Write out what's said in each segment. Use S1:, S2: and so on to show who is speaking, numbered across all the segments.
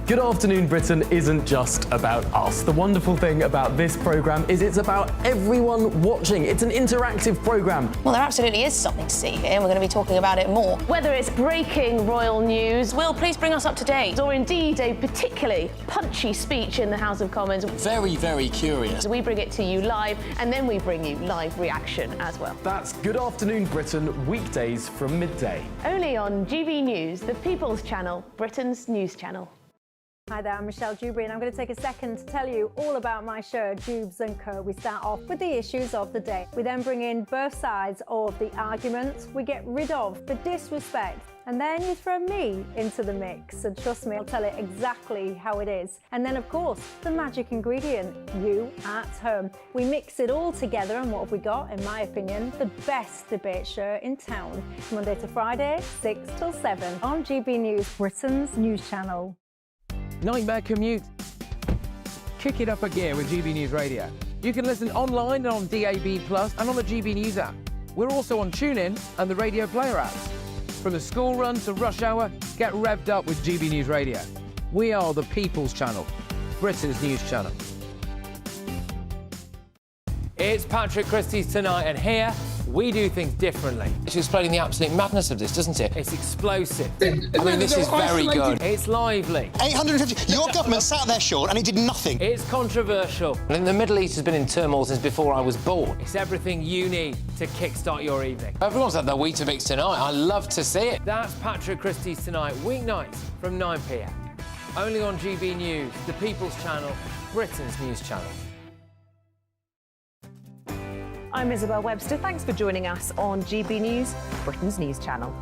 S1: Good Afternoon Britain isn't just about us. The wonderful thing about this programme is it's about everyone watching. It's an interactive programme.
S2: Well, there absolutely is something to see here, and we're going to be talking about it more.
S3: Whether it's breaking royal news, Will, please bring us up to date, or indeed a particularly punchy speech in the House of Commons.
S4: Very, very curious.
S3: We bring it to you live, and then we bring you live reaction as well.
S1: That's Good Afternoon Britain, weekdays from midday.
S3: Only on GBNews, the People's Channel, Britain's news channel.
S5: Hi there, I'm Michelle Dewberry, and I'm going to take a second to tell you all about my show, Dubes & Co. We start off with the issues of the day. We then bring in both sides of the argument. We get rid of the disrespect. And then you throw me into the mix. And trust me, I'll tell it exactly how it is. And then, of course, the magic ingredient, you at home. We mix it all together, and what have we got? In my opinion, the best debate show in town. Monday to Friday, 6 till 7 on GB News, Britain's news channel.
S6: Nightmare commute? Kick it up a gear with GB News Radio. You can listen online and on DAB+ and on the GB News app. We're also on TuneIn and the Radio Player apps. From the school run to rush hour, get revved up with GB News Radio. We are the People's Channel, Britain's news channel. It's Patrick Christys tonight, and here we do things differently.
S4: It's explaining the absolute madness of this, doesn't it?
S6: It's explosive.
S4: I mean, this is very good.
S6: It's lively.
S7: 850. Your government sat there, Sean, and it did nothing.
S6: It's controversial.
S4: And the Middle East has been in turmoil since before I was born.
S6: It's everything you need to kickstart your evening.
S4: Everyone's had their Weetabix tonight. I love to see it.
S6: That's Patrick Christys tonight, weeknights from 9 p.m. Only on GB News, the People's Channel, Britain's news channel.
S3: I'm Isabel Webster. Thanks for joining us on GB News, Britain's news channel.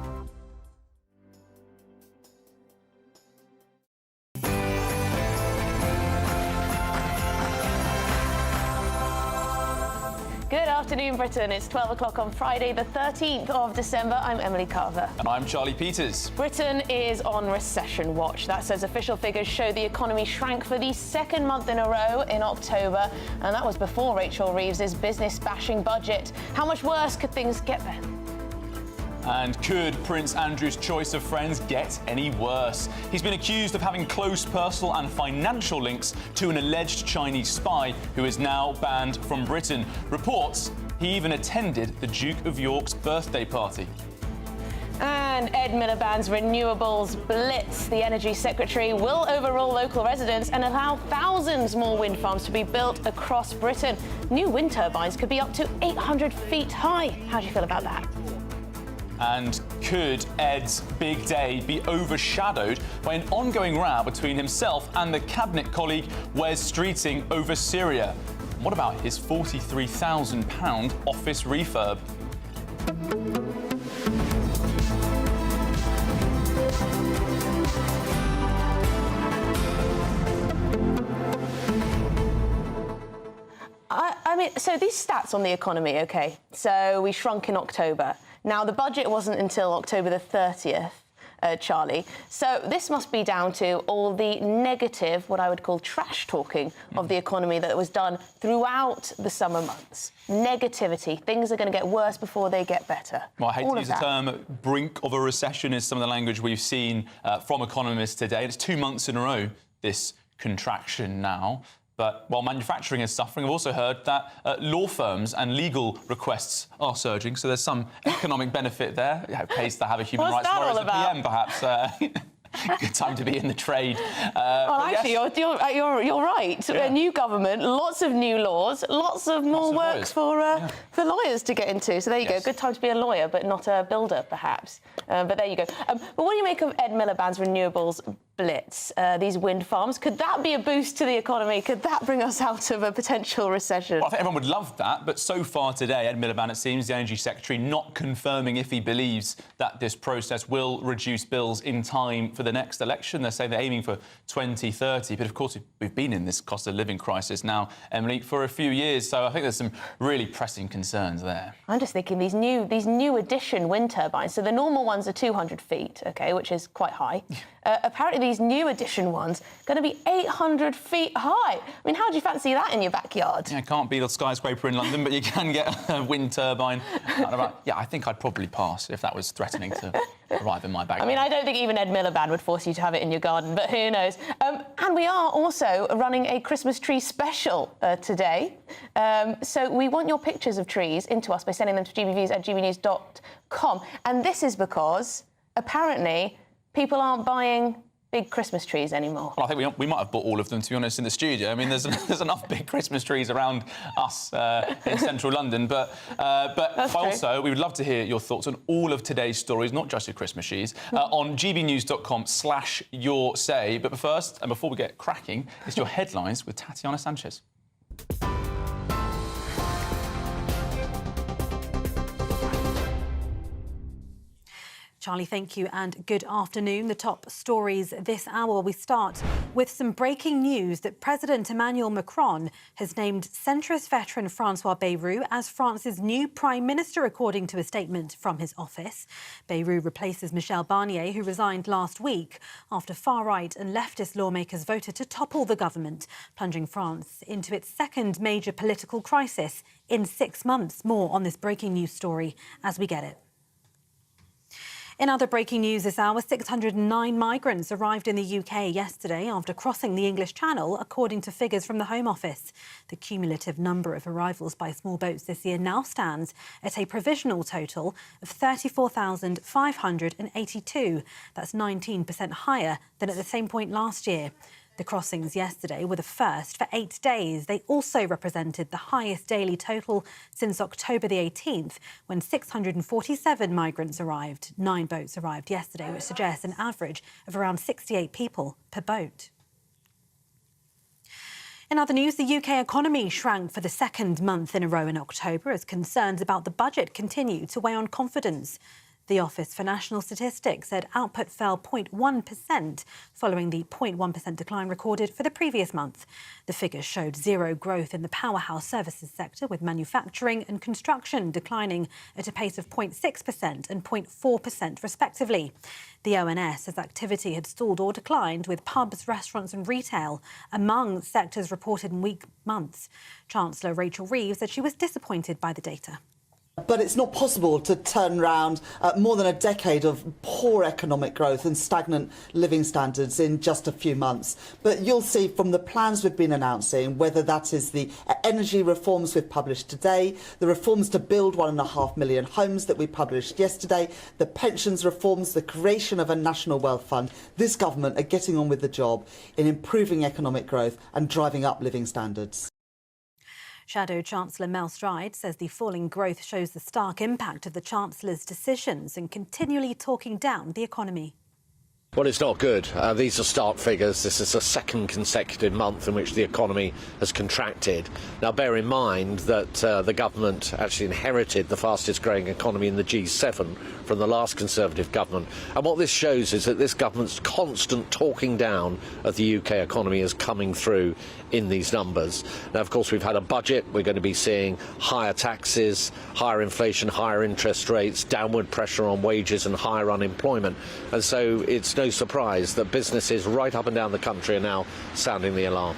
S3: Good afternoon, Britain. It's 12 o'clock on Friday, the 13th of December. I'm Emily Carver.
S8: And I'm Charlie Peters.
S3: Britain is on recession watch. That says official figures show the economy shrank for the second month in a row in October. And that was before Rachel Reeves' business-bashing budget. How much worse could things get then?
S8: And could Prince Andrew's choice of friends get any worse? He's been accused of having close personal and financial links to an alleged Chinese spy who is now banned from Britain. Reports he even attended the Duke of York's birthday party.
S3: And Ed Miliband's renewables blitz. The Energy Secretary will overrule local residents and allow thousands more wind farms to be built across Britain. New wind turbines could be up to 800 feet high. How do you feel about that?
S8: And could Ed's big day be overshadowed by an ongoing row between himself and the cabinet colleague Wes Streeting over Syria? What about his £43,000 office refurb?
S3: I mean, so these stats on the economy, OK? So we shrunk in October. Now, the budget wasn't until October the 30th, Charlie. So this must be down to all the negative, what I would call trash talking of the economy that was done throughout the summer months. Negativity. Things are going to get worse before they get better.
S8: Well, I hate to use the term brink of a recession is some of the language we've seen from economists today. It's 2 months in a row, this contraction now. But while manufacturing is suffering, I've also heard that law firms and legal requests are surging, so there's some economic benefit there. Yeah, it pays to have a human rights lawyer as the PM, perhaps. Good time to be in the trade.
S3: Well, actually, yes. you're right.
S8: Yeah.
S3: A new government, lots of new laws, lots of more work for lawyers to get into. So there you go. Good time to be a lawyer, but not a builder, perhaps. But there you go. But what do you make of Ed Miliband's renewables blitz? These wind farms, could that be a boost to the economy? Could that bring us out of a potential recession?
S8: Well, I think everyone would love that, but so far today, Ed Miliband, it seems, the Energy Secretary, not confirming if he believes that this process will reduce bills in time for the next election. They're saying they're aiming for 2030, but of course we've been in this cost of living crisis now, Emily, for a few years, so I think there's some really pressing concerns there.
S3: I'm just thinking these new edition wind turbines. So the normal ones are 200 feet, OK, which is quite high. Apparently these new edition ones going to be 800 feet high. I mean, how do you fancy that in your backyard?
S8: Yeah, can't be the skyscraper in London, but you can get a wind turbine. Yeah, I think I'd probably pass if that was threatening to arrive in my backyard.
S3: I mean, I don't think even Ed Miliband would force you to have it in your garden, but who knows? And we are also running a Christmas tree special today. So we want your pictures of trees into us by sending them to gbviews@gbnews.com. And this is because, apparently, people aren't buying big Christmas trees anymore.
S8: Well, I think we might have bought all of them, to be honest, in the studio. I mean, there's enough big Christmas trees around us in central London. But also, we would love to hear your thoughts on all of today's stories, not just your Christmas trees, on gbnews.com/yoursay. But first, and before we get cracking, it's your headlines with Tatiana Sanchez.
S9: Charlie, thank you and good afternoon. The top stories this hour. We start with some breaking news that President Emmanuel Macron has named centrist veteran François Bayrou as France's new Prime Minister, according to a statement from his office. Bayrou replaces Michel Barnier, who resigned last week after far-right and leftist lawmakers voted to topple the government, plunging France into its second major political crisis in 6 months. More on this breaking news story as we get it. In other breaking news this hour, 609 migrants arrived in the UK yesterday after crossing the English Channel, according to figures from the Home Office. The cumulative number of arrivals by small boats this year now stands at a provisional total of 34,582. That's 19% higher than at the same point last year. The crossings yesterday were the first for 8 days. They also represented the highest daily total since October the 18th, when 647 migrants arrived. 9 boats arrived yesterday, which suggests an average of around 68 people per boat. In other news, the UK economy shrank for the second month in a row in October as concerns about the budget continue to weigh on confidence. The Office for National Statistics said output fell 0.1%, following the 0.1% decline recorded for the previous month. The figures showed zero growth in the powerhouse services sector, with manufacturing and construction declining at a pace of 0.6% and 0.4% respectively. The ONS says activity had stalled or declined, with pubs, restaurants and retail among sectors reported in weak months. Chancellor Rachel Reeves said she was disappointed by the data.
S10: But it's not possible to turn around more than a decade of poor economic growth and stagnant living standards in just a few months. But you'll see from the plans we've been announcing, whether that is the energy reforms we've published today, the reforms to build 1.5 million homes that we published yesterday, the pensions reforms, the creation of a national wealth fund, this government are getting on with the job in improving economic growth and driving up living standards.
S9: Shadow Chancellor Mel Stride says the falling growth shows the stark impact of the Chancellor's decisions and continually talking down the economy.
S11: Well, it's not good. These are stark figures. This is the second consecutive month in which the economy has contracted. Now, bear in mind that the government actually inherited the fastest growing economy in the G7 from the last Conservative government. And what this shows is that this government's constant talking down of the UK economy is coming through in these numbers. Now, of course, we've had a budget. We're going to be seeing higher taxes, higher inflation, higher interest rates, downward pressure on wages and higher unemployment. And so it's no surprise that businesses right up and down the country are now sounding the alarm.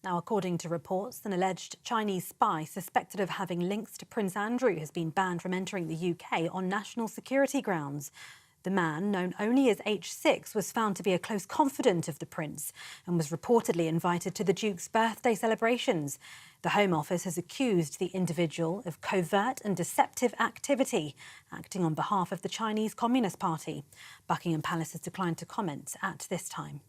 S9: Now, according to reports, an alleged Chinese spy suspected of having links to Prince Andrew has been banned from entering the UK on national security grounds. The man, known only as H6, was found to be a close confidant of the Prince and was reportedly invited to the Duke's birthday celebrations. The Home Office has accused the individual of covert and deceptive activity, acting on behalf of the Chinese Communist Party. Buckingham Palace has declined to comment at this time.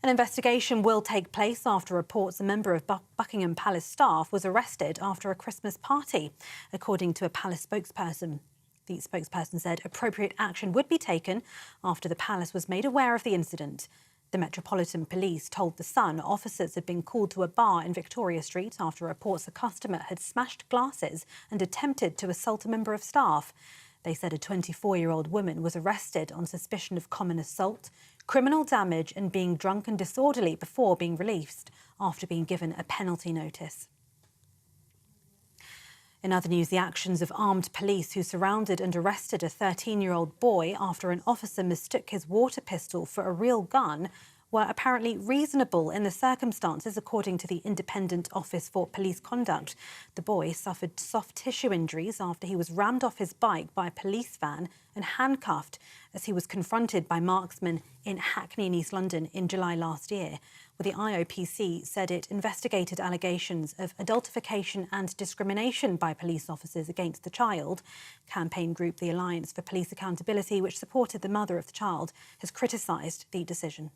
S9: An investigation will take place after reports a member of Buckingham Palace staff was arrested after a Christmas party, according to a palace spokesperson. The spokesperson said appropriate action would be taken after the palace was made aware of the incident. The Metropolitan Police told The Sun officers had been called to a bar in Victoria Street after reports a customer had smashed glasses and attempted to assault a member of staff. They said a 24-year-old woman was arrested on suspicion of common assault, criminal damage and being drunk and disorderly before being released after being given a penalty notice. In other news, the actions of armed police who surrounded and arrested a 13-year-old boy after an officer mistook his water pistol for a real gun were apparently reasonable in the circumstances, according to the Independent Office for Police Conduct. The boy suffered soft tissue injuries after he was rammed off his bike by a police van and handcuffed as he was confronted by marksmen in Hackney in East London in July last year. Well, the IOPC said it investigated allegations of adultification and discrimination by police officers against the child. Campaign group The Alliance for Police Accountability, which supported the mother of the child, has criticised the decision.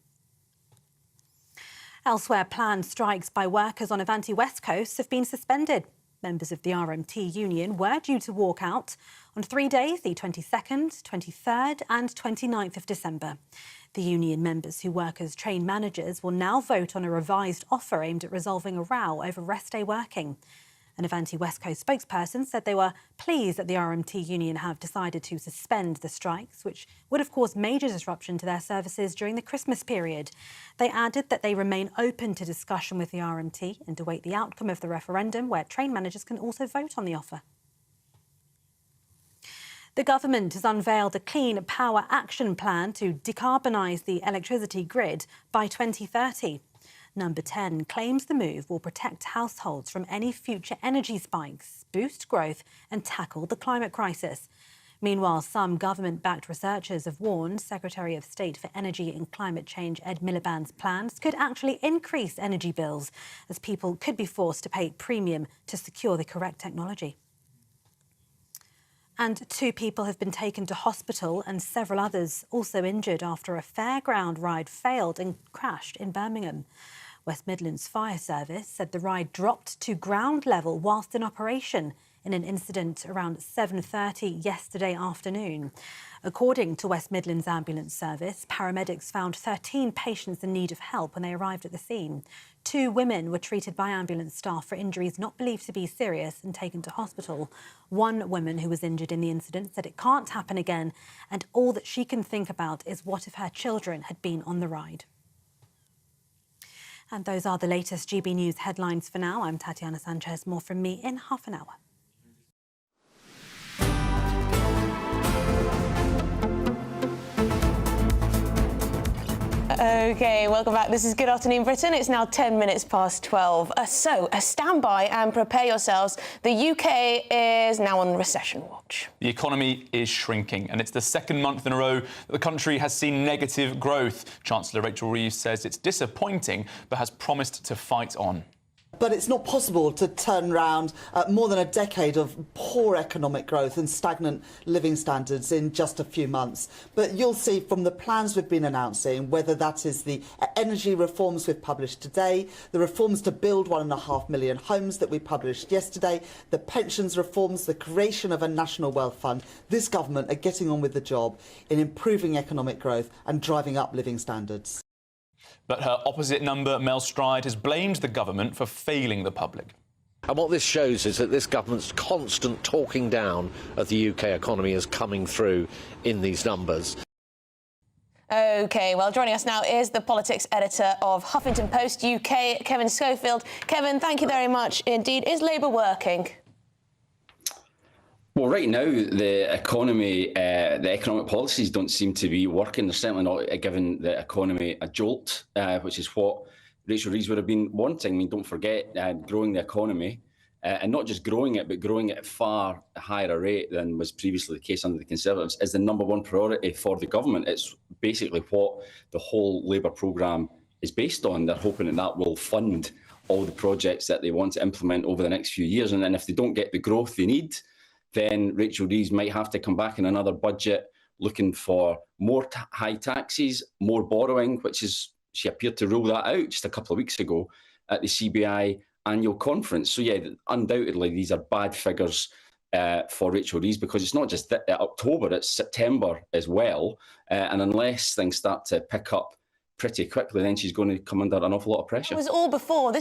S9: Elsewhere, planned strikes by workers on Avanti West Coast have been suspended. Members of the RMT union were due to walk out on 3 days, the 22nd, 23rd and 29th of December. The union members who work as train managers will now vote on a revised offer aimed at resolving a row over rest day working. An Avanti West Coast spokesperson said they were pleased that the RMT union have decided to suspend the strikes, which would have caused major disruption to their services during the Christmas period. They added that they remain open to discussion with the RMT and await the outcome of the referendum, where train managers can also vote on the offer. The government has unveiled a Clean Power Action Plan to decarbonise the electricity grid by 2030. Number 10 claims the move will protect households from any future energy spikes, boost growth and tackle the climate crisis. Meanwhile, some government-backed researchers have warned Secretary of State for Energy and Climate Change Ed Miliband's plans could actually increase energy bills, as people could be forced to pay premium to secure the correct technology. And 2 people have been taken to hospital and several others also injured after a fairground ride failed and crashed in Birmingham. West Midlands Fire Service said the ride dropped to ground level whilst in operation in an incident around 7:30 yesterday afternoon. According to West Midlands Ambulance Service, paramedics found 13 patients in need of help when they arrived at the scene. 2 women were treated by ambulance staff for injuries not believed to be serious and taken to hospital. 1 woman who was injured in the incident said it can't happen again, and all that she can think about is what if her children had been on the ride. And those are the latest GB News headlines for now. I'm Tatiana Sanchez. More from me in half an hour.
S3: OK, welcome back. This is Good Afternoon Britain. It's now 10 minutes past 12. So, stand by and prepare yourselves. The UK is now on recession watch.
S8: The economy is shrinking, and it's the second month in a row that the country has seen negative growth. Chancellor Rachel Reeves says it's disappointing, but has promised to fight on.
S10: But it's not possible to turn around more than a decade of poor economic growth and stagnant living standards in just a few months. But you'll see from the plans we've been announcing, whether that is the energy reforms we've published today, the reforms to build 1.5 million homes that we published yesterday, the pensions reforms, the creation of a national wealth fund, this government are getting on with the job in improving economic growth and driving up living standards.
S8: But her opposite number, Mel Stride, has blamed the government for failing the public.
S11: And what this shows is that this government's constant talking down of the UK economy is coming through in these numbers.
S3: OK, well, joining us now is the politics editor of Huffington Post UK, Kevin Schofield. Kevin, thank you very much indeed. Is Labour working?
S12: Well, right now, the economy, the economic policies don't seem to be working. They're certainly not giving the economy a jolt, which is what Rachel Reeves would have been wanting. I mean, don't forget, growing the economy, and not just growing it, but growing it at far higher a rate than was previously the case under the Conservatives, is the #1 priority for the government. It's basically what the whole Labour programme is based on. They're hoping that that will fund all the projects that they want to implement over the next few years. And then if they don't get the growth they need, then Rachel Reeves might have to come back in another budget looking for more high taxes, more borrowing, which is, she appeared to rule that out just a couple of weeks ago at the CBI annual conference. So, yeah, undoubtedly, these are bad figures for Rachel Reeves, because it's not just October, it's September as well. And unless things start to pick up pretty quickly, then she's going to come under an awful lot of pressure.
S3: This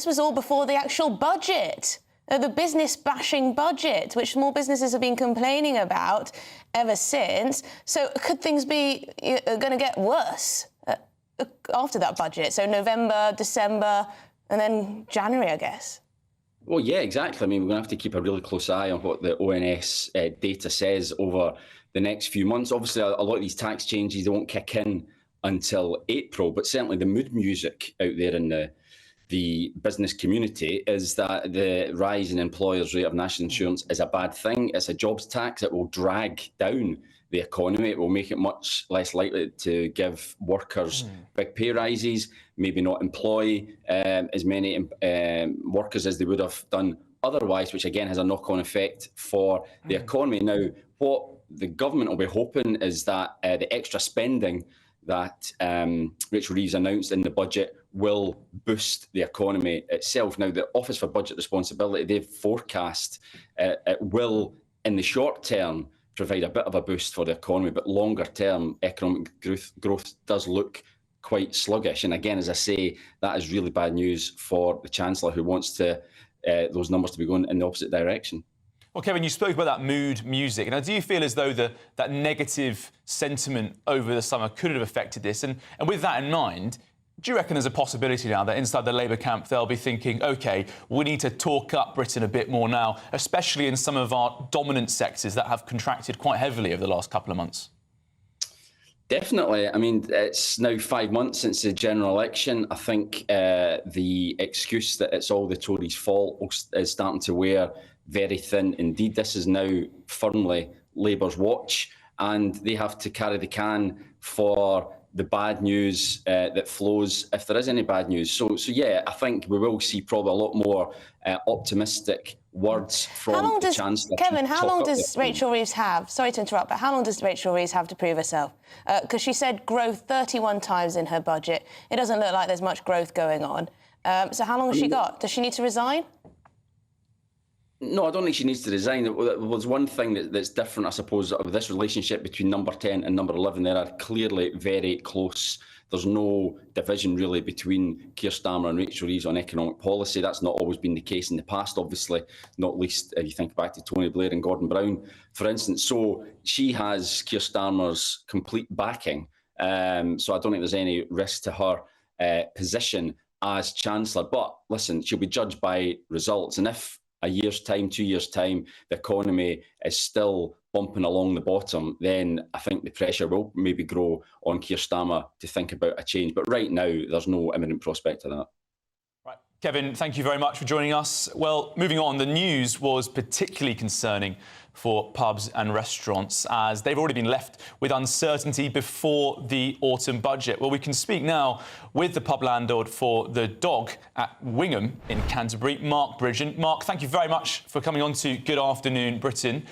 S3: was all before the actual budget. The business-bashing budget, which small businesses have been complaining about ever since. So could things be going to get worse after that budget? So November, December, and then January, I guess.
S12: Well, yeah, exactly. I mean, we're going to have to keep a really close eye on what the ONS data says over the next few months. Obviously, a lot of these tax changes, they won't kick in until April, but certainly the mood music out there in the business community is that the rise in employers' rate of national insurance is a bad thing. It's a jobs tax. It will drag down the economy. It will make it much less likely to give workers big pay rises, maybe not employ as many workers as they would have done otherwise, which again has a knock-on effect for the economy. Now, what the government will be hoping is that the extra spending that Rachel Reeves announced in the budget will boost the economy itself. Now, the Office for Budget Responsibility, they've forecast it will, in the short term, provide a bit of a boost for the economy, but longer term economic growth does look quite sluggish. And again, as I say, that is really bad news for the Chancellor, who wants to those numbers to be going in the opposite direction.
S8: Well, Kevin, you spoke about that mood music. Now, do you feel as though that negative sentiment over the summer could have affected this? And with that in mind, do you reckon there's a possibility now that inside the Labour camp they'll be thinking, OK, we need to talk up Britain a bit more now, especially in some of our dominant sectors that have contracted quite heavily over the last couple of months?
S12: Definitely. I mean, it's now 5 months since the general election. I think the excuse that it's all the Tories' fault is starting to wear very thin indeed. This is now firmly Labour's watch, and they have to carry the can for the bad news that flows, if there is any bad news. So yeah, I think we will see probably a lot more optimistic words from the Chancellor.
S2: Kevin, how long does Rachel Reeves have? Sorry to interrupt, but how long does Rachel Reeves have to prove herself? Because she said growth 31 times in her budget. It doesn't look like there's much growth going on. So how long has she got? Does she need to resign?
S12: No, I don't think she needs to resign. There's one thing that's different, I suppose, with this relationship between number 10 and number 11. They are clearly very close. There's no division, really, between Keir Starmer and Rachel Reeves on economic policy. That's not always been the case in the past, obviously, not least if you think back to Tony Blair and Gordon Brown, for instance. So she has Keir Starmer's complete backing. So I don't think there's any risk to her position as Chancellor. But listen, she'll be judged by results. And if a year's time, 2 years' time, the economy is still bumping along the bottom, then I think the pressure will maybe grow on Keir Starmer to think about a change. But right now, there's no imminent prospect of that.
S8: Right. Kevin, thank you very much for joining us. Well, moving on, the news was particularly concerning for pubs and restaurants, as they've already been left with uncertainty before the autumn budget. Well, we can speak now with the pub landlord for The Dog at Wingham in Canterbury, Mark Bridgen. Mark, thank you very much for coming on to Good Afternoon Britain.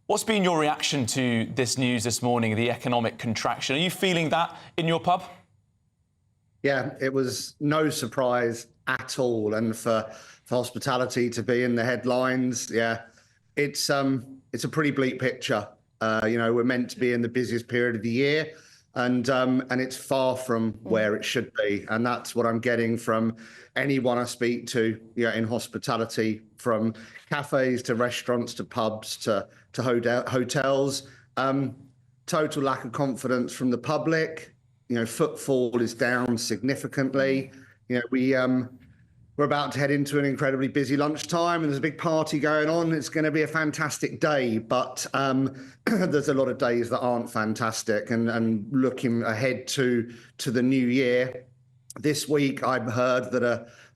S8: What's been your reaction to this news this morning, the economic contraction? Are you feeling that in your pub?
S13: Yeah, it was no surprise at all. And for hospitality to be in the headlines, yeah, it's a pretty bleak picture. You know, we're meant to be in the busiest period of the year, and it's far from where it should be. And that's what I'm getting from anyone I speak to, you know, in hospitality, from cafes to restaurants to pubs to hotels. Total lack of confidence from the public. You know, footfall is down significantly. You know, we're about to head into an incredibly busy lunchtime, and there's a big party going on. It's going to be a fantastic day, but there's a lot of days that aren't fantastic. And looking ahead to the new year, this week I've heard that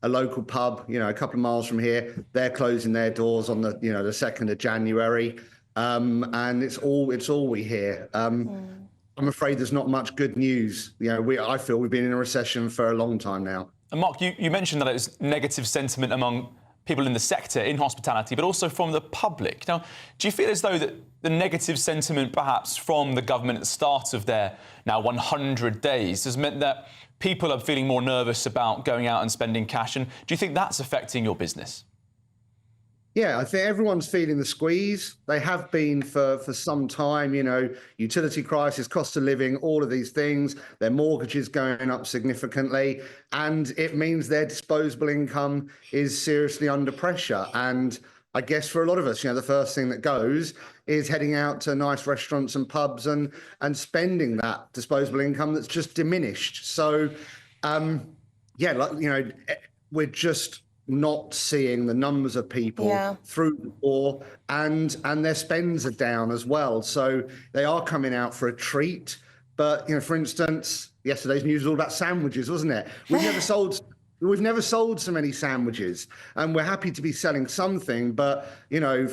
S13: a local pub, you know, a couple of miles from here, they're closing their doors on the 2nd of January, and it's all we hear. I'm afraid there's not much good news. You know, I feel we've been in a recession for a long time now.
S8: And Mark, you mentioned that it was negative sentiment among people in the sector, in hospitality, but also from the public. Now, do you feel as though that the negative sentiment perhaps from the government at the start of their now 100 days has meant that people are feeling more nervous about going out and spending cash? And do you think that's affecting your business?
S13: Yeah, I think everyone's feeling the squeeze. They have been for some time, you know, utility crisis, cost of living, all of these things, their mortgages going up significantly. And it means their disposable income is seriously under pressure. And I guess for a lot of us, you know, the first thing that goes is heading out to nice restaurants and pubs and spending that disposable income that's just diminished. So, yeah, like, you know, we're just not seeing the numbers of people through the door, and their spends are down as well. So they are coming out for a treat. But, you know, for instance, yesterday's news was all about sandwiches, wasn't it? We've never sold so many sandwiches, and we're happy to be selling something. But, you know,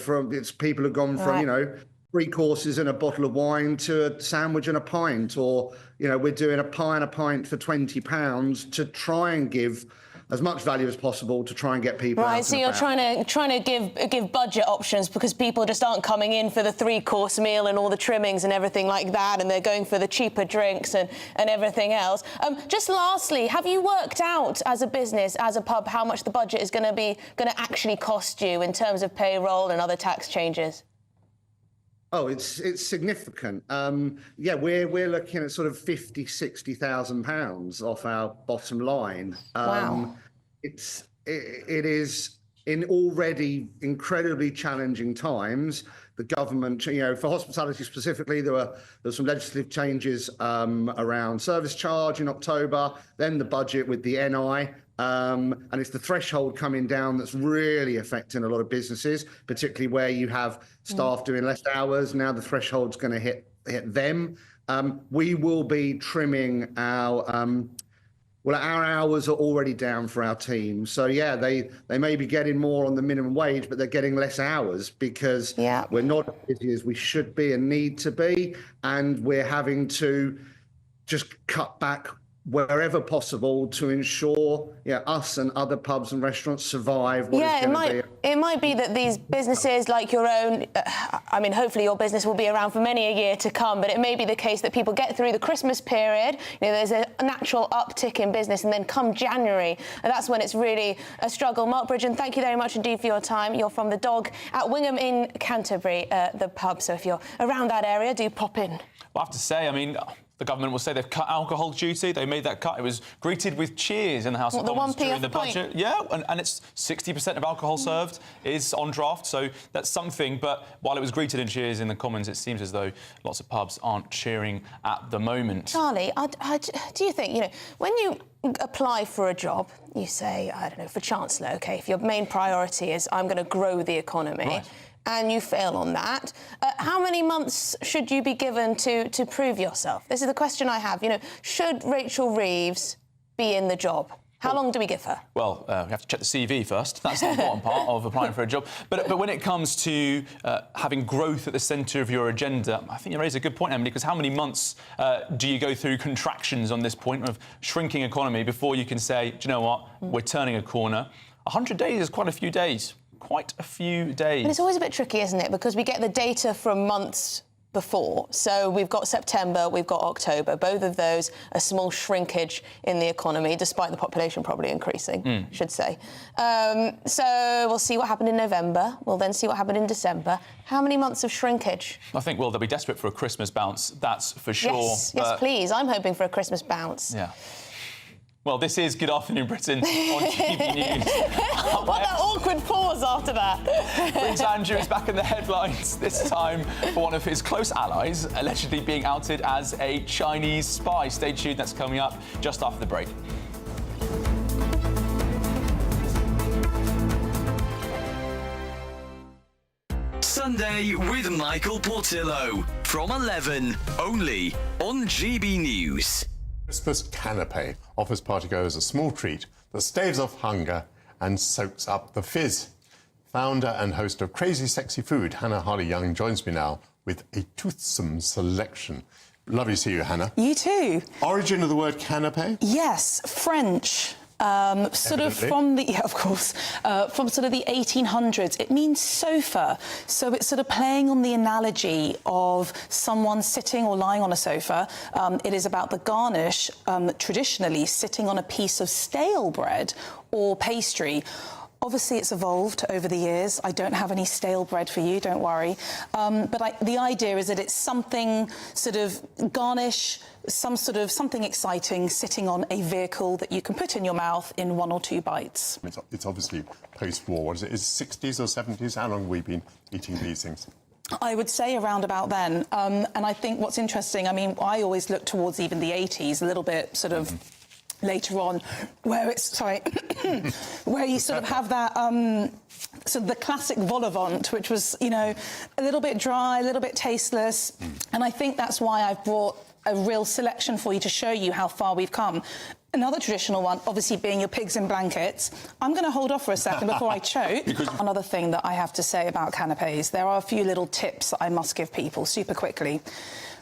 S13: people have gone from, you know, 3 courses and a bottle of wine to a sandwich and a pint, or, you know, we're doing a pie and a pint for £20 to try and give as much value as possible to try and get people out.
S2: Right, so you're trying to give budget options because people just aren't coming in for the 3-course meal and all the trimmings and everything like that, and they're going for the cheaper drinks and everything else. Just lastly, have you worked out as a business, as a pub, how much the budget is going to actually cost you in terms of payroll and other tax changes?
S13: Oh, it's significant. Yeah, we're looking at sort of £50,000-60,000 off our bottom line.
S2: Wow.
S13: It is in already incredibly challenging times. The government, you know, for hospitality specifically, there were some legislative changes around service charge in October. Then the budget with the NI. And it's the threshold coming down that's really affecting a lot of businesses, particularly where you have staff doing less hours. Now the threshold's going to hit them. We will be trimming our hours are already down for our team. So yeah, they may be getting more on the minimum wage, but they're getting less hours because we're not as busy as we should be and need to be, and we're having to just cut back wherever possible to ensure us and other pubs and restaurants survive.
S2: It might be that these businesses like your own, I mean, hopefully your business will be around for many a year to come, but it may be the case that people get through the Christmas period, you know, there's a natural uptick in business, and then come January, and that's when it's really a struggle. Mark Bridgen, thank you very much indeed for your time. You're from the Dog at Wingham in Canterbury, the pub, so if you're around that area, do pop in.
S8: Well, I have to say, I mean, the government will say they've cut alcohol duty. They made that cut. It was greeted with cheers in the House of Commons during the budget. Yeah, and it's 60% of alcohol served is on draft, so that's something. But while it was greeted in cheers in the Commons, it seems as though lots of pubs aren't cheering at the moment.
S2: Charlie, do you think, you know, when you apply for a job, you say, I don't know, for Chancellor, OK, if your main priority is I'm going to grow the economy, right, and you fail on that, how many months should you be given to prove yourself? This is the question I have. You know, should Rachel Reeves be in the job? How long do we give her?
S8: Well, we have to check the CV first. That's the important part of applying for a job. But when it comes to having growth at the centre of your agenda, I think you raise a good point, Emily, because how many months do you go through contractions on this point of shrinking economy before you can say, do you know what, we're turning a corner? 100 days is quite a few days. Quite a few days.
S2: And it's always a bit tricky, isn't it? Because we get the data from months before. So we've got September, we've got October. Both of those, a small shrinkage in the economy, despite the population probably increasing, I should say. So we'll see what happened in November. We'll then see what happened in December. How many months of shrinkage?
S8: I think, well, they'll be desperate for a Christmas bounce, that's for sure.
S2: Yes, please. I'm hoping for a Christmas bounce.
S8: Yeah. Well, this is Good Afternoon Britain on GBNews.
S2: What that awkward pause after that.
S8: Prince Andrew is back in the headlines, this time for one of his close allies allegedly being outed as a Chinese spy. Stay tuned, that's coming up just after the break.
S14: Sunday with Michael Portillo from 11, only on GBNews.
S15: Christmas canapé offers partygoers a small treat that staves off hunger and soaks up the fizz. Founder and host of Crazy Sexy Food, Hannah Harley-Young, joins me now with a toothsome selection. Lovely to see you, Hannah.
S16: You too.
S15: Origin of the word canapé?
S16: Yes, French. Sort of from the, of course, from sort of the 1800s. It means sofa. So it's sort of playing on the analogy of someone sitting or lying on a sofa. It is about the garnish, traditionally sitting on a piece of stale bread or pastry. Obviously, it's evolved over the years. I don't have any stale bread for you, don't worry. But the idea is that it's something sort of garnish, something exciting sitting on a vehicle that you can put in your mouth in 1 or 2 bites.
S15: It's obviously post-war. What is it? Is it 60s or 70s? How long have we been eating these things?
S16: I would say around about then. And I think what's interesting, I mean, I always look towards even the 80s, a little bit sort of later on, where it's, where you sort of have that, sort of the classic vol au vent, which was, you know, a little bit dry, a little bit tasteless. And I think that's why I've brought a real selection for you to show you how far we've come. Another traditional one, obviously, being your pigs in blankets. I'm going to hold off for a second before I choke. Another thing that I have to say about canapés, there are a few little tips that I must give people super quickly.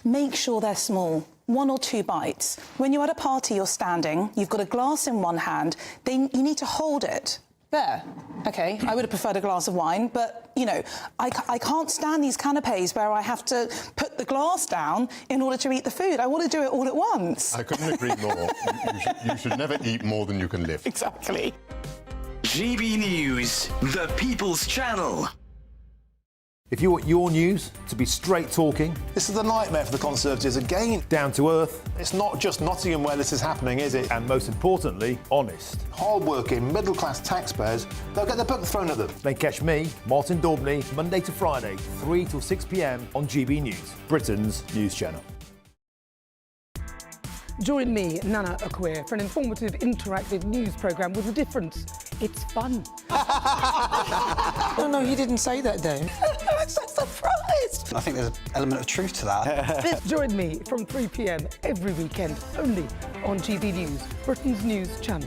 S16: Make sure they're small. 1 or 2 bites. When you're at a party, you're standing, you've got a glass in one hand, then you need to hold it. There. OK, I would have preferred a glass of wine, but, you know, I can't stand these canapés where I have to put the glass down in order to eat the food. I want to do it all at once.
S15: I couldn't agree more. You should never eat more than you can lift.
S16: Exactly.
S14: GB News, the People's Channel.
S17: If you want your news to be straight talking, this is a nightmare for the Conservatives again. Down to earth. It's not just Nottingham where this is happening, is it? And most importantly, honest. Hard-working, middle-class taxpayers, they'll get their book thrown at them. They catch me, Martin Daubney, Monday to Friday, 3 till 6 p.m. on GB News, Britain's news channel.
S18: Join me, Nana Akwe, for an informative, interactive news programme with a difference. It's fun.
S19: No, he didn't say that, Dave.
S18: I'm so surprised.
S19: I think there's an element of truth to that.
S18: Join me from 3 p.m. every weekend, only on GB News, Britain's news channel.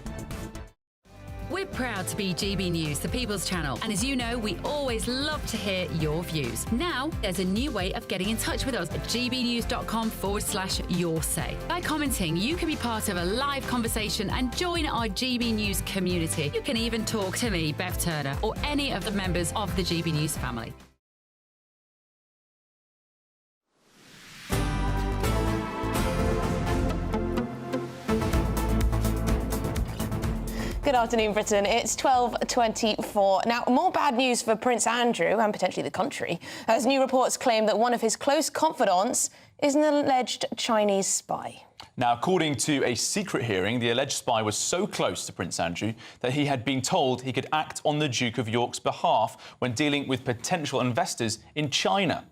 S20: We're proud to be GB News, the People's Channel. And as you know, we always love to hear your views. Now, there's a new way of getting in touch with us at gbnews.com/your-say. By commenting, you can be part of a live conversation and join our GB News community. You can even talk to me, Bev Turner, or any of the members of the GB News family.
S2: Good afternoon, Britain. It's 12:24. Now, more bad news for Prince Andrew and potentially the country, as new reports claim that one of his close confidants is an alleged Chinese spy.
S8: Now, according to a secret hearing, the alleged spy was so close to Prince Andrew that he had been told he could act on the Duke of York's behalf when dealing with potential investors in China.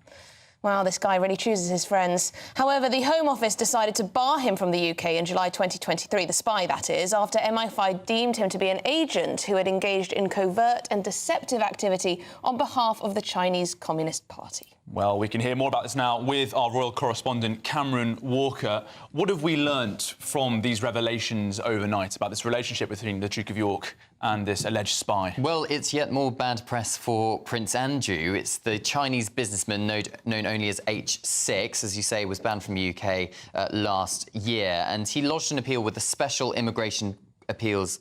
S2: Wow, this guy really chooses his friends. However, the Home Office decided to bar him from the UK in July 2023, the spy that is, after MI5 deemed him to be an agent who had engaged in covert and deceptive activity on behalf of the Chinese Communist Party.
S8: Well, we can hear more about this now with our royal correspondent, Cameron Walker. What have we learnt from these revelations overnight about this relationship between the Duke of York and this alleged spy?
S21: Well, it's yet more bad press for Prince Andrew. It's the Chinese businessman known only as H6, as you say, was banned from the UK last year. And he lodged an appeal with the Special Immigration Appeals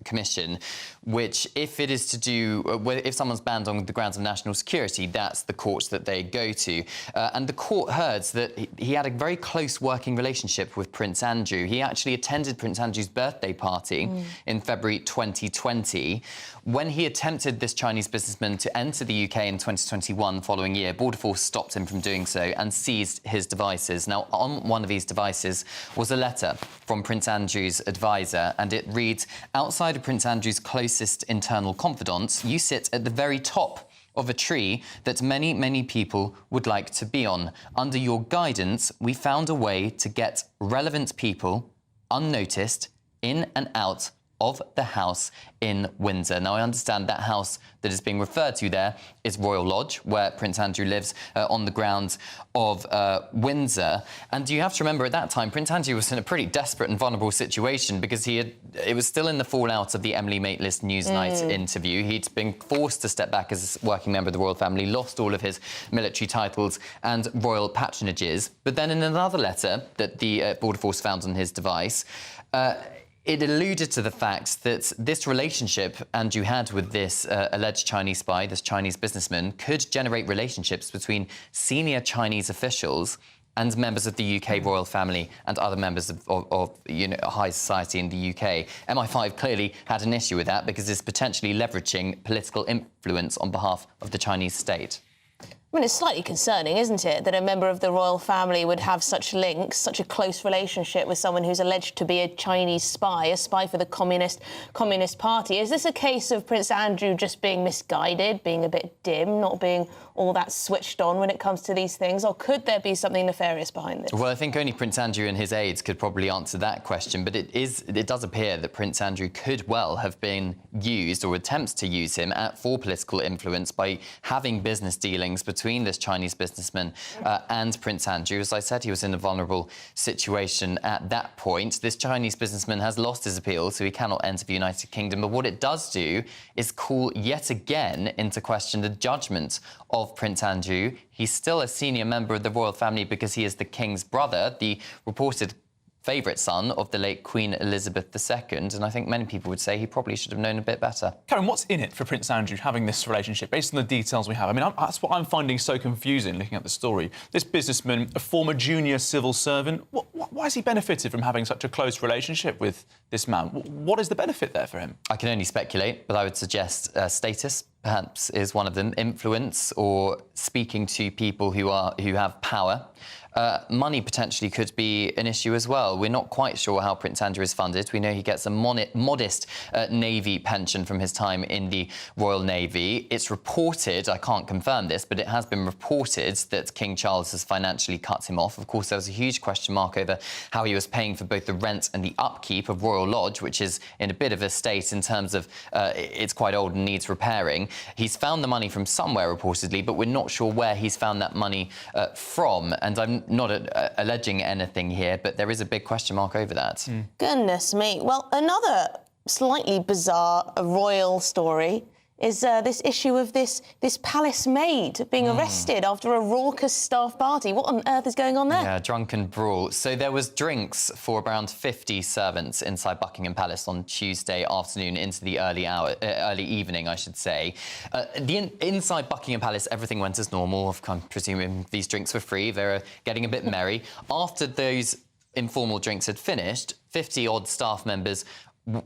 S21: Commission, which, if it is to do, if someone's banned on the grounds of national security, that's the courts that they go to. And the court heard that he had a very close working relationship with Prince Andrew. He actually attended Prince Andrew's birthday party in February 2020. When he attempted, this Chinese businessman, to enter the UK in 2021, the following year, Border Force stopped him from doing so and seized his devices. Now, on one of these devices was a letter from Prince Andrew's advisor, and it reads, "Outside of Prince Andrew's closest internal confidants, you sit at the very top of a tree that many, many people would like to be on. Under your guidance, we found a way to get relevant people, unnoticed, in and out of the house in Windsor." Now, I understand that house that is being referred to there is Royal Lodge, where Prince Andrew lives, on the grounds of Windsor. And you have to remember, at that time, Prince Andrew was in a pretty desperate and vulnerable situation because it was still in the fallout of the Emily Maitlis Newsnight interview. He'd been forced to step back as a working member of the royal family, lost all of his military titles and royal patronages. But then in another letter that the Border Force found on his device, it alluded to the fact that this relationship Andrew had with this alleged Chinese spy, this Chinese businessman, could generate relationships between senior Chinese officials and members of the UK royal family and other members of high society in the UK. MI5 clearly had an issue with that because it's potentially leveraging political influence on behalf of the Chinese state.
S2: I mean, it's slightly concerning, isn't it, that a member of the royal family would have such links, such a close relationship with someone who's alleged to be a Chinese spy, a spy for the Communist Party. Is this a case of Prince Andrew just being misguided, being a bit dim, not being all that switched on when it comes to these things, or could there be something nefarious behind this?
S21: Well, I think only Prince Andrew and his aides could probably answer that question, but it does appear that Prince Andrew could well have been used, or attempts to use him, for political influence by having business dealings between this Chinese businessman and Prince Andrew. As I said, he was in a vulnerable situation at that point. This Chinese businessman has lost his appeal, so he cannot enter the United Kingdom. But what it does do is call yet again into question the judgment of Prince Andrew. He's still a senior member of the royal family because he is the King's brother, the reported favourite son of the late Queen Elizabeth II, and I think many people would say he probably should have known a bit better.
S8: Karen, what's in it for Prince Andrew having this relationship, based on the details we have? I mean, that's what I'm finding so confusing looking at the story. This businessman, a former junior civil servant, why has he benefited from having such a close relationship with this man? What is the benefit there for him?
S21: I can only speculate, but I would suggest status perhaps is one of them, influence, or speaking to people who have power. Money potentially could be an issue as well. We're not quite sure how Prince Andrew is funded. We know he gets a modest Navy pension from his time in the Royal Navy. It's reported, I can't confirm this, but it has been reported that King Charles has financially cut him off. Of course, there was a huge question mark over how he was paying for both the rent and the upkeep of Royal Lodge, which is in a bit of a state in terms of it's quite old and needs repairing. He's found the money from somewhere, reportedly, but we're not sure where he's found that money from. And I'm not alleging anything here, but there is a big question mark over that.
S2: Goodness me. Well, another slightly bizarre royal story is this issue of this palace maid being arrested after a raucous staff party. What on earth is going on there?
S21: Yeah, drunken brawl. So there was drinks for around 50 servants inside Buckingham Palace on Tuesday afternoon into the early evening, I should say. Inside Buckingham Palace, everything went as normal. I'm presuming these drinks were free. They were getting a bit merry. After those informal drinks had finished, 50-odd staff members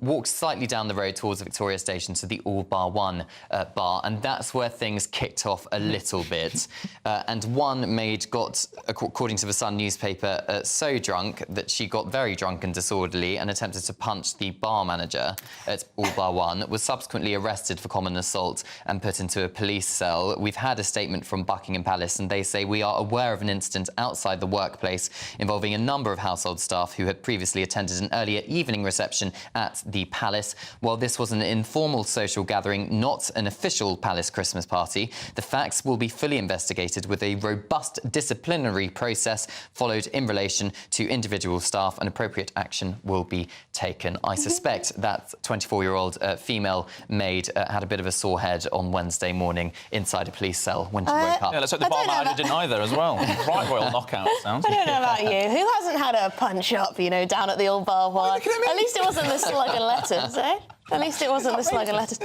S21: walked slightly down the road towards Victoria Station to the All Bar One bar, and that's where things kicked off a little bit. And one maid got, according to the Sun newspaper, so drunk that she got very drunk and disorderly and attempted to punch the bar manager at All Bar One, was subsequently arrested for common assault and put into a police cell. We've had a statement from Buckingham Palace, and they say, "We are aware of an incident outside the workplace involving a number of household staff who had previously attended an earlier evening reception at the palace. While this was an informal social gathering, not an official palace Christmas party, the facts will be fully investigated with a robust disciplinary process followed in relation to individual staff, and appropriate action will be taken." I suspect that 24-year-old female maid had a bit of a sore head on Wednesday morning inside a police cell when she woke up.
S8: Yeah, let's hope the bar manager didn't either as well. Right royal knockout sounds.
S2: I don't know about you. Who hasn't had a punch-up, you know, down at the Old Bar One? At least it wasn't the slug and letters, eh? At least it wasn't the slug and letters.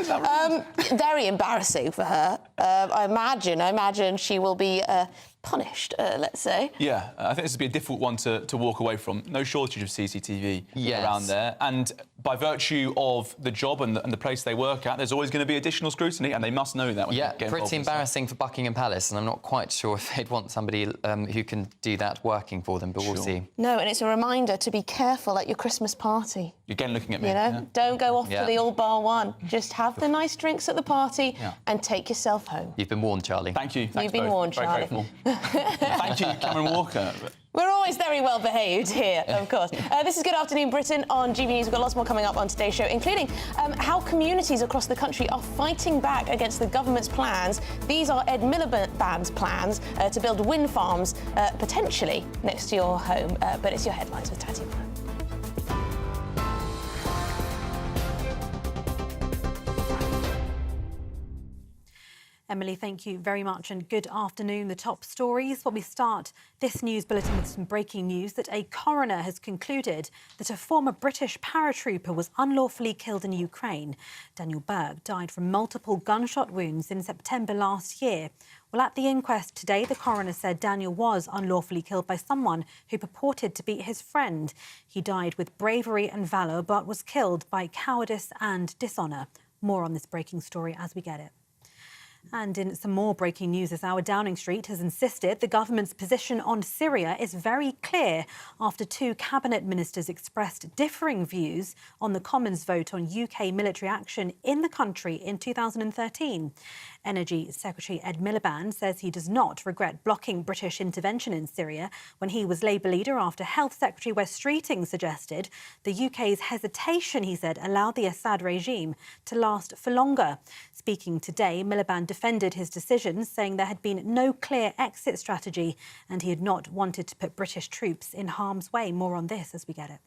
S2: Very embarrassing for her. I imagine she will be punished, let's say.
S8: Yeah, I think this would be a difficult one to walk away from. No shortage of CCTV around there. And by virtue of the job and the place they work at, there's always going to be additional scrutiny, and they must know that. When
S21: Yeah,
S8: they get
S21: pretty embarrassing for Buckingham Palace, and I'm not quite sure if they'd want somebody who can do that working for them, but we'll see.
S2: No, and it's a reminder to be careful at your Christmas party.
S8: You're again looking at me.
S2: You know, don't go off to the Old Bar One. Just have the nice drinks at the party and take yourself home.
S21: You've been warned, Charlie.
S8: Thank you.
S2: You've been warned, Charlie.
S8: Thank you, Cameron Walker.
S2: We're always very well behaved here, of course. This is Good Afternoon Britain on GB News. We've got lots more coming up on today's show, including how communities across the country are fighting back against the government's plans. These are Ed Miliband's plans to build wind farms potentially next to your home. But it's your headlines with Tatiana.
S9: Emily, thank you very much and good afternoon. The top stories. Well, we start this news bulletin with some breaking news that a coroner has concluded that a former British paratrooper was unlawfully killed in Ukraine. Daniel Berg died from multiple gunshot wounds in September last year. Well, at the inquest today, the coroner said Daniel was unlawfully killed by someone who purported to be his friend. He died with bravery and valour, but was killed by cowardice and dishonour. More on this breaking story as we get it. And in some more breaking news this hour, Downing Street has insisted the government's position on Syria is very clear after two cabinet ministers expressed differing views on the Commons vote on UK military action in the country in 2013. Energy Secretary Ed Miliband says he does not regret blocking British intervention in Syria when he was Labour leader after Health Secretary Wes Streeting suggested the UK's hesitation, he said, allowed the Assad regime to last for longer. Speaking today, Miliband defended his decision, saying there had been no clear exit strategy and he had not wanted to put British troops in harm's way. More on this as we get it.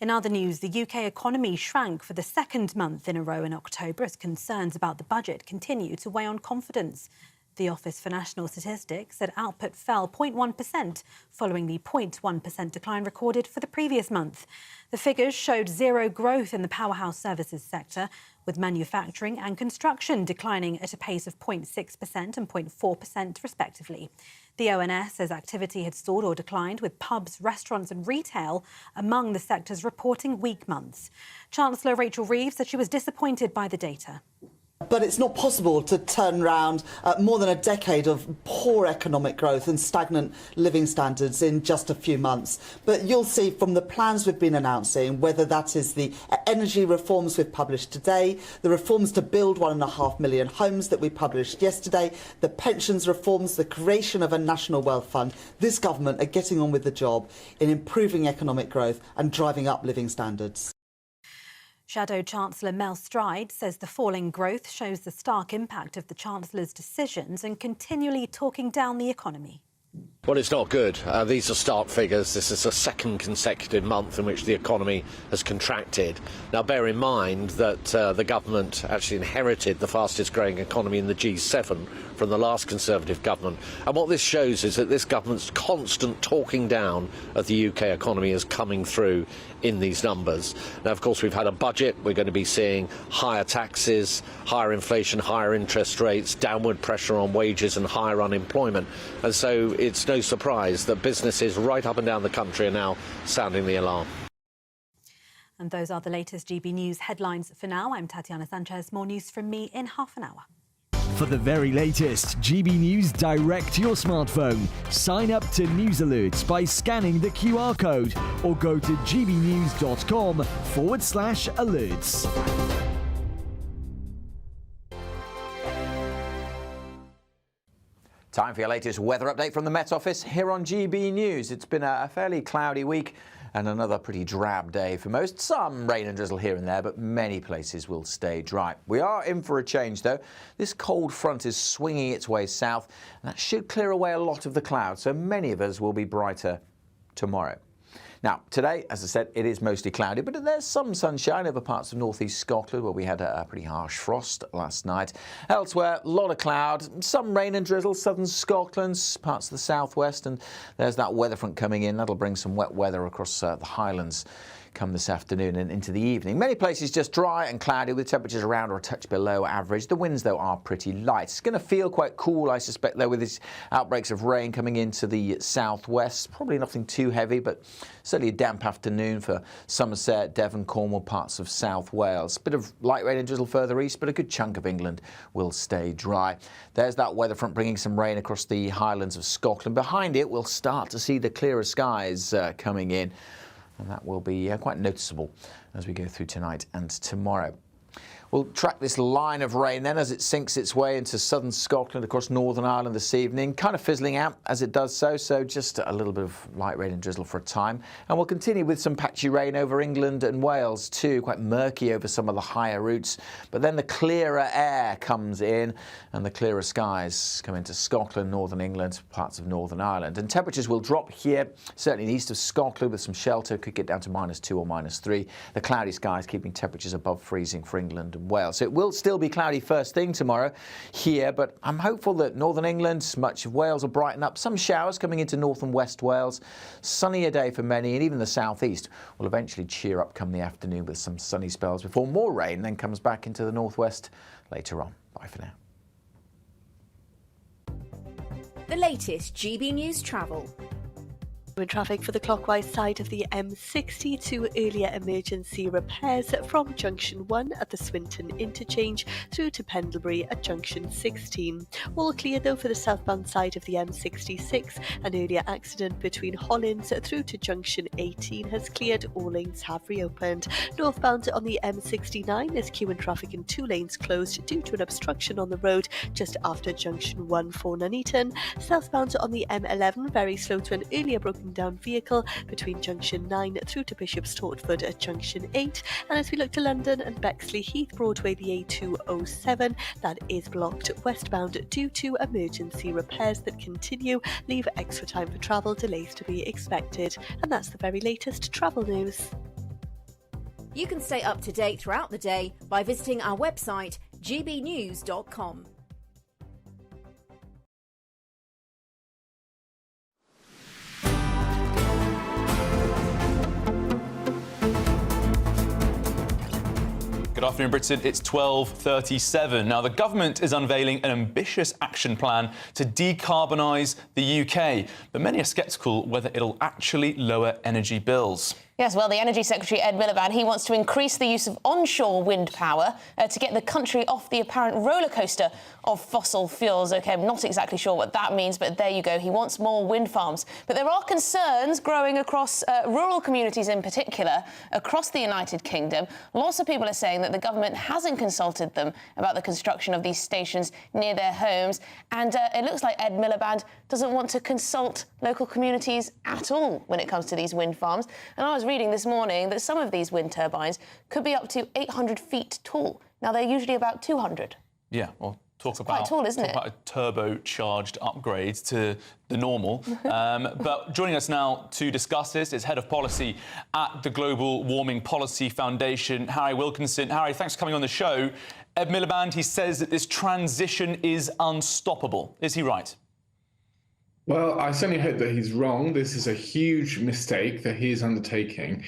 S9: In other news, the UK economy shrank for the second month in a row in October as concerns about the budget continue to weigh on confidence. The Office for National Statistics said output fell 0.1% following the 0.1% decline recorded for the previous month. The figures showed zero growth in the powerhouse services sector, with manufacturing and construction declining at a pace of 0.6% and 0.4% respectively. The ONS says activity had stalled or declined, with pubs, restaurants and retail among the sectors reporting weak months. Chancellor Rachel Reeves said she was disappointed by the data.
S10: But it's not possible to turn around more than a decade of poor economic growth and stagnant living standards in just a few months. But you'll see from the plans we've been announcing, whether that is the energy reforms we've published today, the reforms to build 1.5 million homes that we published yesterday, the pensions reforms, the creation of a national wealth fund, this government are getting on with the job in improving economic growth and driving up living standards.
S9: Shadow Chancellor Mel Stride says the falling growth shows the stark impact of the Chancellor's decisions and continually talking down the economy.
S11: Well, it's not good. These are stark figures. This is the second consecutive month in which the economy has contracted. Now, bear in mind that the government actually inherited the fastest growing economy in the G7 from the last Conservative government. And what this shows is that this government's constant talking down of the UK economy is coming through in these numbers. Now, of course, we've had a budget. We're going to be seeing higher taxes, higher inflation, higher interest rates, downward pressure on wages and higher unemployment. And so it's no surprise that businesses right up and down the country are now sounding the alarm.
S9: And those are the latest GB News headlines for now. I'm Tatiana Sanchez. More news from me in half an hour.
S1: For the very latest GB News direct to your smartphone, sign up to News Alerts by scanning the QR code or go to gbnews.com/alerts.
S22: Time for your latest weather update from the Met Office here on GB News. It's been a fairly cloudy week and another pretty drab day for most. Some rain and drizzle here and there, but many places will stay dry. We are in for a change, though. This cold front is swinging its way south, and that should clear away a lot of the clouds, so many of us will be brighter tomorrow. Now, today, as I said, it is mostly cloudy, but there's some sunshine over parts of northeast Scotland, where we had a pretty harsh frost last night. Elsewhere, a lot of cloud, some rain and drizzle, southern Scotland, parts of the southwest, and there's that weather front coming in. That'll bring some wet weather across the Highlands come this afternoon and into the evening. Many places just dry and cloudy with temperatures around or a touch below average. The winds, though, are pretty light. It's going to feel quite cool, I suspect, though, with these outbreaks of rain coming into the southwest. Probably nothing too heavy, but certainly a damp afternoon for Somerset, Devon, Cornwall, parts of South Wales. A bit of light rain and drizzle further east, but a good chunk of England will stay dry. There's that weather front bringing some rain across the Highlands of Scotland. Behind it, we'll start to see the clearer skies coming in. And that will be quite noticeable as we go through tonight and tomorrow. We'll track this line of rain then as it sinks its way into southern Scotland across Northern Ireland this evening, kind of fizzling out as it does so just a little bit of light rain and drizzle for a time. And we'll continue with some patchy rain over England and Wales too, quite murky over some of the higher routes. But then the clearer air comes in and the clearer skies come into Scotland, Northern England, parts of Northern Ireland. And temperatures will drop here, certainly in the east of Scotland with some shelter, could get down to -2 or -3. The cloudy skies keeping temperatures above freezing for England and Wales. So it will still be cloudy first thing tomorrow here, but I'm hopeful that Northern England, much of Wales will brighten up. Some showers coming into North and West Wales. Sunnier day for many, and even the southeast will eventually cheer up come the afternoon with some sunny spells before more rain then comes back into the northwest later on. Bye for now.
S23: The latest GB News travel.
S5: Traffic for the clockwise side of the M60 to earlier emergency repairs from Junction 1 at the Swinton interchange through to Pendlebury at Junction 16. All clear though for the southbound side of the M66. An earlier accident between Hollins through to Junction 18 has cleared. All lanes have reopened. Northbound on the M69 is queue and traffic in 2 lanes closed due to an obstruction on the road just after Junction 1 for Nuneaton. Southbound on the M11 very slow to an earlier broken down vehicle between Junction 9 through to Bishop's Stortford at Junction 8. And as we look to London and Bexley Heath Broadway, the A207, that is blocked westbound due to emergency repairs that continue. Leave extra time for travel, delays to be expected. And that's the very latest travel news.
S7: You can stay up to date throughout the day by visiting our website gbnews.com.
S8: Good afternoon, Britain. It's 12:37. Now, the government is unveiling an ambitious action plan to decarbonise the UK, but many are sceptical whether it'll actually lower energy bills.
S2: Yes, well, the Energy Secretary, Ed Miliband, he wants to increase the use of onshore wind power to get the country off the apparent rollercoaster of fossil fuels. OK, I'm not exactly sure what that means, but there you go. He wants more wind farms. But there are concerns growing across rural communities in particular across the United Kingdom. Lots of people are saying that the government hasn't consulted them about the construction of these stations near their homes. And it looks like Ed Miliband doesn't want to consult local communities at all when it comes to these wind farms. And I was reading this morning that some of these wind turbines could be up to 800 feet tall. Now, they're usually about 200.
S8: Yeah, well, talk
S2: quite tall, isn't it?
S8: About a turbocharged upgrade to the normal. But joining us now to discuss this is Head of Policy at the Global Warming Policy Foundation, Harry Wilkinson. Harry, thanks for coming on the show. Ed Miliband, he says that this transition is unstoppable. Is he right?
S23: Well, I certainly hope that he's wrong. This is a huge mistake that he is undertaking.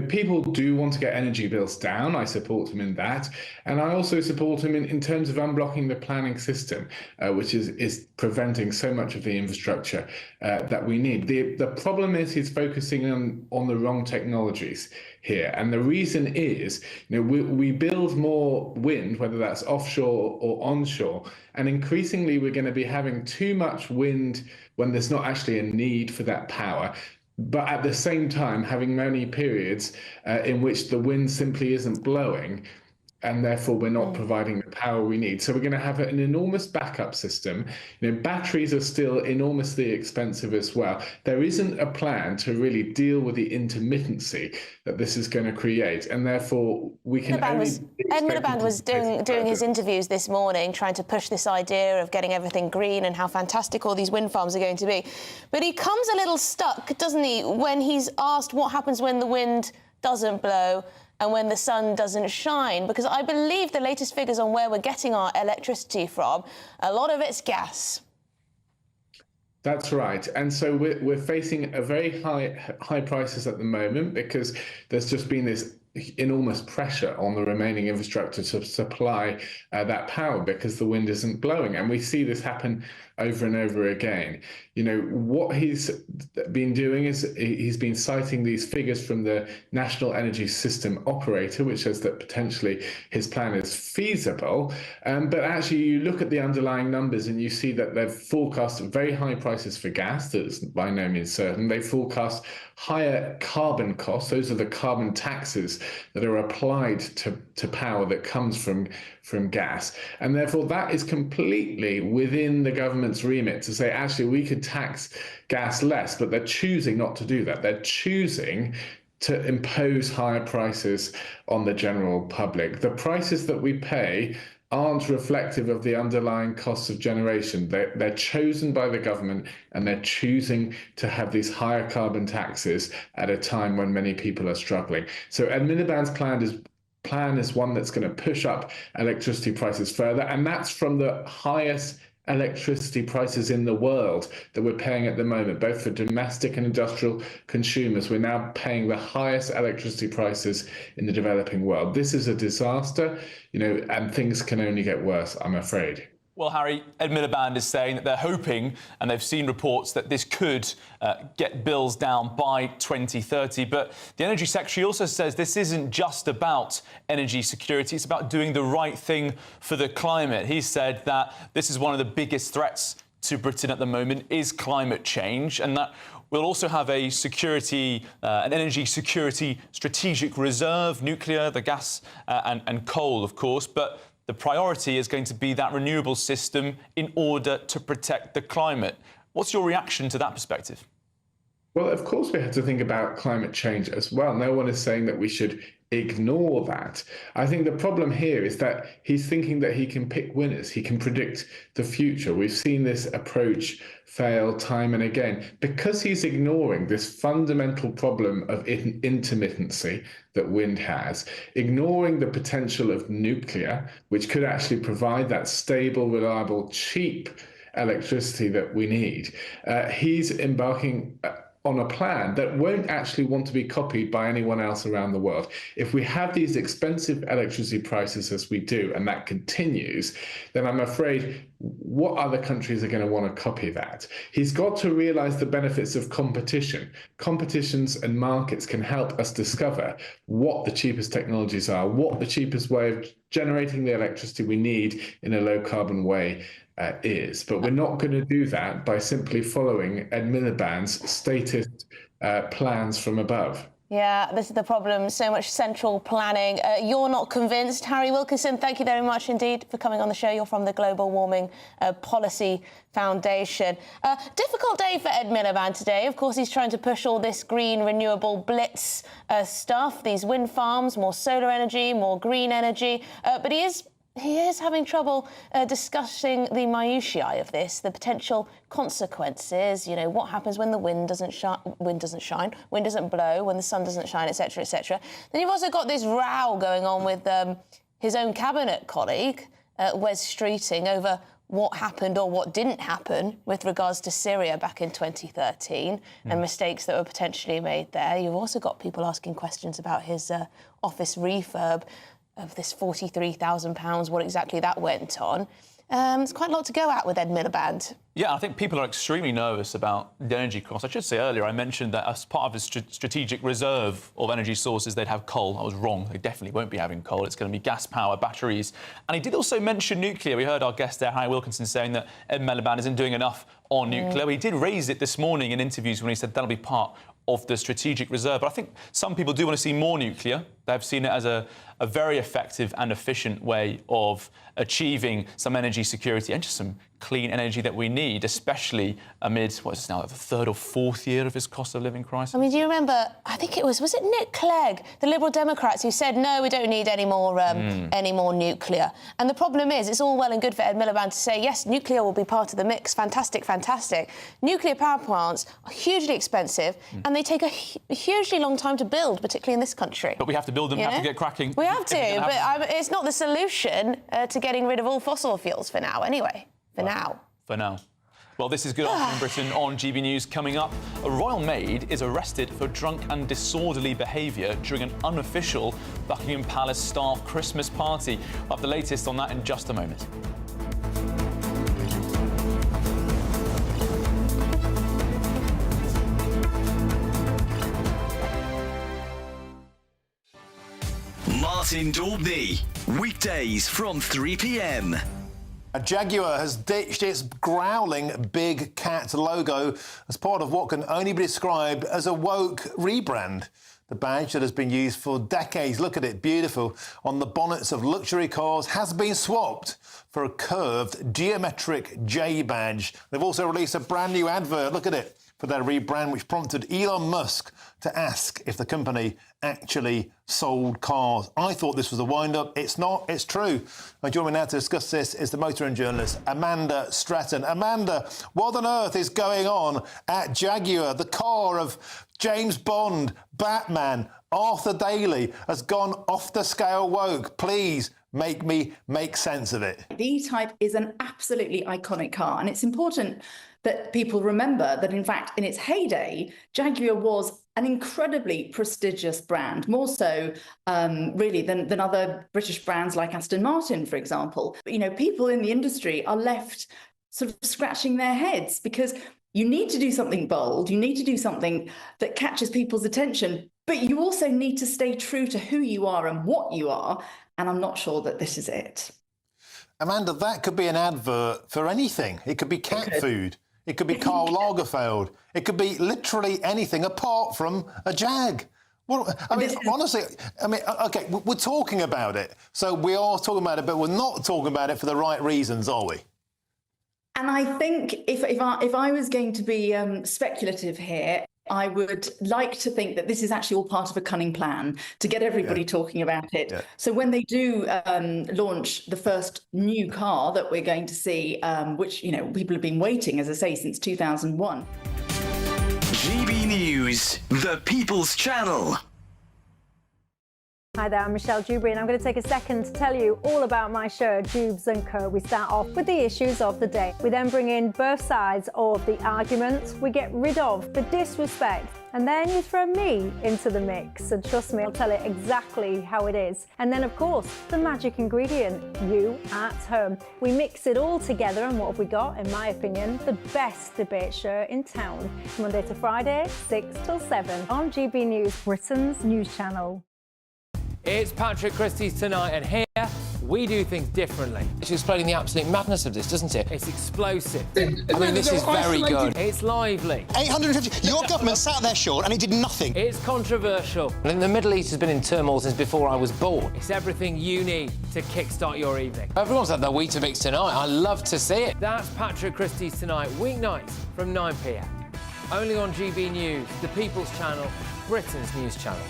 S23: People do want to get energy bills down. I support him in that. And I also support him in terms of unblocking the planning system, which is preventing so much of the infrastructure that we need. The problem is he's focusing on the wrong technologies here. And the reason is, we build more wind, whether that's offshore or onshore, and increasingly we're going to be having too much wind when there's not actually a need for that power. But at the same time, having many periods in which the wind simply isn't blowing, and therefore we're not providing the power we need. So we're going to have an enormous backup system. Batteries are still enormously expensive as well. There isn't a plan to really deal with the intermittency that this is going to create, and therefore we can
S2: Ed Miliband was doing his interviews this morning, trying to push this idea of getting everything green and how fantastic all these wind farms are going to be. But he comes a little stuck, doesn't he, when he's asked what happens when the wind doesn't blow and when the sun doesn't shine, because I believe the latest figures on where we're getting our electricity from, a lot of it's gas.
S23: That's right. And so we're facing a very high prices at the moment because there's just been this enormous pressure on the remaining infrastructure to supply that power because the wind isn't blowing. And we see this happen over and over again. What he's been doing is he's been citing these figures from the National Energy System Operator, which says that potentially his plan is feasible. But actually, you look at the underlying numbers and you see that they've forecast very high prices for gas. That's by no means certain. They forecast higher carbon costs. Those are the carbon taxes that are applied to power that comes from gas. And therefore, that is completely within the government's remit to say, actually, we could tax gas less, but they're choosing not to do that. They're choosing to impose higher prices on the general public. The prices that we pay aren't reflective of the underlying costs of generation. They're chosen by the government, and they're choosing to have these higher carbon taxes at a time when many people are struggling. So Ed Miliband's plan is one that's going to push up electricity prices further, and that's from the highest electricity prices in the world that we're paying at the moment, both for domestic and industrial consumers. We're now paying the highest electricity prices in the developing world. This is a disaster, and things can only get worse, I'm afraid.
S8: Well, Harry, Ed Miliband is saying that they're hoping, and they've seen reports, that this could get bills down by 2030. But the Energy Secretary also says this isn't just about energy security, it's about doing the right thing for the climate. He said that this is one of the biggest threats to Britain at the moment is climate change, and that we'll also have a security, an energy security strategic reserve, nuclear, the gas and coal, of course, but the priority is going to be that renewable system in order to protect the climate. What's your reaction to that perspective?
S23: Well, of course, we have to think about climate change as well. No one is saying that we should ignore that. I think the problem here is that he's thinking that he can pick winners. He can predict the future. We've seen this approach fail time and again because he's ignoring this fundamental problem of intermittency that wind has, ignoring the potential of nuclear, which could actually provide that stable, reliable, cheap electricity that we need. He's embarking on a plan that won't actually want to be copied by anyone else around the world. If we have these expensive electricity prices as we do, and that continues, then I'm afraid what other countries are going to want to copy that? He's got to realize the benefits of competition. Competitions and markets can help us discover what the cheapest technologies are, what the cheapest way of generating the electricity we need in a low carbon way is. But we're not going to do that by simply following Ed Miliband's statist plans from above.
S2: Yeah, this is the problem. So much central planning. You're not convinced. Harry Wilkinson, thank you very much indeed for coming on the show. You're from the Global Warming Policy Foundation. Difficult day for Ed Miliband today. Of course, he's trying to push all this green renewable blitz stuff, these wind farms, more solar energy, more green energy. But he is having trouble discussing the minutiae of this, the potential consequences, you know, what happens when the wind doesn't blow, when the sun doesn't shine, etc., etc. Then you've also got this row going on with his own cabinet colleague, Wes Streeting, over what happened or what didn't happen with regards to Syria back in 2013 and mistakes that were potentially made there. You've also got people asking questions about his office refurb of this £43,000, what exactly that went on. There's quite a lot to go at with Ed Miliband.
S8: Yeah, I think people are extremely nervous about the energy costs. I should say earlier, I mentioned that as part of his strategic reserve of energy sources, they'd have coal. I was wrong. They definitely won't be having coal. It's going to be gas power, batteries. And he did also mention nuclear. We heard our guest there, Harry Wilkinson, saying that Ed Miliband isn't doing enough on nuclear. He did raise it this morning in interviews when he said that'll be part of the strategic reserve. But I think some people do want to see more nuclear. They've seen it as a very effective and efficient way of achieving some energy security and just some clean energy that we need, especially amid, what is it now, the third or fourth year of his cost of living crisis?
S2: I mean, do you remember, I think it was it Nick Clegg, the Liberal Democrats, who said, no, we don't need any more nuclear. And the problem is, it's all well and good for Ed Miliband to say, yes, nuclear will be part of the mix, fantastic, fantastic. Nuclear power plants are hugely expensive and they take a hugely long time to build, particularly in this country.
S8: But we have to build them, we have to get cracking.
S2: We have to, but it's not the solution to getting rid of all fossil fuels for now, anyway. For now. Well, this is Good Afternoon Britain on GB News. Coming up, a royal maid is arrested for drunk and disorderly behaviour during an unofficial Buckingham Palace staff Christmas party. We'll have the latest on that in just a moment.
S14: Martin Daubney, weekdays from 3 p.m.
S17: A Jaguar has ditched its growling big cat logo as part of what can only be described as a woke rebrand. The badge that has been used for decades, look at it, beautiful, on the bonnets of luxury cars has been swapped for a curved geometric J badge. They've also released a brand new advert, look at it, for their rebrand, which prompted Elon Musk to ask if the company actually sold cars. I thought this was a wind-up. It's not. It's true. Joining me now to discuss this is the motoring journalist Amanda Stratton. Amanda, what on earth is going on at Jaguar? The car of James Bond, Batman, Arthur Daley has gone off the scale woke. Please make sense of it.
S3: The E-Type is an absolutely iconic car, and it's important that people remember that, in fact, in its heyday, Jaguar was an incredibly prestigious brand, more so really than other British brands like Aston Martin, for example. You know, people in the industry are left sort of scratching their heads because you need to do something bold, you need to do something that catches people's attention, but you also need to stay true to who you are and what you are, and I'm not sure that this is it.
S17: Amanda, that could be an advert for anything. It could be cat food. It could be Karl Lagerfeld. It could be literally anything apart from a Jag. Well, I mean, honestly, OK, we're talking about it. So we are talking about it, but we're not talking about it for the right reasons, are we?
S3: And I think if I was going to be speculative here, I would like to think that this is actually all part of a cunning plan to get everybody talking about it. So when they do launch the first new car that we're going to see, which, you know, people have been waiting, as I say, since 2001.
S14: GB News, the People's Channel.
S4: Hi there, I'm Michelle Dewberry, and I'm going to take a second to tell you all about my show, Dubes & Co. We start off with the issues of the day. We then bring in both sides of the argument. We get rid of the disrespect. And then you throw me into the mix. And trust me, I'll tell it exactly how it is. And then, of course, the magic ingredient, you at home. We mix it all together, and what have we got? In my opinion, the best debate show in town. Monday to Friday, 6 till 7 on GB News, Britain's news channel.
S6: It's Patrick Christys tonight, and here we do things differently. It's explaining the absolute madness of this, doesn't it? It's explosive. I mean, this is very good. It's lively.
S19: 850. Your government sat there, Sean, and it did nothing.
S6: It's controversial. And the Middle East has been in turmoil since before I was born. It's everything you need to kickstart your evening. Everyone's had their Weetabix tonight. I love to see it. That's Patrick Christys tonight, weeknights from 9 p.m. Only on GB News, the People's Channel, Britain's news channel.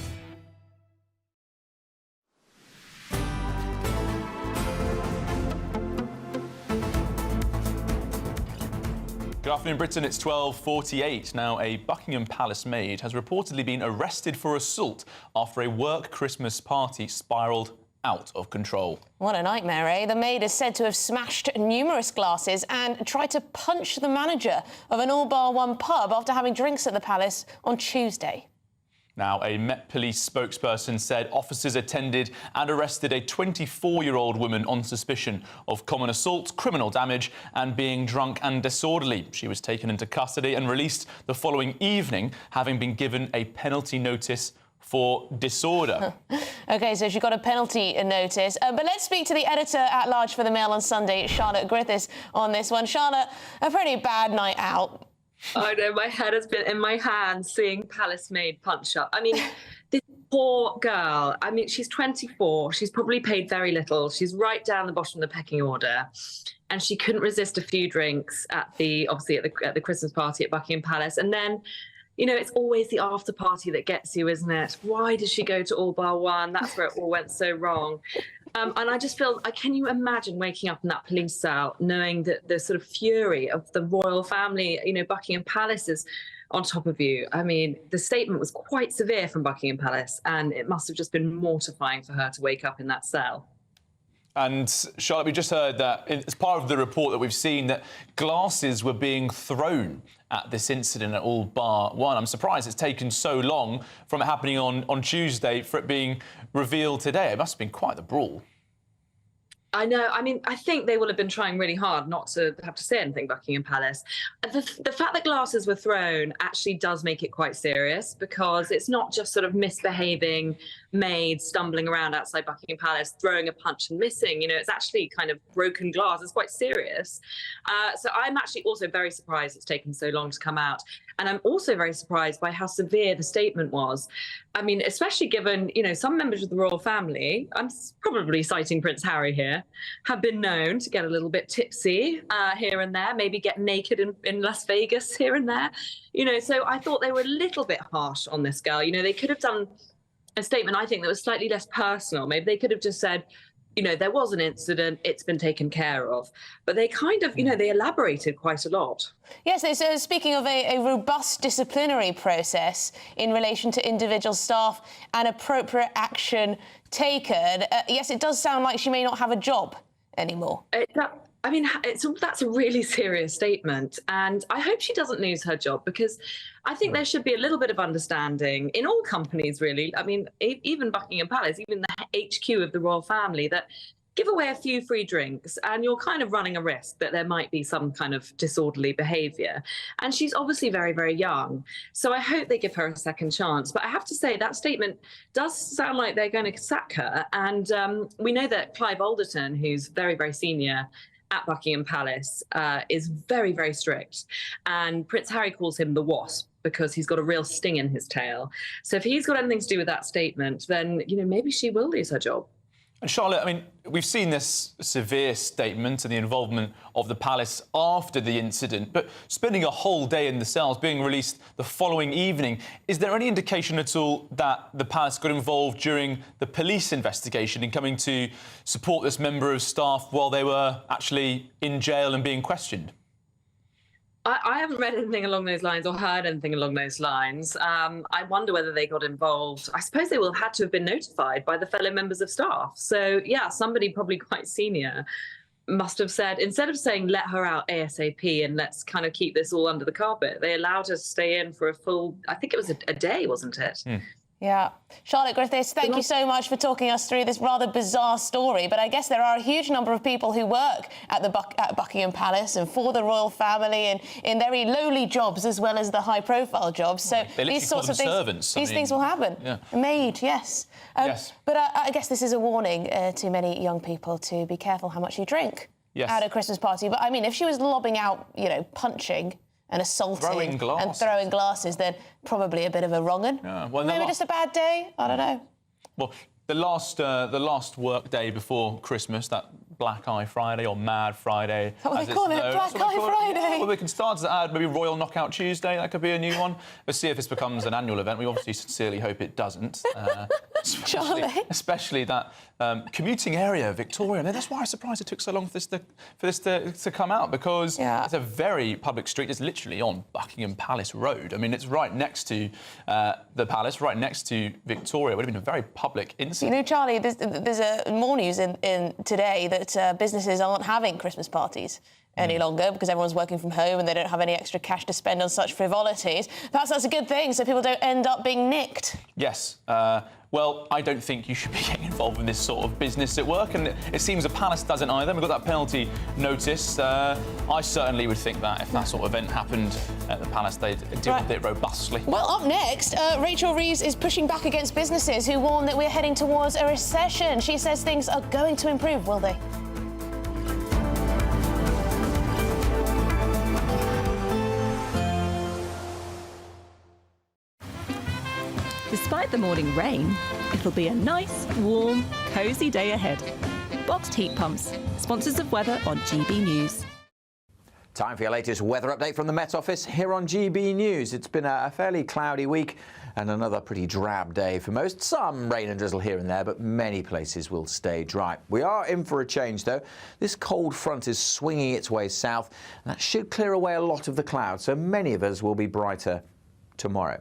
S8: Good afternoon, Britain. It's 12:48. Now, a Buckingham Palace maid has reportedly been arrested for assault after a work Christmas party spiralled out of control.
S2: What a nightmare, eh? The maid is said to have smashed numerous glasses and tried to punch the manager of an all-bar-one pub after having drinks at the palace on Tuesday.
S8: Now, a Met Police spokesperson said officers attended and arrested a 24-year-old woman on suspicion of common assault, criminal damage and being drunk and disorderly. She was taken into custody and released the following evening, having been given a penalty notice for disorder.
S2: OK, so she got a penalty notice. But let's speak to the editor-at-large for the Mail on Sunday, Charlotte Griffiths, on this one. Charlotte, a pretty bad night out.
S24: I know, my head has been in my hands seeing Palace maid punch up. I mean, this poor girl, I mean, she's 24. She's probably paid very little. She's right down the bottom of the pecking order. And she couldn't resist a few drinks at the Christmas party at Buckingham Palace. And then, you know, it's always the after party that gets you, isn't it? Why did she go to all bar one? That's where it all went so wrong. And I just feel, can you imagine waking up in that police cell knowing that the sort of fury of the royal family, you know, Buckingham Palace is on top of you? I mean, the statement was quite severe from Buckingham Palace, and it must have just been mortifying for her to wake up in that cell.
S8: And Charlotte, we just heard that as part of the report that we've seen that glasses were being thrown at this incident at all bar one. I'm surprised it's taken so long from it happening on Tuesday for it being revealed today. It must have been quite the brawl.
S24: I know. I mean, I think they will have been trying really hard not to have to say anything, Buckingham Palace. The fact that glasses were thrown actually does make it quite serious, because it's not just sort of misbehaving maids stumbling around outside Buckingham Palace, throwing a punch and missing. You know, it's actually kind of broken glass. It's quite serious. So I'm actually also very surprised it's taken so long to come out. And I'm also very surprised by how severe the statement was. I mean, especially given, you know, some members of the royal family, I'm probably citing Prince Harry here, have been known to get a little bit tipsy here and there, maybe get naked in Las Vegas here and there. You know, so I thought they were a little bit harsh on this girl. You know, they could have done a statement, I think, that was slightly less personal. Maybe they could have just said, there was an incident, it's been taken care of. But they kind of, they elaborated quite a lot.
S2: Yes, so speaking of a robust disciplinary process in relation to individual staff and appropriate action taken, yes, it does sound like she may not have a job anymore.
S24: That's a really serious statement. And I hope she doesn't lose her job, because I think there should be a little bit of understanding in all companies, really. I mean, even Buckingham Palace, even the HQ of the royal family, that give away a few free drinks and you're kind of running a risk that there might be some kind of disorderly behaviour. And she's obviously very, very young. So I hope they give her a second chance. But I have to say that statement does sound like they're going to sack her. And we know that Clive Alderton, who's very, very senior at Buckingham Palace, is very, very strict. And Prince Harry calls him the wasp because he's got a real sting in his tail. So if he's got anything to do with that statement, then, maybe she will lose her job.
S8: And Charlotte, we've seen this severe statement and the involvement of the palace after the incident, but spending a whole day in the cells, being released the following evening, is there any indication at all that the palace got involved during the police investigation in coming to support this member of staff while they were actually in jail and being questioned?
S24: I haven't read anything along those lines or heard anything along those lines. I wonder whether they got involved. I suppose they will have had to have been notified by the fellow members of staff. So, yeah, somebody probably quite senior must have said, instead of saying, let her out ASAP and let's kind of keep this all under the carpet, they allowed her to stay in for a full, I think it was a day, wasn't it?
S2: Yeah. Charlotte Griffiths, thank you so much for talking us through this rather bizarre story. But I guess there are a huge number of people who work at Buckingham Palace and for the royal family and in very lowly jobs as well as the high-profile jobs. So these sorts of things,
S8: servants.
S2: things will happen.
S8: Yeah.
S2: A maid, yes.
S8: Yes.
S2: But I guess this is a warning to many young people to be careful how much you drink at a Christmas party. But, if she was lobbing out, punching and assaulting and throwing glasses, then probably a bit of a wrong-un.
S8: Yeah, well,
S2: maybe just a bad day. I don't know.
S8: Well, the last work day before Christmas, that Black Eye Friday or Mad Friday.
S2: Is that what they call it? Black Eye Friday?
S8: Yeah, well, we can start to add maybe Royal Knockout Tuesday. That could be a new one. Let's see if this becomes an annual event. We obviously sincerely hope it doesn't. Especially that commuting area, Victoria. And that's why I'm surprised it took so long for this to come out, because it's a very public street. It's literally on Buckingham Palace Road. It's right next to the palace, right next to Victoria. It would have been a very public incident.
S2: Charlie, there's more news in today that businesses aren't having Christmas parties any longer because everyone's working from home and they don't have any extra cash to spend on such frivolities. Perhaps that's a good thing, so people don't end up being nicked.
S8: Yes. Well, I don't think you should be getting involved in this sort of business at work, and it seems the palace doesn't either. We've got that penalty notice. I certainly would think that if that sort of event happened at the palace, they'd deal with it robustly.
S2: Well, up next, Rachel Reeves is pushing back against businesses who warn that we're heading towards a recession. She says things are going to improve, will they?
S12: Despite the morning rain, it'll be a nice, warm, cosy day ahead. Boxed heat pumps, sponsors of weather on GB News.
S22: Time for your latest weather update from the Met Office here on GB News. It's been a fairly cloudy week and another pretty drab day for most. Some rain and drizzle here and there, but many places will stay dry. We are in for a change, though. This cold front is swinging its way south, and that should clear away a lot of the clouds, so many of us will be brighter tomorrow.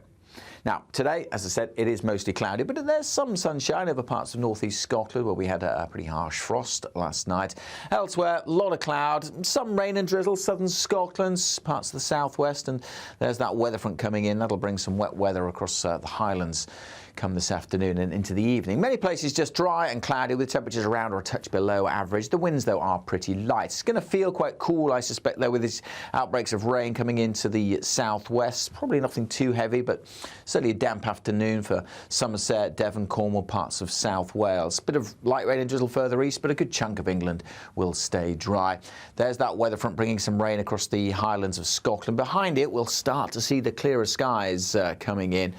S22: Now, today, as I said, it is mostly cloudy, but there's some sunshine over parts of northeast Scotland where we had a pretty harsh frost last night. Elsewhere, a lot of cloud, some rain and drizzle, southern Scotland, parts of the southwest, and there's that weather front coming in. That'll bring some wet weather across the Highlands come this afternoon and into the evening. Many places just dry and cloudy with temperatures around or a touch below average. The winds, though, are pretty light. It's going to feel quite cool, I suspect, though, with these outbreaks of rain coming into the southwest. Probably nothing too heavy, but certainly a damp afternoon for Somerset, Devon, Cornwall, parts of South Wales. Bit of light rain and drizzle further east, but a good chunk of England will stay dry. There's that weather front bringing some rain across the Highlands of Scotland. Behind it, we'll start to see the clearer skies coming in.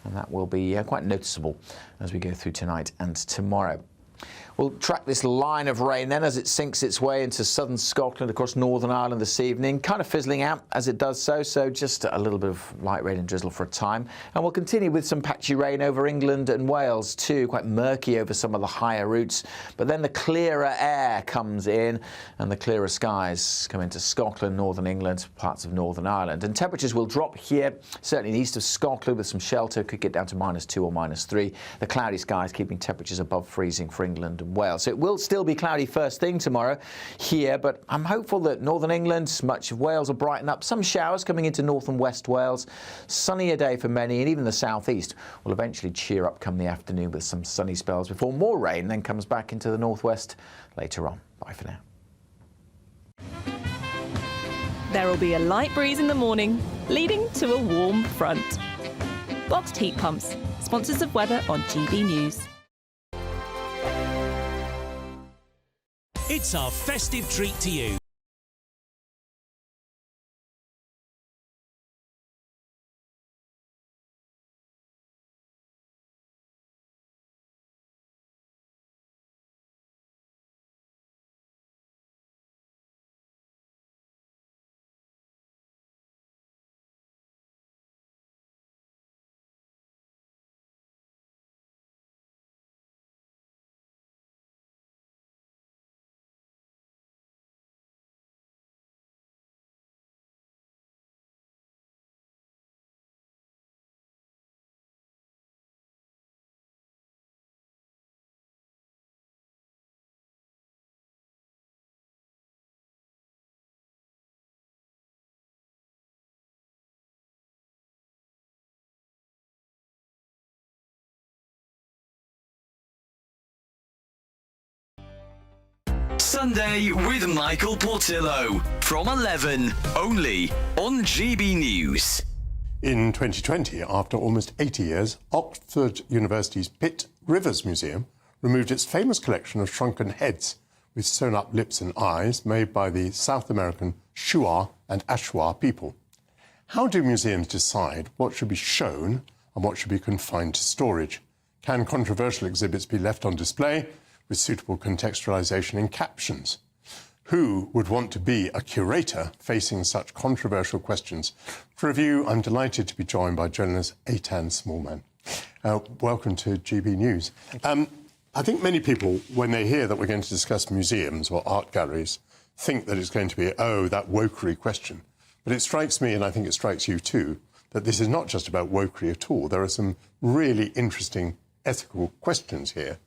S22: And that will be quite noticeable as we go through tonight and tomorrow. We'll track this line of rain then as it sinks its way into southern Scotland across Northern Ireland this evening, kind of fizzling out as it does so just a little bit of light rain and drizzle for a time. And we'll continue with some patchy rain over England and Wales too, quite murky over some of the higher routes. But then the clearer air comes in and the clearer skies come into Scotland, Northern England, parts of Northern Ireland. And temperatures will drop here, certainly in the east of Scotland with some shelter, could get down to -2 or -3. The cloudy skies keeping temperatures above freezing for England and Wales. So it will still be cloudy first thing tomorrow here, but I'm hopeful that Northern England, much of Wales will brighten up. Some showers coming into North and West Wales. Sunnier day for many, and even the southeast will eventually cheer up come the afternoon with some sunny spells before more rain then comes back into the northwest later on. Bye for now.
S12: There will be a light breeze in the morning, leading to a warm front. Boxed heat pumps, sponsors of weather on GB News.
S13: It's our festive treat to you.
S14: Sunday with Michael Portillo from 11, only on GB News.
S15: In 2020, after almost 80 years, Oxford University's Pitt Rivers Museum removed its famous collection of shrunken heads with sewn-up lips and eyes made by the South American Shuar and Ashwar people. How do museums decide what should be shown and what should be confined to storage? Can controversial exhibits be left on display with suitable contextualisation in captions? Who would want to be a curator facing such controversial questions? For review, I'm delighted to be joined by journalist Eitan Smallman. Welcome to GB News. I think many people, when they hear that we're going to discuss museums or art galleries, think that it's going to be, that wokery question. But it strikes me, and I think it strikes you too, that this is not just about wokery at all. There are some really interesting ethical questions here.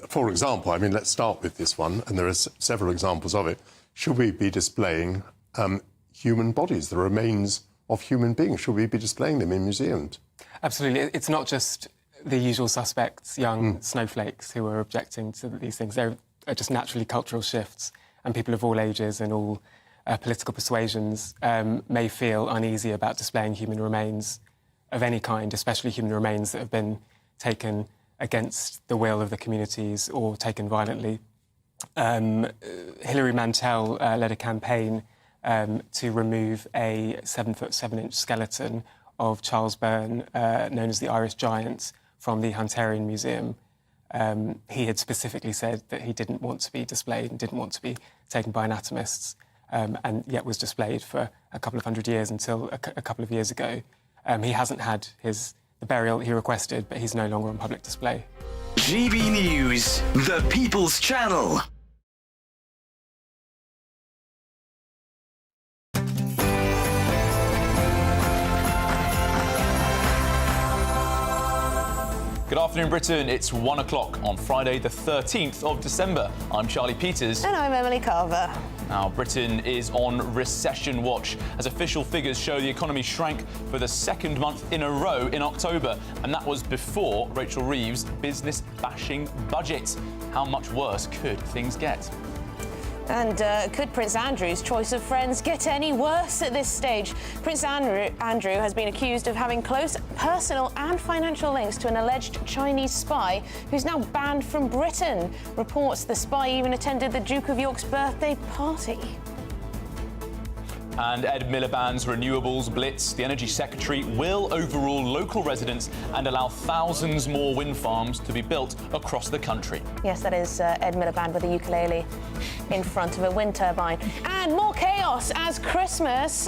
S15: For example, let's start with this one, and there are several examples of it. Should we be displaying human bodies, the remains of human beings? Should we be displaying them in museums?
S16: Absolutely. It's not just the usual suspects, young snowflakes, who are objecting to these things. There are just naturally cultural shifts, and people of all ages and all political persuasions may feel uneasy about displaying human remains of any kind, especially human remains that have been taken against the will of the communities or taken violently. Hilary Mantel led a campaign to remove a 7-foot 7-inch skeleton of Charles Byrne, known as the Irish Giant, from the Hunterian Museum. He had specifically said that he didn't want to be displayed and didn't want to be taken by anatomists, and yet was displayed for a couple of hundred years until a couple of years ago. He hasn't had the burial he requested, but he's no longer on public display.
S14: GB News, the People's Channel.
S8: Good afternoon, Britain. It's 1 o'clock on Friday, the 13th of December. I'm Charlie Peters.
S2: And I'm Emily Carver.
S8: Now, Britain is on recession watch as official figures show the economy shrank for the second month in a row in October. And that was before Rachel Reeves' business-bashing budget. How much worse could things get?
S2: And could Prince Andrew's choice of friends get any worse at this stage? Prince Andrew has been accused of having close personal and financial links to an alleged Chinese spy who's now banned from Britain. Reports the spy even attended the Duke of York's birthday party.
S8: And Ed Miliband's renewables blitz, the Energy Secretary will overrule local residents and allow thousands more wind farms to be built across the country.
S2: Yes, that is Ed Miliband with a ukulele in front of a wind turbine. And more chaos as Christmas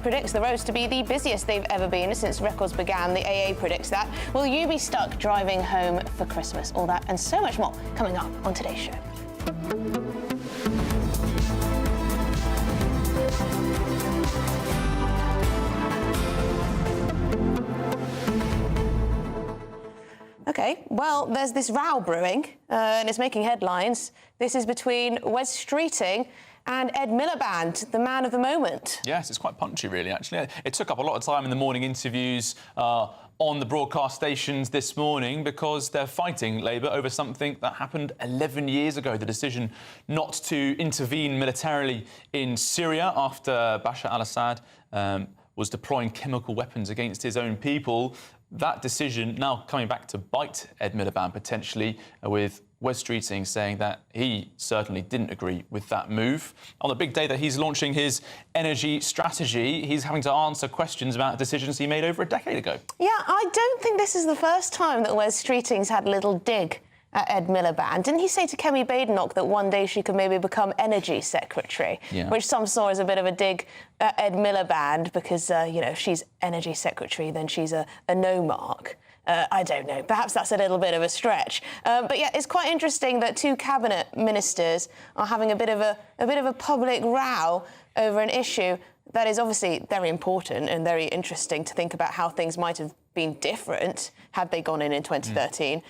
S2: predicts the roads to be the busiest they've ever been since records began. The AA predicts that. Will you be stuck driving home for Christmas? All that and so much more coming up on today's show. OK, well, there's this row brewing, and it's making headlines. This is between Wes Streeting and Ed Miliband, the man of the moment.
S8: Yes, it's quite punchy, really, actually. It took up a lot of time in the morning interviews on the broadcast stations this morning because they're fighting Labour over something that happened 11 years ago, the decision not to intervene militarily in Syria after Bashar al-Assad was deploying chemical weapons against his own people. That decision now coming back to bite Ed Miliband potentially, with Wes Streeting saying that he certainly didn't agree with that move. On the big day that he's launching his energy strategy, he's having to answer questions about decisions he made over a decade ago.
S2: Yeah, I don't think this is the first time that Wes Streeting's had a little dig at Ed Miliband. Didn't he say to Kemi Badenoch that one day she could maybe become Energy Secretary, which some saw as a bit of a dig at Ed Miliband because, you know, if she's Energy Secretary, then she's a no-mark. I don't know. Perhaps that's a little bit of a stretch. But yeah, it's quite interesting that two cabinet ministers are having a bit of a public row over an issue that is obviously very important and very interesting to think about how things might have been different had they gone in 2013.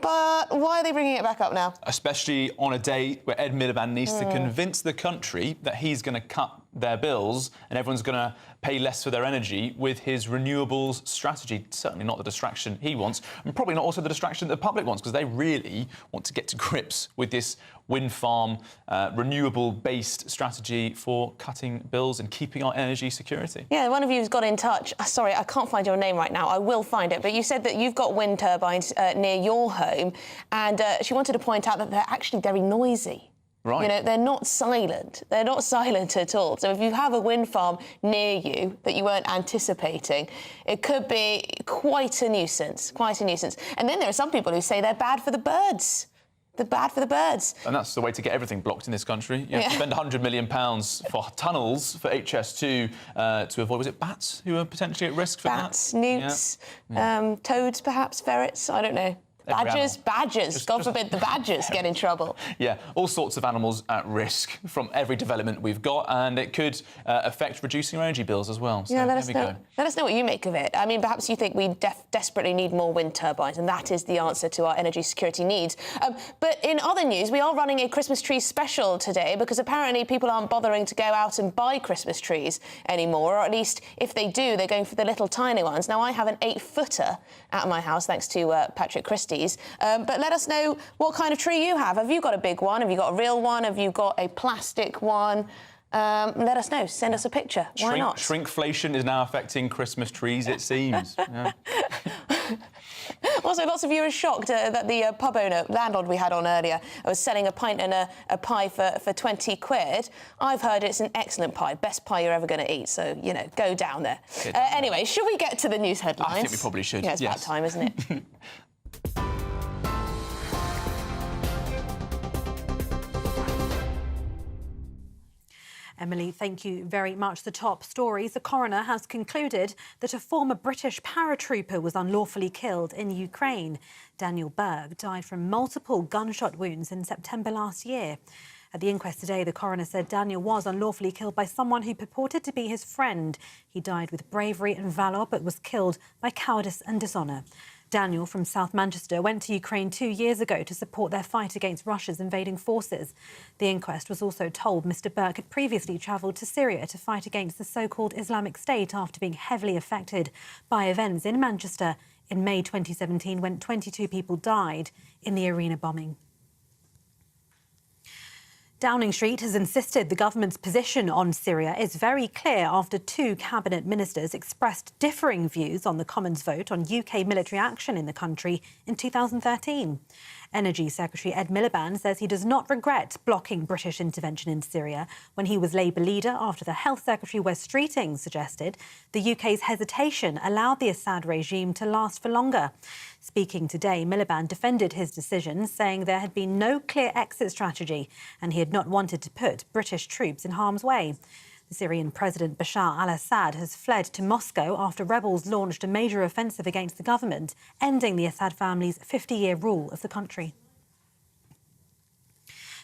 S2: But why are they bringing it back up now?
S8: Especially on a day where Ed Miliband needs to convince the country that he's going to cut their bills and everyone's going to pay less for their energy with his renewables strategy. Certainly not the distraction he wants, and probably not also the distraction the public wants, because they really want to get to grips with this wind farm, renewable-based strategy for cutting bills and keeping our energy security.
S2: Yeah, one of you's got in touch. Sorry, I can't find your name right now. I will find it. But you said that you've got wind turbines near your home, and she wanted to point out that they're actually very noisy.
S8: Right.
S2: You know, they're not silent. They're not silent at all. So if you have a wind farm near you that you weren't anticipating, it could be quite a nuisance, And then there are some people who say they're bad for the birds. They're bad for the birds.
S8: And that's the way to get everything blocked in this country. You have to spend £100 million for tunnels for HS2 to avoid, was it bats who are potentially at risk for
S2: bats,
S8: that?
S2: newts, toads perhaps, ferrets, I don't know. Badgers. God forbid the badgers get in trouble.
S8: Yeah, all sorts of animals at risk from every development we've got, and it could affect reducing our energy bills as well. So
S2: yeah, let us know what you make of it. I mean, perhaps you think we desperately need more wind turbines, and that is the answer to our energy security needs. But in other news, we are running a Christmas tree special today because apparently people aren't bothering to go out and buy Christmas trees anymore, or at least if they do, they're going for the little tiny ones. Now, I have an 8-footer at my house, thanks to Patrick Christys. But let us know what kind of tree you have. Have you got a big one? Have you got a real one? Have you got a plastic one? Let us know. Send us a picture. Why not?
S8: Shrinkflation is now affecting Christmas trees, it seems. Yeah.
S2: Also, lots of you are shocked that the pub owner, landlord we had on earlier, was selling a pint and a pie for 20 quid. I've heard it's an excellent pie, best pie you're ever going to eat. So, you know, go down there. Anyway, should we get to the news headlines?
S8: I think we probably should.
S2: Yeah, it's about time, isn't it?
S9: Emily, thank you very much. The top stories. The coroner has concluded that a former British paratrooper was unlawfully killed in Ukraine. Daniel Berg died from multiple gunshot wounds in September last year. At the inquest today, the coroner said Daniel was unlawfully killed by someone who purported to be his friend. He died with bravery and valour, but was killed by cowardice and dishonour. Daniel from South Manchester went to Ukraine 2 years ago to support their fight against Russia's invading forces. The inquest was also told Mr Burke had previously travelled to Syria to fight against the so-called Islamic State after being heavily affected by events in Manchester in May 2017 when 22 people died in the arena bombing. Downing Street has insisted the government's position on Syria is very clear after two cabinet ministers expressed differing views on the Commons vote on UK military action in the country in 2013. Energy Secretary Ed Miliband says he does not regret blocking British intervention in Syria when he was Labour leader after the Health Secretary Wes Streeting suggested the UK's hesitation allowed the Assad regime to last for longer. Speaking today, Miliband defended his decision, saying there had been no clear exit strategy and he had not wanted to put British troops in harm's way. The Syrian President Bashar al-Assad has fled to Moscow after rebels launched a major offensive against the government, ending the Assad family's 50-year rule of the country.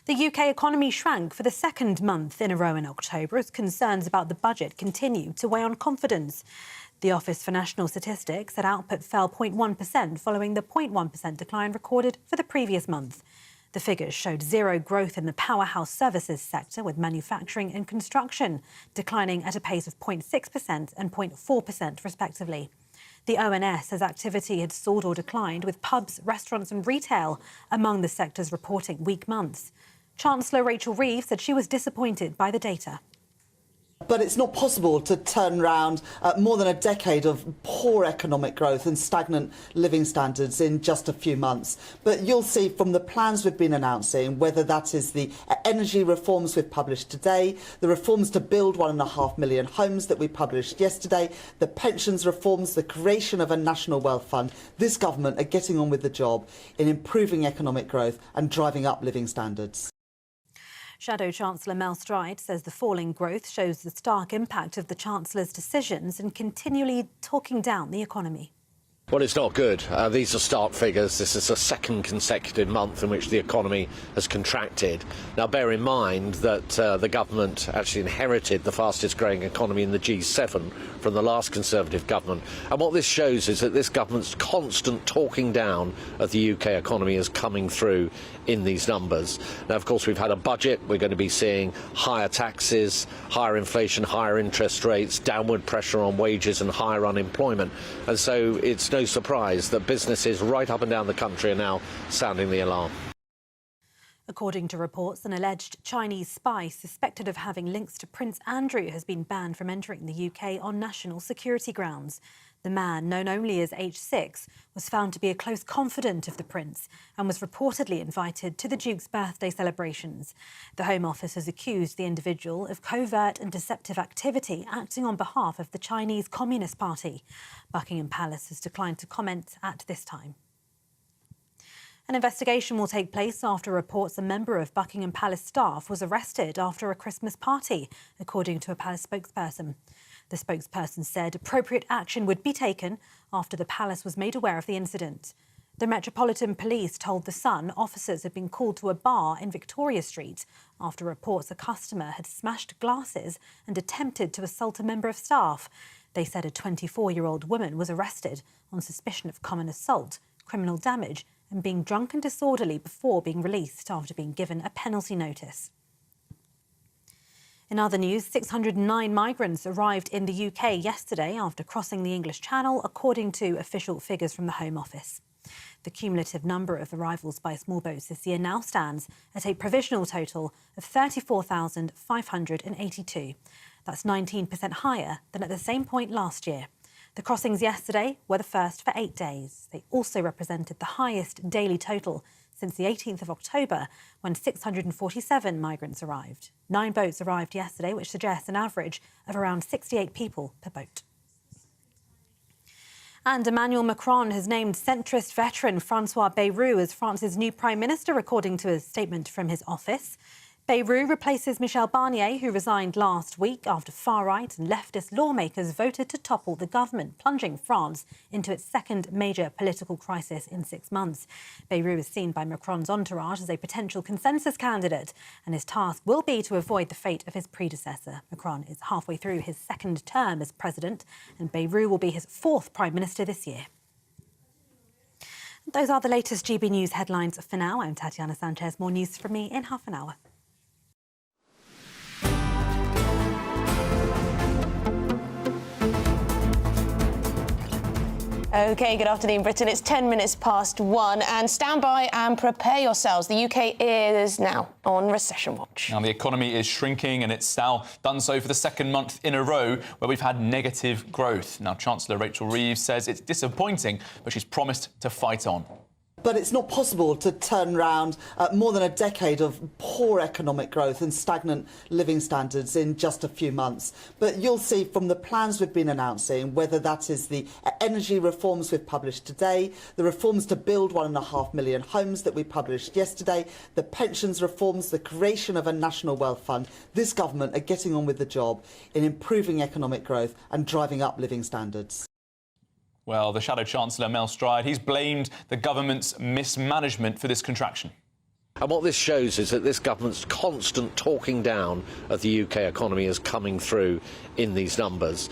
S9: The UK economy shrank for the second month in a row in October as concerns about the budget continue to weigh on confidence. The Office for National Statistics said output fell 0.1% following the 0.1% decline recorded for the previous month. The figures showed zero growth in the powerhouse services sector, with manufacturing and construction declining at a pace of 0.6% and 0.4% respectively. The ONS says activity had soared or declined, with pubs, restaurants and retail among the sectors reporting weak months. Chancellor Rachel Reeves said she was disappointed by the data.
S10: But it's not possible to turn around more than a decade of poor economic growth and stagnant living standards in just a few months. But you'll see from the plans we've been announcing, whether that is the energy reforms we've published today, the reforms to build 1.5 million homes that we published yesterday, the pensions reforms, the creation of a national wealth fund, this government are getting on with the job in improving economic growth and driving up living standards.
S9: Shadow Chancellor Mel Stride says the falling growth shows the stark impact of the Chancellor's decisions and continually talking down the economy.
S11: Well, it's not good. These are stark figures. This is a second consecutive month in which the economy has contracted. Now, bear in mind that the government actually inherited the fastest growing economy in the G7 from the last Conservative government. And what this shows is that this government's constant talking down of the UK economy is coming through in these numbers. Now, of course, we've had a budget. We're going to be seeing higher taxes, higher inflation, higher interest rates, downward pressure on wages and higher unemployment. And so it's no surprise that businesses right up and down the country are now sounding the alarm.
S9: According to reports, an alleged Chinese spy suspected of having links to Prince Andrew has been banned from entering the UK on national security grounds. The man, known only as H6, was found to be a close confidant of the Prince and was reportedly invited to the Duke's birthday celebrations. The Home Office has accused the individual of covert and deceptive activity acting on behalf of the Chinese Communist Party. Buckingham Palace has declined to comment at this time. An investigation will take place after reports a member of Buckingham Palace staff was arrested after a Christmas party, according to a palace spokesperson. The spokesperson said appropriate action would be taken after the palace was made aware of the incident. The Metropolitan Police told The Sun officers had been called to a bar in Victoria Street after reports a customer had smashed glasses and attempted to assault a member of staff. They said a 24-year-old woman was arrested on suspicion of common assault, criminal damage and being drunk and disorderly before being released after being given a penalty notice. In other news, 609 migrants arrived in the UK yesterday after crossing the English Channel, according to official figures from the Home Office. The cumulative number of arrivals by small boats this year now stands at a provisional total of 34,582. That's 19% higher than at the same point last year. The crossings yesterday were the first for 8 days. They also represented the highest daily total since the 18th of October, when 647 migrants arrived. 9 boats arrived yesterday, which suggests an average of around 68 people per boat. And Emmanuel Macron has named centrist veteran Francois Bayrou as France's new Prime Minister, according to a statement from his office. Bayrou replaces Michel Barnier, who resigned last week after far-right and leftist lawmakers voted to topple the government, plunging France into its second major political crisis in 6 months. Bayrou is seen by Macron's entourage as a potential consensus candidate, and his task will be to avoid the fate of his predecessor. Macron is halfway through his second term as president, and Bayrou will be his 4th Prime Minister this year. Those are the latest GB News headlines for now. I'm Tatiana Sanchez. More news from me in half an hour.
S2: OK, good afternoon, Britain. It's 10 minutes past 1 and stand by and prepare yourselves. The UK is now on recession watch.
S8: Now, the economy is shrinking and it's now done so for the second month in a row where we've had negative growth. Now, Chancellor Rachel Reeves says it's disappointing, but she's promised to fight on.
S10: But it's not possible to turn around more than a decade of poor economic growth and stagnant living standards in just a few months. But you'll see from the plans we've been announcing, whether that is the energy reforms we've published today, the reforms to build 1.5 million homes that we published yesterday, the pensions reforms, the creation of a national wealth fund, this government are getting on with the job in improving economic growth and driving up living standards.
S8: Well, the Shadow Chancellor, Mel Stride, he's blamed the government's mismanagement for this contraction.
S11: And what this shows is that this government's constant talking down of the UK economy is coming through in these numbers.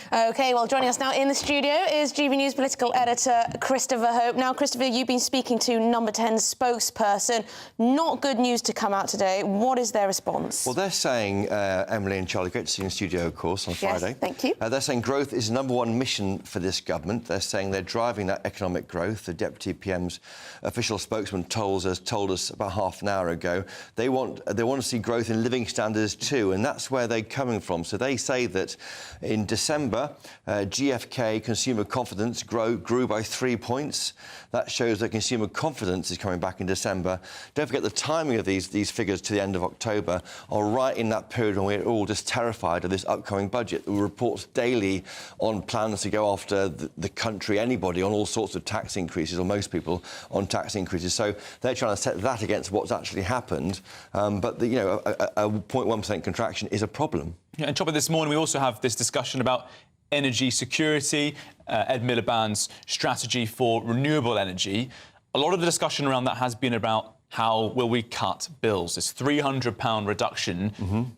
S2: OK, well, joining us now in the studio is GB News political editor Christopher Hope. Now, Christopher, you've been speaking to Number 10's spokesperson. Not good news to come out today. What is their response?
S1: Well, they're saying, Emily and Charlie, great to see you in the studio, of course, on Friday.
S2: Yes, thank you.
S1: They're saying growth is the #1 mission for this government. They're saying they're driving that economic growth. The Deputy PM's official spokesman told us about half an hour ago. They want to see growth in living standards too, and that's where they're coming from. So they say that in December, GfK consumer confidence grew by 3 points. That shows that consumer confidence is coming back in December. Don't forget the timing of these figures to the end of October are right in that period when we're all just terrified of this upcoming budget. There were reports daily on plans to go after the country, anybody, on all sorts of tax increases, or most people on tax increases. So they're trying to set that against what's actually happened. But a 0.1% contraction is a problem.
S8: Yeah, and top of this morning, we also have this discussion about energy security, Ed Miliband's strategy for renewable energy. A lot of the discussion around that has been about how will we cut bills. This £300 reduction,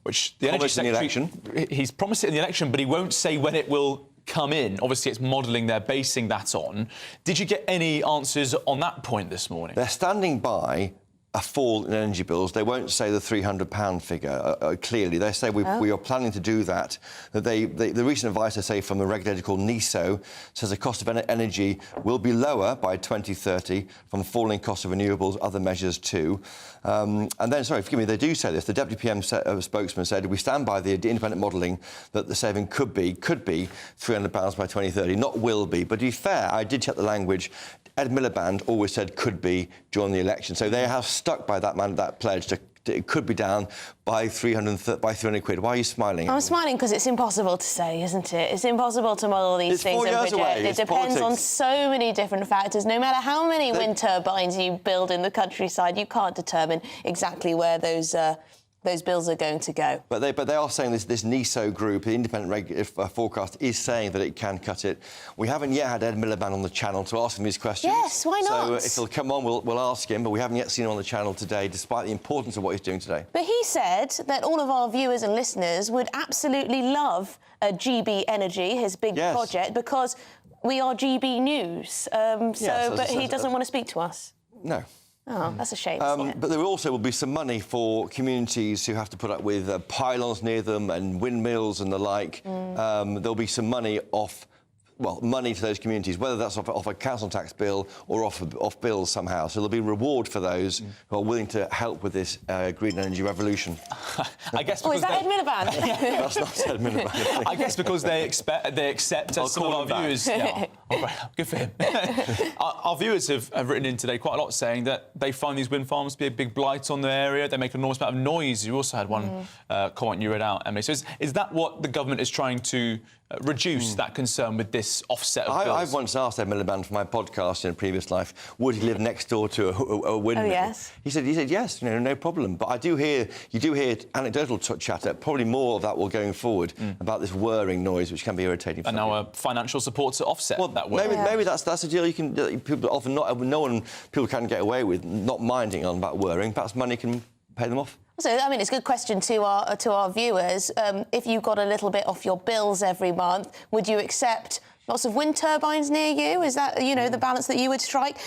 S8: which the Energy Secretary... He's promised it in the election, but he won't say when it will come in. Obviously, it's modelling they're basing that on. Did you get any answers on that point this morning?
S1: They're standing by a fall in energy bills. They won't say the £300 figure clearly. They say we are planning to do that. The recent advice, I say, from the regulator called NESO says the cost of energy will be lower by 2030 from falling cost of renewables, other measures too. And then, sorry, forgive me, they do say this. The Deputy PM spokesman said we stand by the independent modelling that the saving could be £300 by 2030, not will be. But to be fair, I did check the language. Ed Miliband always said could be during the election. So they have stuck by that pledge to it could be down by 300 quid. Why are you smiling?
S2: I'm smiling because it's impossible to say, isn't it? It's impossible to model these things and project. It depends on so many different factors. No matter how many wind turbines you build in the countryside, you can't determine exactly where those bills are going to go. But
S1: they are saying this NESO group, the independent forecast, is saying that it can cut it. We haven't yet had Ed Miliband on the channel to ask him these questions.
S2: Yes, why not?
S1: So if he'll come on, we'll ask him, but we haven't yet seen him on the channel today, despite the importance of what he's doing today.
S2: But he said that all of our viewers and listeners would absolutely love GB Energy, his big project, because we are GB News. But he doesn't want to speak to us.
S1: No.
S2: Oh, that's a shame, isn't it?
S1: But there also will be some money for communities who have to put up with pylons near them and windmills and the like. There'll be some money money to those communities, whether that's off a council tax bill or off bills somehow. So there'll be reward for those who are willing to help with this green energy revolution.
S8: I guess.
S2: Is that Ed Miliband?
S1: That's not Ed Miliband.
S8: I guess because they accept some of our viewers. Yeah. Good for him. Our viewers have written in today quite a lot saying that they find these wind farms to be a big blight on the area. They make an enormous amount of noise. You also had one comment you read out, Emily. So is that what the government is trying to reduce that concern with this offset of bills?
S1: I once asked Ed Miliband for my podcast in a previous life, would he live next door to a windmill?
S2: Oh, yes.
S1: He said yes, no problem. But you do hear anecdotal chatter, probably more of that will going forward, about this whirring noise, which can be irritating.
S8: And now financial support to offset that whirring.
S1: Maybe that's a deal people often people can get away with not minding on about whirring. Perhaps money can pay them off.
S2: So, I mean, it's a good question to our viewers. If you got a little bit off your bills every month, would you accept lots of wind turbines near you? Is that, the balance that you would strike?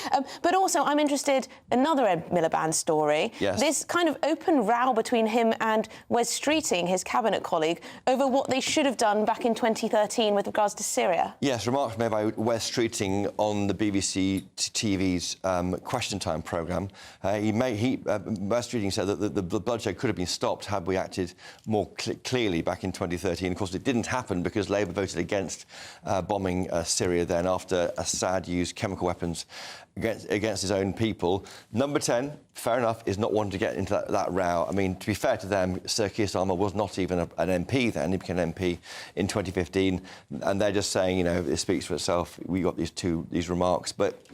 S2: But also, I'm interested, another Ed Miliband story.
S1: Yes.
S2: This kind of open row between him and Wes Streeting, his cabinet colleague, over what they should have done back in 2013 with regards to Syria.
S1: Yes, remarks made by Wes Streeting on the BBC TV's Question Time programme. Wes Streeting said that the bloodshed could have been stopped had we acted more clearly back in 2013. Of course, it didn't happen because Labour voted against bombing bombing Syria then after Assad used chemical weapons against his own people. Number 10, fair enough, is not wanting to get into that row. I mean, to be fair to them, Sir Keir Starmer was not even an MP then. He became an MP in 2015, and they're just saying, you know, it speaks for itself. We got these remarks. But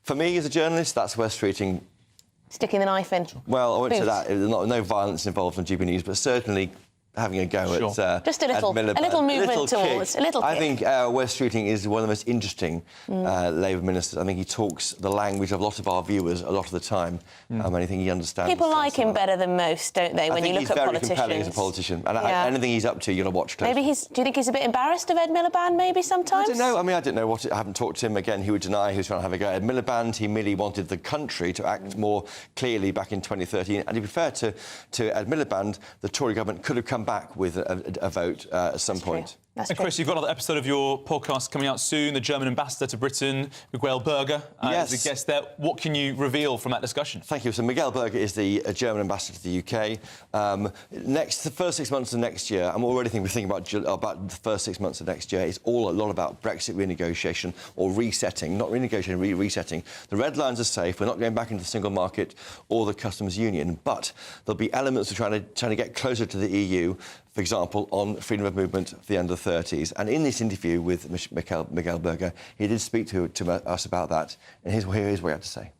S1: for me, as a journalist, that's where streeting...
S2: Sticking the knife in.
S1: Well, I wouldn't say that. There's no violence involved on GBNews, but certainly having a go at
S2: just a little movement towards a little kick.
S1: I think Wes Streeting is one of the most interesting Labour ministers. I think he talks the language of a lot of our viewers a lot of the time. And I think he understands.
S2: People like him better than most, don't they? When you look at politicians,
S1: he's very compelling as a politician, and anything he's up to, you'll watch closely.
S2: Maybe do you think he's a bit embarrassed of Ed Miliband? Maybe sometimes.
S1: I don't know. I mean, I don't know I haven't talked to him again. He would deny he was trying to have a go at Ed Miliband. He merely wanted the country to act more clearly back in 2013. And to be fair to Ed Miliband, the Tory government could have come back with a vote at some point.
S8: And Chris, you've got another episode of your podcast coming out soon. The German ambassador to Britain, Miguel Berger, is a guest there. What can you reveal from that discussion?
S1: Thank you. So Miguel Berger is the German ambassador to the UK. The first 6 months of next year, I'm already thinking about the first 6 months of next year. It's a lot about Brexit renegotiation or resetting, not renegotiating, resetting. The red lines are safe. We're not going back into the single market or the customs union, but there'll be elements of trying to get closer to the EU. For example, on freedom of movement for the under-30s. And in this interview with Miguel Berger, he did speak to us about that. And here's what he had to say.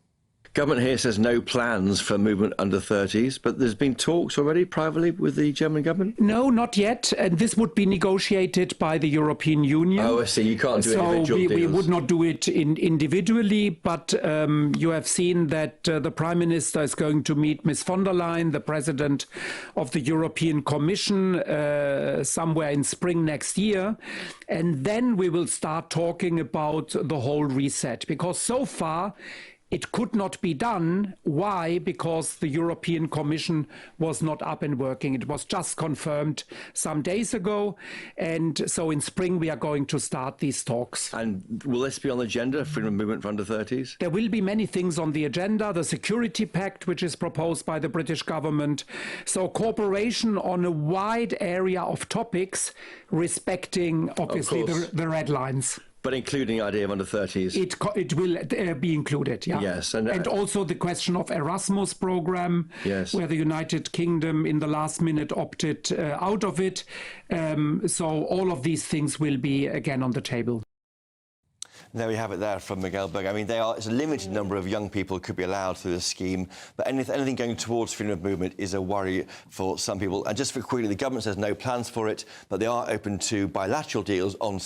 S1: Government here says no plans for movement under 30s, but there's been talks already privately with the German government?
S5: No, not yet. And this would be negotiated by the European Union.
S1: Oh, I see. You can't do individual deals.
S5: We would not do it individually, but you have seen that the Prime Minister is going to meet Ms. von der Leyen, the President of the European Commission, somewhere in spring next year. And then we will start talking about the whole reset, because so far it could not be done. Why? Because the European Commission was not up and working. It was just confirmed some days ago. And so in spring, we are going to start these talks.
S1: And will this be on the agenda, freedom of movement for under 30s?
S5: There will be many things on the agenda. The Security Pact, which is proposed by the British government. So cooperation on a wide area of topics, respecting, obviously, the red lines.
S1: But including the idea of under 30s?
S5: It will be included, yeah.
S1: Yes.
S5: And also the question of Erasmus programme,
S1: yes,
S5: where the United Kingdom in the last minute opted out of it. So all of these things will be again on the table.
S1: There we have it there from Miguel Berger. I mean, it's a limited number of young people who could be allowed through the scheme, but anything going towards freedom of movement is a worry for some people. And just for quickly, the government says no plans for it, but they are open to bilateral deals on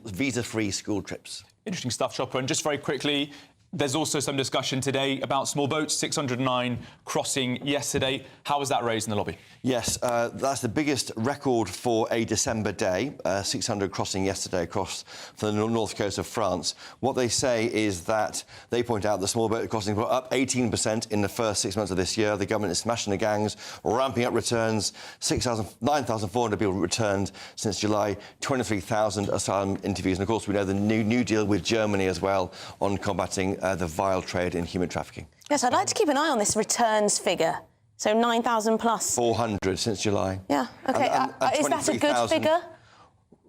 S1: visa-free school trips.
S8: Interesting stuff, Chopper. And just very quickly, there's also some discussion today about small boats, 609 crossing yesterday. How was that raised in the lobby?
S1: Yes, that's the biggest record for a December day, 600 crossing yesterday across the north coast of France. What they say is that they point out the small boat crossings were up 18% in the first 6 months of this year. The government is smashing the gangs, ramping up returns. 9,400 people returned since July, 23,000 asylum interviews. And, of course, we know the new deal with Germany as well on combating the vile trade in human trafficking.
S2: Yes, I'd like to keep an eye on this returns figure. So 9,000 plus.
S1: 400 since July.
S2: Yeah, OK.
S1: And
S2: is that a good figure?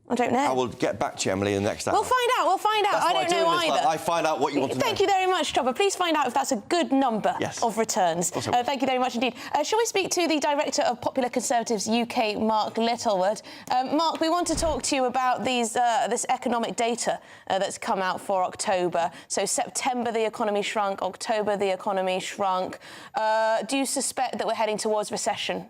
S2: I don't know.
S1: I will get back to you, Emily, in the next hour.
S2: We'll find out.
S1: That's
S2: I don't know either.
S1: I find out what you want to know.
S2: Thank you very much, Chopper. Please find out if that's a good number of returns. Thank you very much indeed. Shall we speak to the Director of Popular Conservatives UK, Mark Littlewood? Mark, we want to talk to you about this economic data that's come out for October. So September, the economy shrunk. October, the economy shrunk. Do you suspect that we're heading towards recession?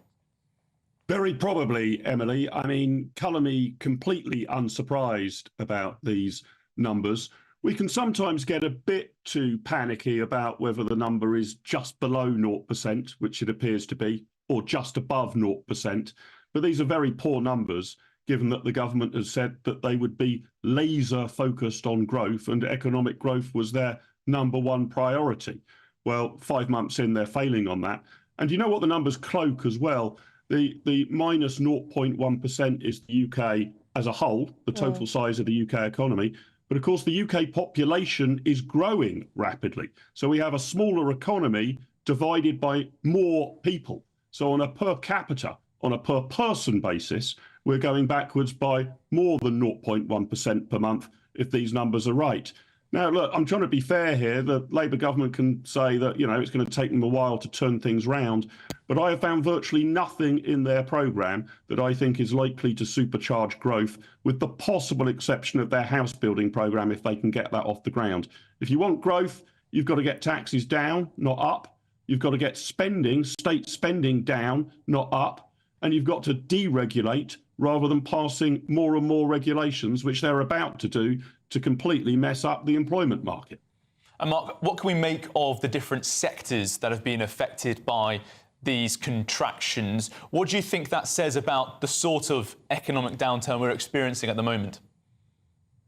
S18: Very probably, Emily. I mean, colour me completely unsurprised about these numbers. We can sometimes get a bit too panicky about whether the number is just below 0%, which it appears to be, or just above 0%. But these are very poor numbers, given that the government has said that they would be laser focused on growth and economic growth was their number one priority. Well, 5 months in, they're failing on that. And you know what the numbers cloak as well? The minus 0.1% is the UK as a whole, the total size of the UK economy. But of course, the UK population is growing rapidly. So we have a smaller economy divided by more people. So on a per capita, on a per person basis, we're going backwards by more than 0.1% per month if these numbers are right. Now, look, I'm trying to be fair here. The Labour government can say that, it's going to take them a while to turn things round. But I have found virtually nothing in their programme that I think is likely to supercharge growth, with the possible exception of their house building programme, if they can get that off the ground. If you want growth, you've got to get taxes down, not up. You've got to get spending, state spending down, not up. And you've got to deregulate rather than passing more and more regulations, which they're about to do, to completely mess up the employment market.
S8: And Mark, what can we make of the different sectors that have been affected by these contractions? What do you think that says about the sort of economic downturn we're experiencing at the moment?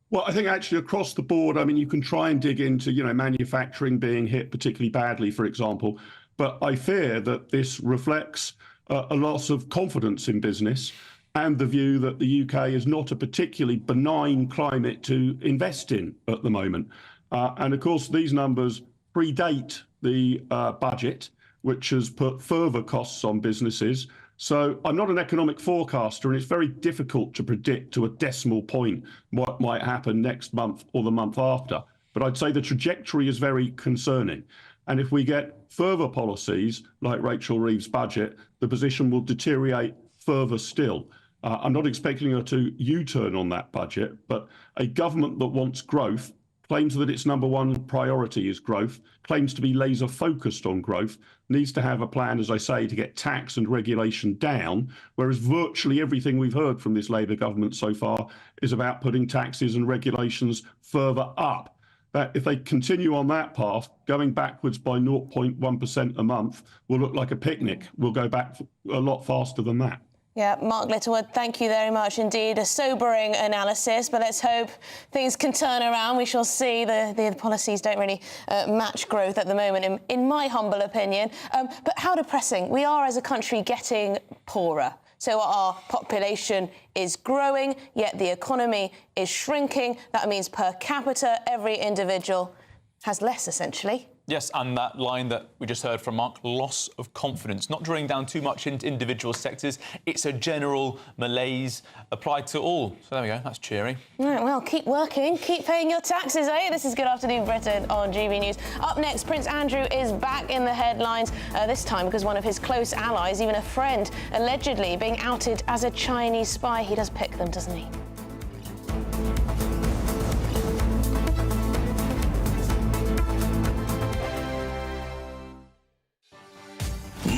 S18: Well, I think actually across the board, you can try and dig into, manufacturing being hit particularly badly, for example. But I fear that this reflects a loss of confidence in business and the view that the UK is not a particularly benign climate to invest in at the moment. And of course, these numbers predate the budget, which has put further costs on businesses. So I'm not an economic forecaster, and it's very difficult to predict to a decimal point what might happen next month or the month after. But I'd say the trajectory is very concerning. And if we get further policies like Rachel Reeves' budget, the position will deteriorate further still. I'm not expecting her to U-turn on that budget, but a government that wants growth, claims that its number one priority is growth, claims to be laser focused on growth, needs to have a plan, as I say, to get tax and regulation down, whereas virtually everything we've heard from this Labour government so far is about putting taxes and regulations further up. That if they continue on that path, going backwards by 0.1% a month will look like a picnic. We'll go back a lot faster than that.
S2: Yeah, Mark Littlewood, thank you very much indeed. A sobering analysis, but let's hope things can turn around. We shall see. The policies don't really match growth at the moment, in my humble opinion. But how depressing. We are, as a country, getting poorer. So our population is growing, yet the economy is shrinking. That means per capita, every individual has less, essentially.
S8: Yes, and that line that we just heard from Mark, loss of confidence. Not drilling down too much into individual sectors. It's a general malaise applied to all. So there we go, that's cheery.
S2: All right, well, keep working, keep paying your taxes, eh? This is Good Afternoon Britain on GB News. Up next, Prince Andrew is back in the headlines, this time because one of his close allies, even a friend, allegedly being outed as a Chinese spy. He does pick them, doesn't he?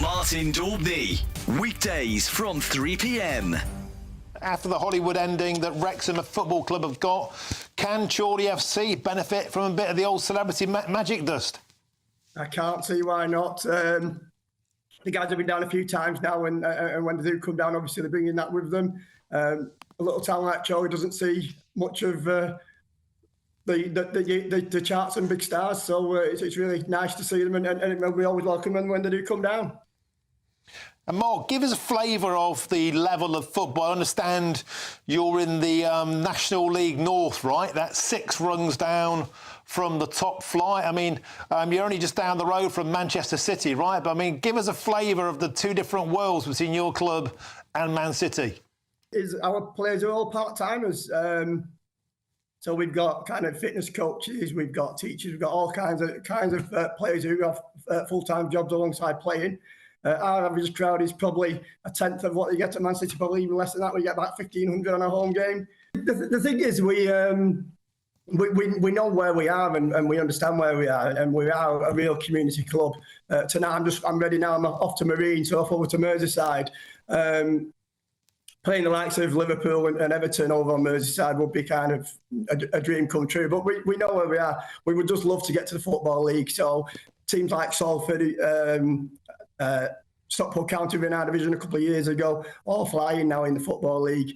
S14: Martin Daubney, weekdays from 3 p.m.
S17: After the Hollywood ending that Wrexham Football Club have got, can Chorley FC benefit from a bit of the old celebrity magic dust?
S7: I can't see why not. The guys have been down a few times now, and when they do come down, obviously they're bringing that with them. A little town like Chorley doesn't see much of the charts and big stars, so it's really nice to see them, and we always welcome them when they do come down.
S17: And Mark, give us a flavour of the level of football. I understand you're in the National League North, right? That's 6 rungs down from the top flight. I mean, you're only just down the road from Manchester City, right? But I mean, give us a flavour of the two different worlds between your club and Man City.
S7: Our players are all part-timers. So we've got kind of fitness coaches, we've got teachers, we've got all kinds of players who have full-time jobs alongside playing. Our average crowd is probably a tenth of what you get at Man City, probably even less than that. We get about 1,500 on a home game. The thing is, we know where we are and we understand where we are, and we are a real community club. Tonight, I'm ready now. I'm off to Marine, so off over to Merseyside. Playing the likes of Liverpool and Everton over on Merseyside would be kind of a dream come true. But we know where we are. We would just love to get to the Football League. So teams like Salford, Stockport County were in our division a couple of years ago, all flying now in the Football League.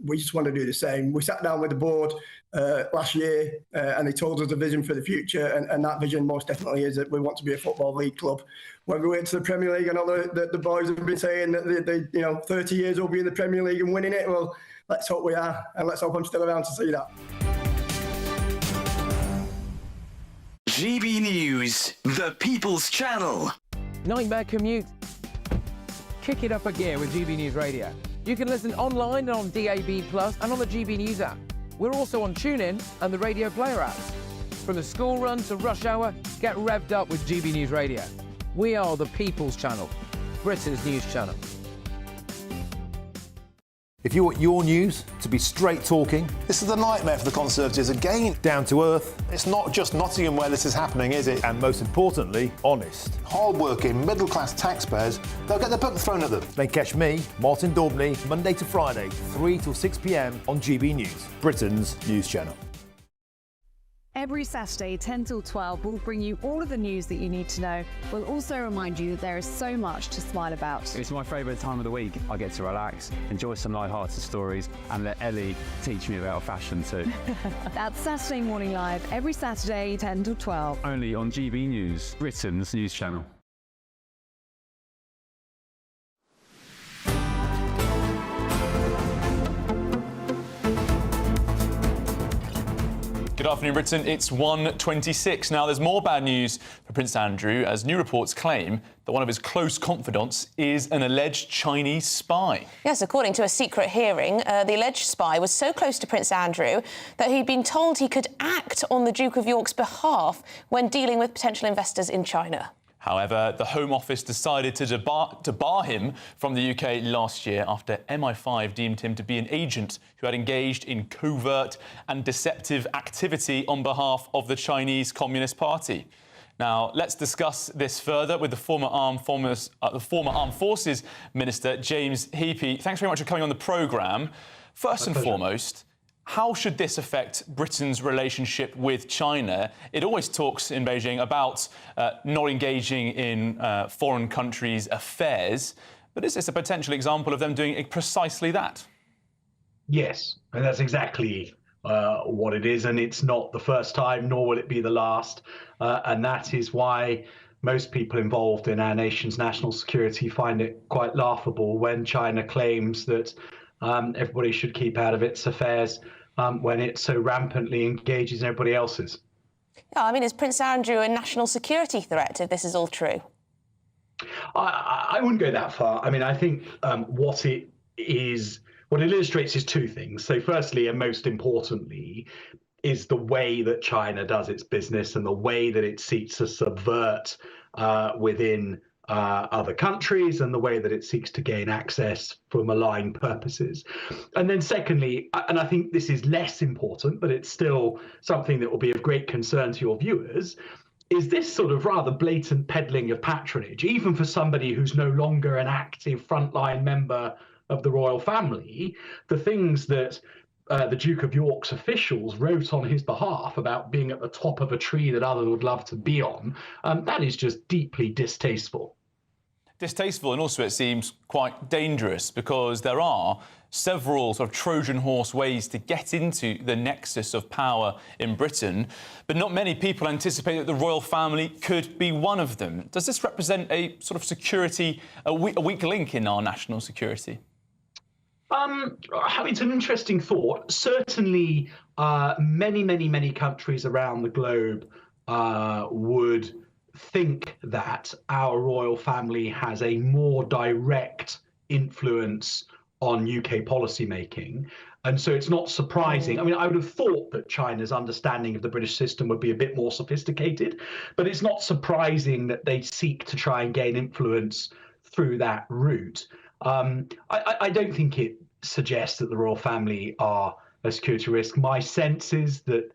S7: We just want to do the same. We sat down with the board last year and they told us the vision for the future, and that vision most definitely is that we want to be a Football League club. When we went to the Premier League, I know the boys have been saying that 30 years we'll be in the Premier League and winning it. Well, let's hope we are, and let's hope I'm still around to see that.
S14: GB News, the People's Channel.
S6: Nightmare commute. Kick it up a gear with GB News Radio. You can listen online and on DAB+ and on the GB News app. We're also on TuneIn and the Radio Player apps. From the school run to rush hour, get revved up with GB News Radio. We are the People's Channel, Britain's news channel.
S17: If you want your news to be straight talking, this is a nightmare for the Conservatives again. Down to earth. It's not just Nottingham where this is happening, is it? And most importantly, honest. Hard-working, middle-class taxpayers, they'll get their book thrown at them. They catch me, Martin Daubney, Monday to Friday, 3 till 6 p.m. on GB News, Britain's news channel.
S3: Every Saturday, 10 till 12, we'll bring you all of the news that you need to know. We'll also remind you that there is so much to smile about.
S20: It's my favourite time of the week. I get to relax, enjoy some light-hearted stories, and let Ellie teach me about fashion too.
S3: That's Saturday Morning Live, every Saturday, 10 till 12.
S20: Only on GB News, Britain's news channel.
S8: Good afternoon, Britain. It's 1:26. Now, there's more bad news for Prince Andrew as new reports claim that one of his close confidants is an alleged Chinese spy.
S2: Yes, according to a secret hearing, the alleged spy was so close to Prince Andrew that he'd been told he could act on the Duke of York's behalf when dealing with potential investors in China.
S8: However, the Home Office decided to bar him from the UK last year after MI5 deemed him to be an agent who had engaged in covert and deceptive activity on behalf of the Chinese Communist Party. Now, let's discuss this further with the former Armed Forces Minister, James Heappey. Thanks very much for coming on the programme. First and foremost, how should this affect Britain's relationship with China? It always talks in Beijing about not engaging in foreign countries' affairs, but is this a potential example of them doing precisely that?
S21: Yes, and that's exactly what it is, and it's not the first time, nor will it be the last, and that is why most people involved in our nation's national security find it quite laughable when China claims that everybody should keep out of its affairs when it so rampantly engages in everybody else's.
S2: Yeah, I mean, is Prince Andrew a national security threat if this is all true?
S21: I wouldn't go that far. I mean, I think what it illustrates is two things. So firstly, and most importantly, is the way that China does its business and the way that it seeks to subvert within other countries and the way that it seeks to gain access for malign purposes. And then secondly, and I think this is less important, but it's still something that will be of great concern to your viewers, is this sort of rather blatant peddling of patronage, even for somebody who's no longer an active frontline member of the royal family. The things that the Duke of York's officials wrote on his behalf about being at the top of a tree that others would love to be on, that is just deeply distasteful.
S8: Distasteful, and also it seems quite dangerous because there are several sort of Trojan horse ways to get into the nexus of power in Britain, but not many people anticipate that the royal family could be one of them. Does this represent a sort of security, a weak link in our national security?
S21: It's an interesting thought. Certainly, many countries around the globe would think that our royal family has a more direct influence on UK policy making. And so it's not surprising. I mean, I would have thought that China's understanding of the British system would be a bit more sophisticated, but it's not surprising that they seek to try and gain influence through that route. I don't think it suggests that the royal family are a security risk. My sense is that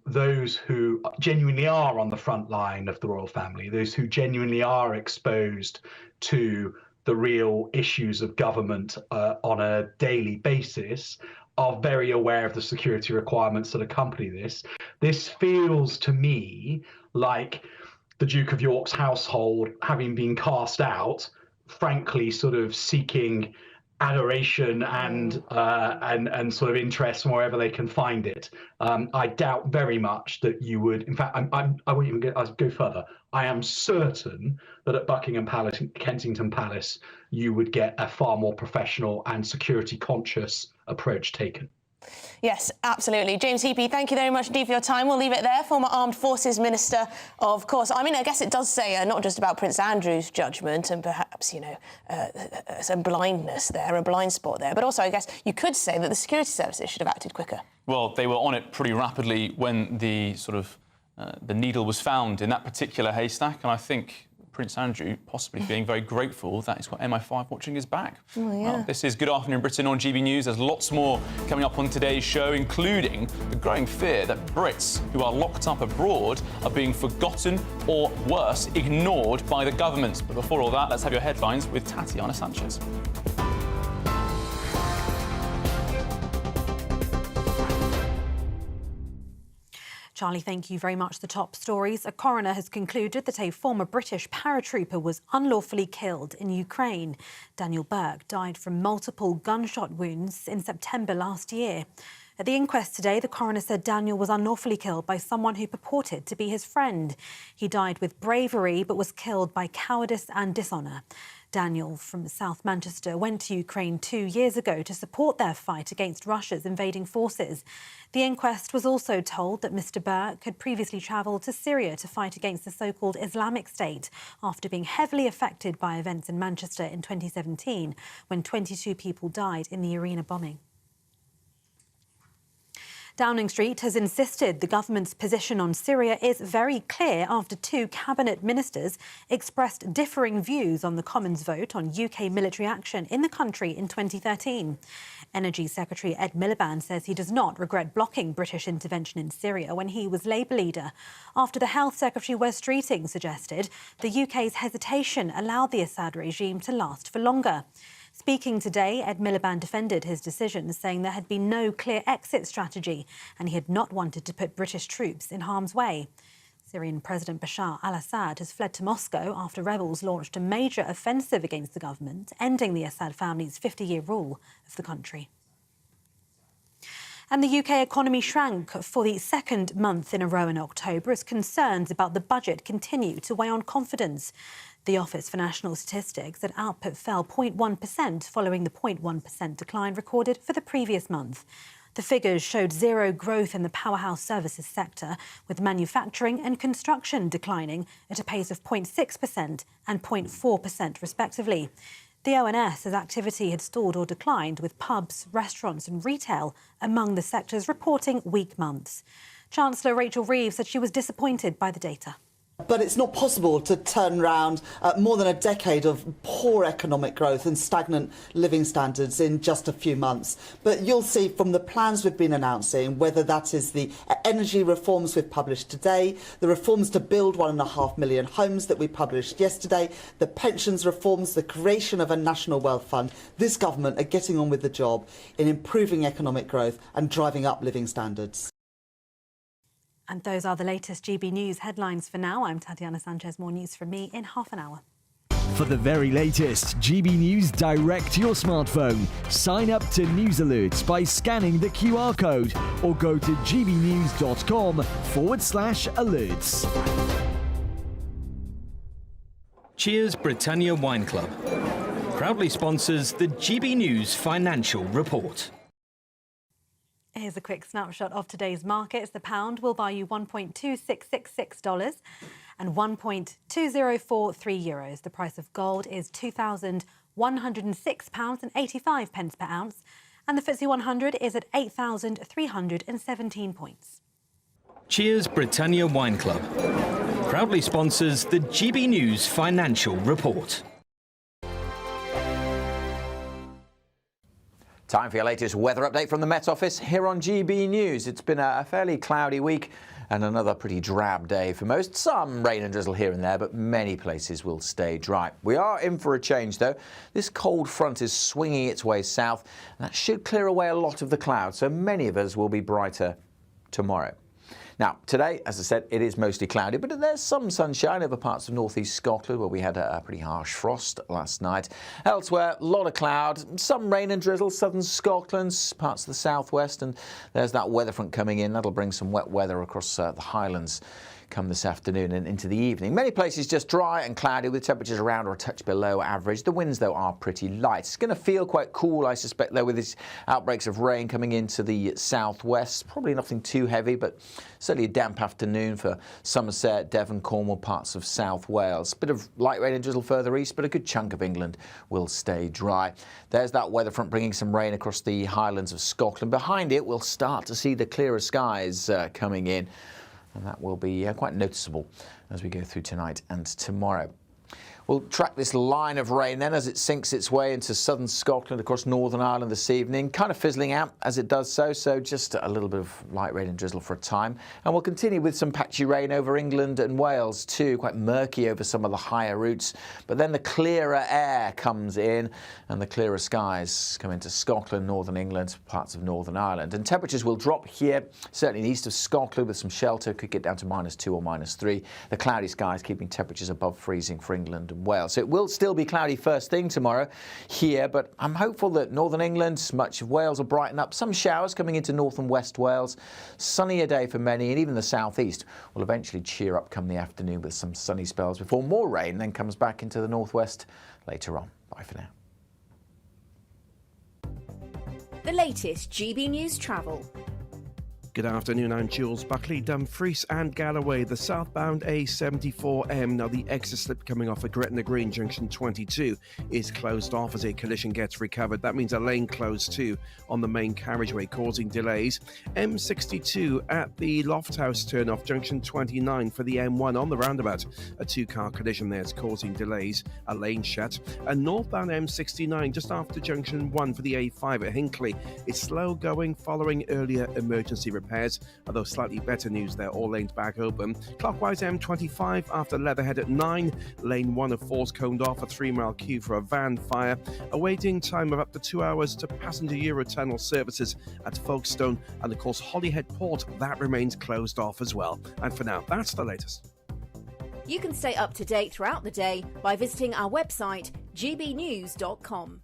S21: those who genuinely are on the front line of the royal family, those who genuinely are exposed to the real issues of government on a daily basis, are very aware of the security requirements that accompany this. This feels to me like the Duke of York's household, having been cast out, frankly sort of seeking adoration and sort of interest from wherever they can find it. I doubt very much that you would. In fact, I won't even go further. I am certain that at Buckingham Palace, Kensington Palace, you would get a far more professional and security conscious approach taken.
S2: Yes, absolutely. James Heapy, thank you very much indeed for your time. We'll leave it there. Former Armed Forces Minister, of course. I mean, I guess it does say not just about Prince Andrew's judgment and perhaps, some blindness there, a blind spot there, but also I guess you could say that the security services should have acted quicker.
S8: Well, they were on it pretty rapidly when the the needle was found in that particular haystack, and I think Prince Andrew possibly feeling very grateful that he's got MI5 watching his back.
S2: Oh, yeah.
S8: Well, this is Good Afternoon Britain on GB News. There's lots more coming up on today's show, including the growing fear that Brits who are locked up abroad are being forgotten or, worse, ignored by the government. But before all that, let's have your headlines with Tatiana Sanchez.
S9: Charlie, thank you very much. The top stories. A coroner has concluded that a former British paratrooper was unlawfully killed in Ukraine. Daniel Burke died from multiple gunshot wounds in September last year. At the inquest today, the coroner said Daniel was unlawfully killed by someone who purported to be his friend. He died with bravery but was killed by cowardice and dishonour. Daniel from South Manchester went to Ukraine 2 years ago to support their fight against Russia's invading forces. The inquest was also told that Mr Burke had previously travelled to Syria to fight against the so-called Islamic State after being heavily affected by events in Manchester in 2017 when 22 people died in the arena bombing. Downing Street has insisted the government's position on Syria is very clear after two cabinet ministers expressed differing views on the Commons vote on UK military action in the country in 2013. Energy Secretary Ed Miliband says he does not regret blocking British intervention in Syria when he was Labour leader, after the Health Secretary Wes Streeting suggested the UK's hesitation allowed the Assad regime to last for longer. Speaking today, Ed Miliband defended his decision, saying there had been no clear exit strategy and he had not wanted to put British troops in harm's way. Syrian President Bashar al-Assad has fled to Moscow after rebels launched a major offensive against the government, ending the Assad family's 50-year rule of the country. And the UK economy shrank for the second month in a row in October as concerns about the budget continue to weigh on confidence. The Office for National Statistics said output fell 0.1% following the 0.1% decline recorded for the previous month. The figures showed zero growth in the powerhouse services sector, with manufacturing and construction declining at a pace of 0.6% and 0.4% respectively. The ONS says activity had stalled or declined, with pubs, restaurants and retail among the sectors reporting weak months. Chancellor Rachel Reeves said she was disappointed by the data.
S10: But it's not possible to turn around more than a decade of poor economic growth and stagnant living standards in just a few months. But you'll see from the plans we've been announcing, whether that is the energy reforms we've published today, the reforms to build 1.5 million homes that we published yesterday, the pensions reforms, the creation of a national wealth fund, this government are getting on with the job in improving economic growth and driving up living standards.
S9: And those are the latest GB News headlines for now. I'm Tatiana Sanchez. More news from me in half an hour.
S4: For the very latest GB News direct to your smartphone, sign up to News Alerts by scanning the QR code or go to gbnews.com/alerts.
S13: Cheers Britannia Wine Club proudly sponsors the GB News Financial Report.
S9: Here's a quick snapshot of today's markets. The pound will buy you $1.2666 and €1.2043. The price of gold is £2,106.85 per ounce, and the FTSE 100 is at 8,317 points.
S13: Cheers Britannia Wine Club proudly sponsors the GB News Financial Report.
S22: Time for your latest weather update from the Met Office here on GB News. It's been a fairly cloudy week and another pretty drab day for most. Some rain and drizzle here and there, but many places will stay dry. We are in for a change, though. This cold front is swinging its way south, and that should clear away a lot of the clouds, so many of us will be brighter tomorrow. Now, today, as I said, it is mostly cloudy, but there's some sunshine over parts of northeast Scotland, where we had a pretty harsh frost last night. Elsewhere, a lot of cloud, some rain and drizzle, southern Scotland, parts of the southwest, and there's that weather front coming in. That'll bring some wet weather across the Highlands come this afternoon and into the evening. Many places just dry and cloudy with temperatures around or a touch below average. The winds, though, are pretty light. It's going to feel quite cool, I suspect, though, with these outbreaks of rain coming into the southwest. Probably nothing too heavy, but certainly a damp afternoon for Somerset, Devon, Cornwall, parts of South Wales. Bit of light rain and drizzle further east, but a good chunk of England will stay dry. There's that weather front bringing some rain across the Highlands of Scotland. Behind it, we'll start to see the clearer skies coming in. And that will be quite noticeable as we go through tonight and tomorrow. We'll track this line of rain then as it sinks its way into southern Scotland across Northern Ireland this evening, kind of fizzling out as it does so just a little bit of light rain and drizzle for a time. And we'll continue with some patchy rain over England and Wales too, quite murky over some of the higher routes. But then the clearer air comes in and the clearer skies come into Scotland, Northern England, parts of Northern Ireland. And temperatures will drop here, certainly in the east of Scotland with some shelter, could get down to -2 or -3. The cloudy skies keeping temperatures above freezing for England and Wales. So it will still be cloudy first thing tomorrow here, but I'm hopeful that Northern England, much of Wales will brighten up. Some showers coming into North and West Wales. Sunnier day for many, and even the southeast will eventually cheer up come the afternoon with some sunny spells before more rain then comes back into the northwest later on. Bye for now.
S12: The latest GB News travel.
S19: Good afternoon, I'm Jules Buckley. Dumfries and Galloway, the southbound A74M. Now the exit slip coming off at Gretna Green, junction 22, is closed off as a collision gets recovered. That means a lane closed too on the main carriageway, causing delays. M62 at the Lofthouse turn off junction 29 for the M1 on the roundabout. A two-car collision there is causing delays, a lane shut. And northbound M69 just after junction 1 for the A5 at Hinckley. It's slow going following earlier emergency repairs, although slightly better news there, all lanes back open. Clockwise M25 after Leatherhead at 9, lane 1 of 4's coned off, a 3-mile queue for a van fire. A waiting time of up to 2 hours to passenger Eurotunnel services at Folkestone, and of course Holyhead Port, that remains closed off as well. And for now, that's the latest.
S12: You can stay up to date throughout the day by visiting our website, gbnews.com.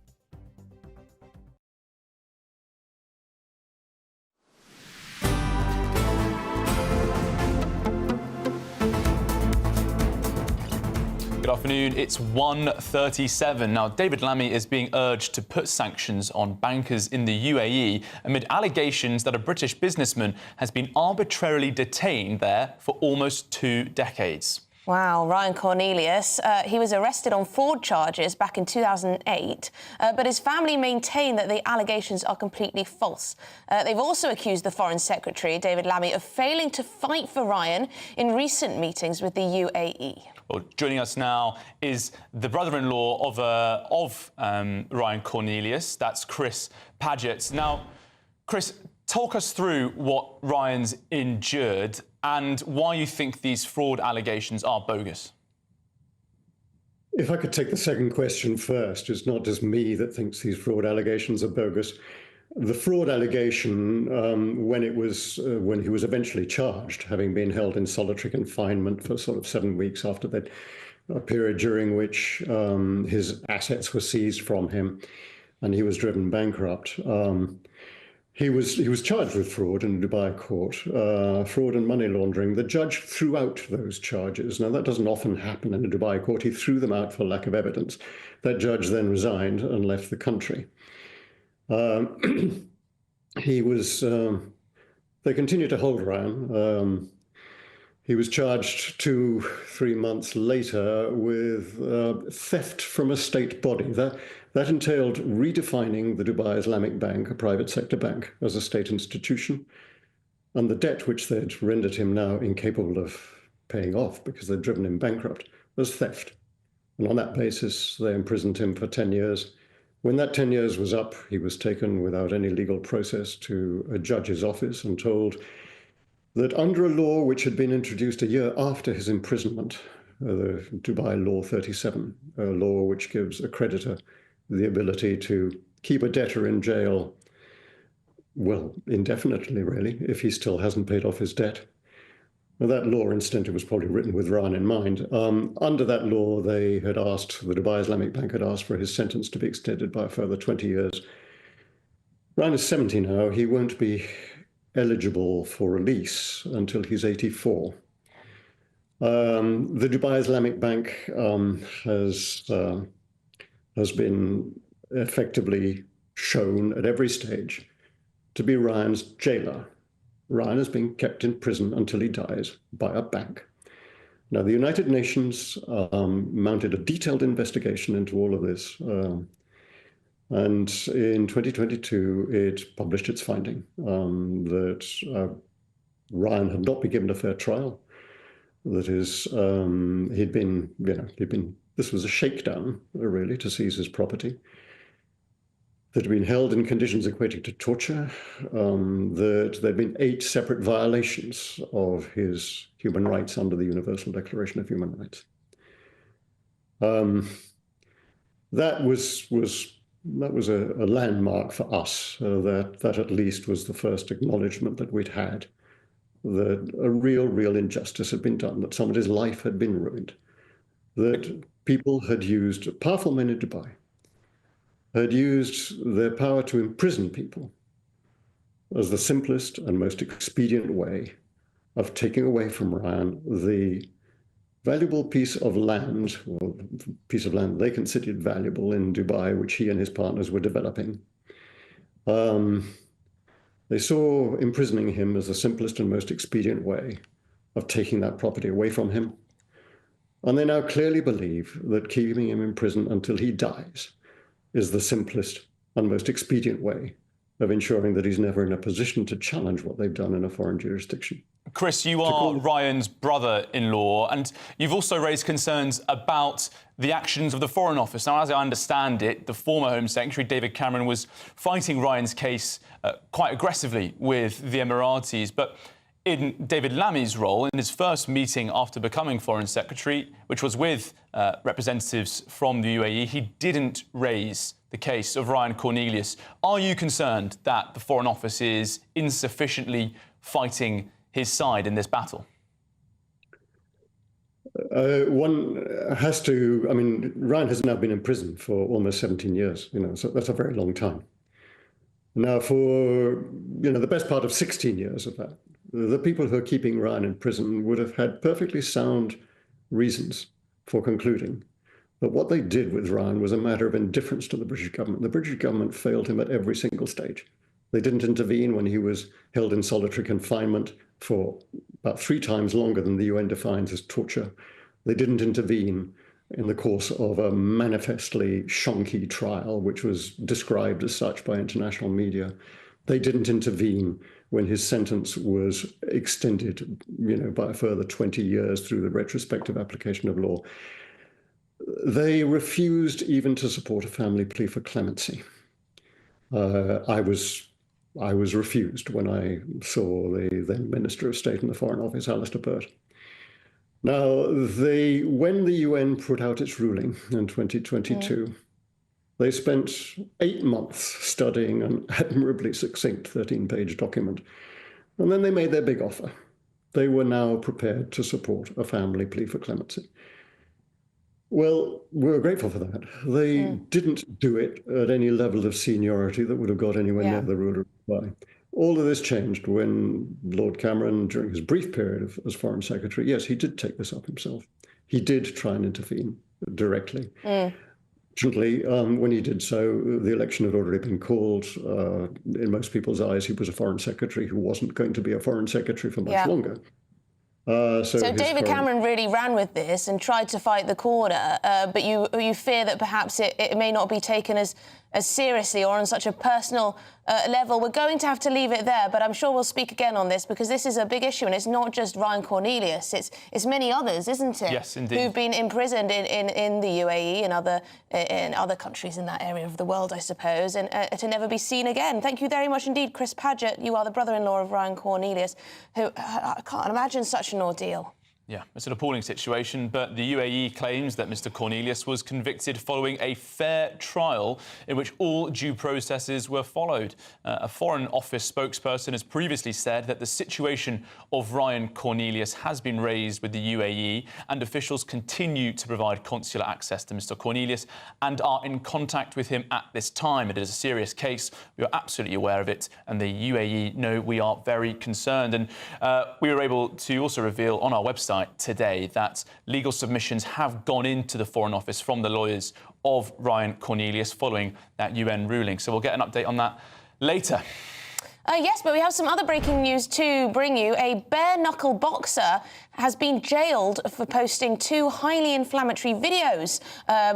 S8: Good afternoon, it's 1:37. Now, David Lammy is being urged to put sanctions on bankers in the UAE amid allegations that a British businessman has been arbitrarily detained there for almost 2 decades.
S2: Wow, Ryan Cornelius. He was arrested on fraud charges back in 2008, but his family maintain that the allegations are completely false. They've also accused the Foreign Secretary, David Lammy, of failing to fight for Ryan in recent meetings with the UAE.
S8: Well, joining us now is the brother-in-law of Ryan Cornelius. That's Chris Paget. Now, Chris, talk us through what Ryan's endured and why you think these fraud allegations are bogus.
S18: If I could take the second question first, it's not just me that thinks these fraud allegations are bogus. The fraud allegation, when he was eventually charged, having been held in solitary confinement for sort of 7 weeks after that, a period during which his assets were seized from him and he was driven bankrupt. He was charged with fraud in a Dubai court, fraud and money laundering. The judge threw out those charges. Now, that doesn't often happen in a Dubai court. He threw them out for lack of evidence. That judge then resigned and left the country. They continued to hold Ryan. He was charged 2-3 months later with theft from a state body. That entailed redefining the Dubai Islamic Bank, a private sector bank, as a state institution, and the debt which they'd rendered him now incapable of paying off because they'd driven him bankrupt was theft. And on that basis, they imprisoned him for 10 years. When that 10 years was up, he was taken without any legal process to a judge's office and told that under a law which had been introduced a year after his imprisonment, the Dubai Law 37, a law which gives a creditor the ability to keep a debtor in jail, well, indefinitely, really, if he still hasn't paid off his debt.
S15: Well, that law, incidentally, was probably written with Ryan in mind. Under that law, the Dubai Islamic Bank had asked for his sentence to be extended by a further 20 years. Ryan is 70 now. He won't be eligible for release until he's 84. The Dubai Islamic Bank has been effectively shown at every stage to be Ryan's jailer. Ryan is being kept in prison until he dies by a bank. Now, the United Nations mounted a detailed investigation into all of this. And in 2022, it published its finding that Ryan had not been given a fair trial. That is, this was a shakedown, really, to seize his property. That had been held in conditions equating to torture, that there'd been 8 separate violations of his human rights under the Universal Declaration of Human Rights. That was a landmark for us. That at least was the first acknowledgement that we'd had that a real injustice had been done, that somebody's life had been ruined, that people had used, powerful men in Dubai, had used their power to imprison people as the simplest and most expedient way of taking away from Ryan the valuable piece of land, or piece of land they considered valuable in Dubai, which he and his partners were developing. They saw imprisoning him as the simplest and most expedient way of taking that property away from him. And they now clearly believe that keeping him in prison until he dies is the simplest and most expedient way of ensuring that he's never in a position to challenge what they've done in a foreign jurisdiction.
S8: Chris, you are Ryan's brother-in-law, and you've also raised concerns about the actions of the Foreign Office. Now, as I understand it, the former Home Secretary, David Cameron, was fighting Ryan's case quite aggressively with the Emiratis. But in David Lammy's role, in his first meeting after becoming Foreign Secretary, which was with representatives from the UAE, he didn't raise the case of Ryan Cornelius. Are you concerned that the Foreign Office is insufficiently fighting his side in this battle?
S15: One has to, I mean, Ryan has now been in prison for almost 17 years, so that's a very long time. Now, for, the best part of 16 years of that, the people who are keeping Ryan in prison would have had perfectly sound reasons for concluding that what they did with Ryan was a matter of indifference to the British government. The British government failed him at every single stage. They didn't intervene when he was held in solitary confinement for about 3 times longer than the UN defines as torture. They didn't intervene in the course of a manifestly shonky trial, which was described as such by international media. They didn't intervene when his sentence was extended, by a further 20 years through the retrospective application of law. They refused even to support a family plea for clemency. I was refused when I saw the then Minister of State in the Foreign Office, Alistair Burt. Now, when the UN put out its ruling in 2022, they spent 8 months studying an admirably succinct 13-page document, and then they made their big offer. They were now prepared to support a family plea for clemency. Well, we were grateful for that. They didn't do it at any level of seniority that would have got anywhere near the ruler of Dubai. All of this changed when Lord Cameron, during his brief period as Foreign Secretary, yes, he did take this up himself. He did try and intervene directly. Fortunately, when he did so, the election had already been called. In most people's eyes, he was a Foreign Secretary who wasn't going to be a Foreign Secretary for much longer.
S2: So David Cameron really ran with this and tried to fight the corner, but you fear that perhaps it may not be taken as seriously or on such a personal level. We're going to have to leave it there, but I'm sure we'll speak again on this because this is a big issue and it's not just Ryan Cornelius, it's many others, isn't it?
S8: Yes, indeed.
S2: Who've been imprisoned in the UAE and other countries in that area of the world, I suppose, and to never be seen again. Thank you very much indeed, Chris Paget. You are the brother-in-law of Ryan Cornelius, who I can't imagine such an ordeal.
S8: Yeah, it's an appalling situation, but the UAE claims that Mr Cornelius was convicted following a fair trial in which all due processes were followed. A Foreign Office spokesperson has previously said that the situation of Ryan Cornelius has been raised with the UAE, and officials continue to provide consular access to Mr Cornelius and are in contact with him at this time. It is a serious case. We are absolutely aware of it, and the UAE know we are very concerned. And we were able to also reveal on our website today that legal submissions have gone into the Foreign Office from the lawyers of Ryan Cornelius following that UN ruling. So we'll get an update on that later.
S2: Yes, but we have some other breaking news to bring you. A bare-knuckle boxer has been jailed for posting 2 highly inflammatory videos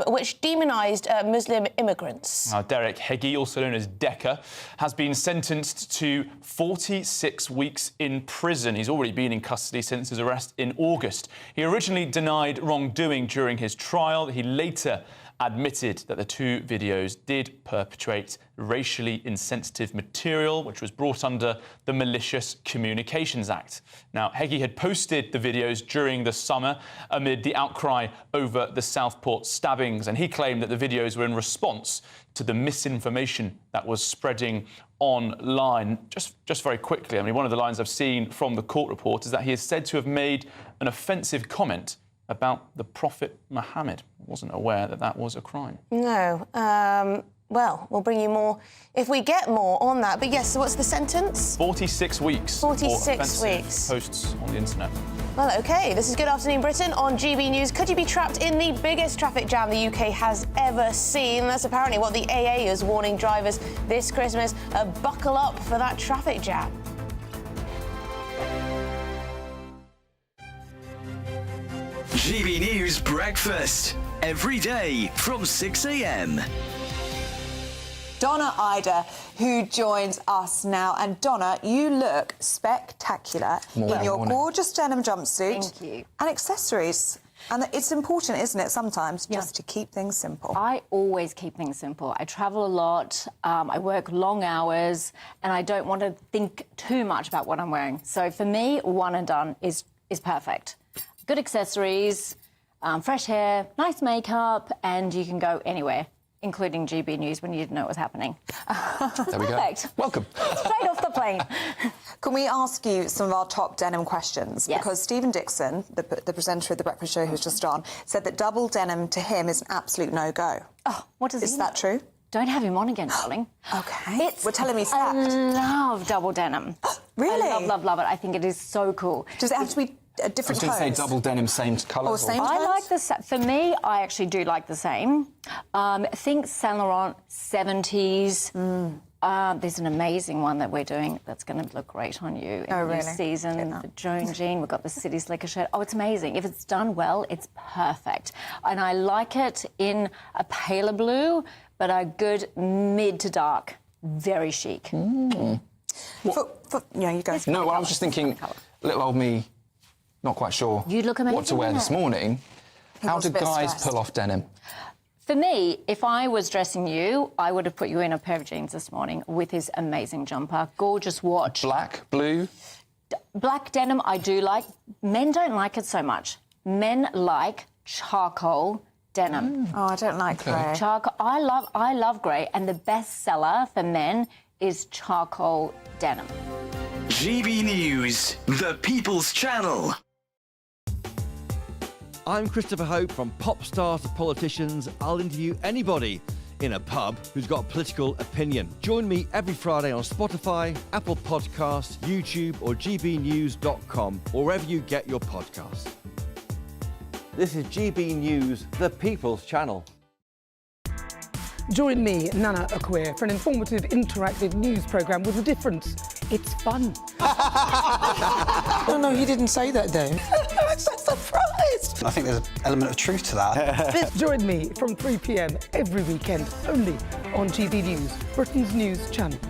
S2: which demonised Muslim immigrants.
S8: Now, Derek Heggie, also known as Decker, has been sentenced to 46 weeks in prison. He's already been in custody since his arrest in August. He originally denied wrongdoing during his trial. He later admitted that the 2 videos did perpetrate racially insensitive material, which was brought under the Malicious Communications Act. Now, Heggie had posted the videos during the summer amid the outcry over the Southport stabbings, and he claimed that the videos were in response to the misinformation that was spreading online. Just very quickly, I mean, one of the lines I've seen from the court report is that he is said to have made an offensive comment about the Prophet Muhammad. I wasn't aware that that was a crime.
S2: No. Well, we'll bring you more if we get more on that. But yes, so what's the sentence?
S8: 46 weeks.
S2: 46 weeks.
S8: Posts on the internet.
S2: Well, OK, this is Good Afternoon Britain on GB News. Could you be trapped in the biggest traffic jam the UK has ever seen? That's apparently what the AA is warning drivers this Christmas. Buckle up for that traffic jam.
S14: GB News Breakfast, every day from 6 a.m.
S11: Donna Ida, who joins us now. And Donna, you look spectacular in your gorgeous denim jumpsuit.
S16: Thank you.
S11: And accessories. And it's important, isn't it, sometimes, just to keep things simple?
S16: I always keep things simple. I travel a lot, I work long hours, and I don't want to think too much about what I'm wearing. So for me, one and done is perfect. Good accessories, fresh hair, nice makeup, and you can go anywhere, including GB News when you didn't know what was happening.
S11: There we
S16: Perfect.
S11: go. Welcome.
S16: Straight off the plane.
S11: Can we ask you some of our top denim questions?
S16: Yes.
S11: Because Stephen Dixon, the presenter of The Breakfast Show who's just on, said that double denim to him is an absolute no-go.
S16: Oh, what does
S11: Is that true?
S16: Don't have him on again, darling.
S11: OK. We're telling me
S16: I love double denim.
S11: Really?
S16: I love it. I think it is so cool.
S11: Does it have to be a different
S23: I was going to say double denim, same colour.
S11: Or same
S16: I
S11: tones?
S16: like the... For me, I actually do like the same. Think Saint Laurent 70s. There's an amazing one that we're doing that's going to look great on you in the new season. The Joan Jean, we've got the City Slicker shirt. Oh, it's amazing. If it's done well, it's perfect. And I like it in a paler blue, but a good mid to dark. Very chic.
S11: Yeah, you go.
S23: No, well, I was just thinking, little old me, not quite sure
S16: You look amazing,
S23: what to wear this morning. How
S11: was
S23: do
S11: a bit
S23: guys
S11: stressed.
S23: pull off denim?
S16: For me, if I was dressing you, I would have put you in a pair of jeans this morning with his amazing jumper. Gorgeous watch.
S23: Black, blue?
S16: Black denim I do like. Men don't like it so much. Men like charcoal denim.
S11: Oh, I don't like grey.
S16: Charcoal. I love grey, and the best seller for men is charcoal denim.
S14: GB News, the People's Channel.
S24: I'm Christopher Hope. From pop stars to politicians, I'll interview anybody in a pub who's got a political opinion. Join me every Friday on Spotify, Apple Podcasts, YouTube or gbnews.com, or wherever you get your podcasts. This is GB News, the People's Channel.
S25: Join me, Nana Akwe, for an informative, interactive news programme with a difference. It's fun.
S26: No, he didn't say that, though.
S25: I'm so surprised.
S26: I think there's an element of truth to that.
S25: Join me from 3 p.m. every weekend, only on GB News, Britain's news channel.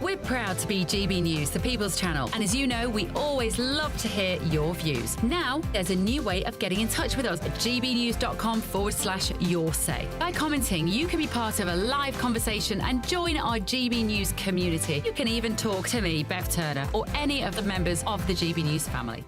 S27: We're proud to be GB News, the People's Channel. And as you know, we always love to hear your views. Now, there's a new way of getting in touch with us at gbnews.com/your say. By commenting, you can be part of a live conversation and join our GB News community. You can even talk to me, Bev Turner, or any of the members of the GB News family.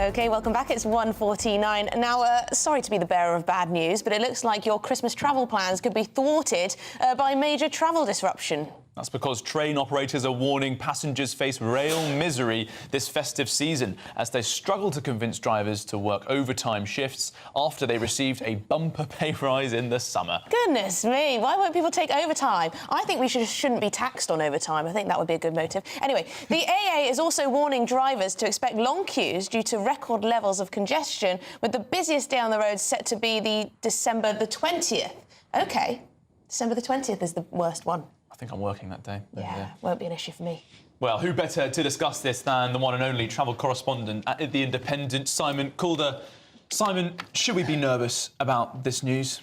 S2: OK, welcome back. It's 1:49. Now, sorry to be the bearer of bad news, but it looks like your Christmas travel plans could be thwarted by major travel disruption.
S8: That's because train operators are warning passengers face rail misery this festive season as they struggle to convince drivers to work overtime shifts after they received a bumper pay rise in the summer.
S2: Goodness me, why won't people take overtime? I think we shouldn't be taxed on overtime. I think that would be a good motive. Anyway, the AA is also warning drivers to expect long queues due to record levels of congestion, with the busiest day on the road set to be the December the 20th. OK, December the 20th is the worst one.
S8: I think I'm working that day.
S2: Yeah, won't be an issue for me.
S8: Well, who better to discuss this than the one and only travel correspondent at The Independent, Simon Calder. Simon, should we be nervous about this news?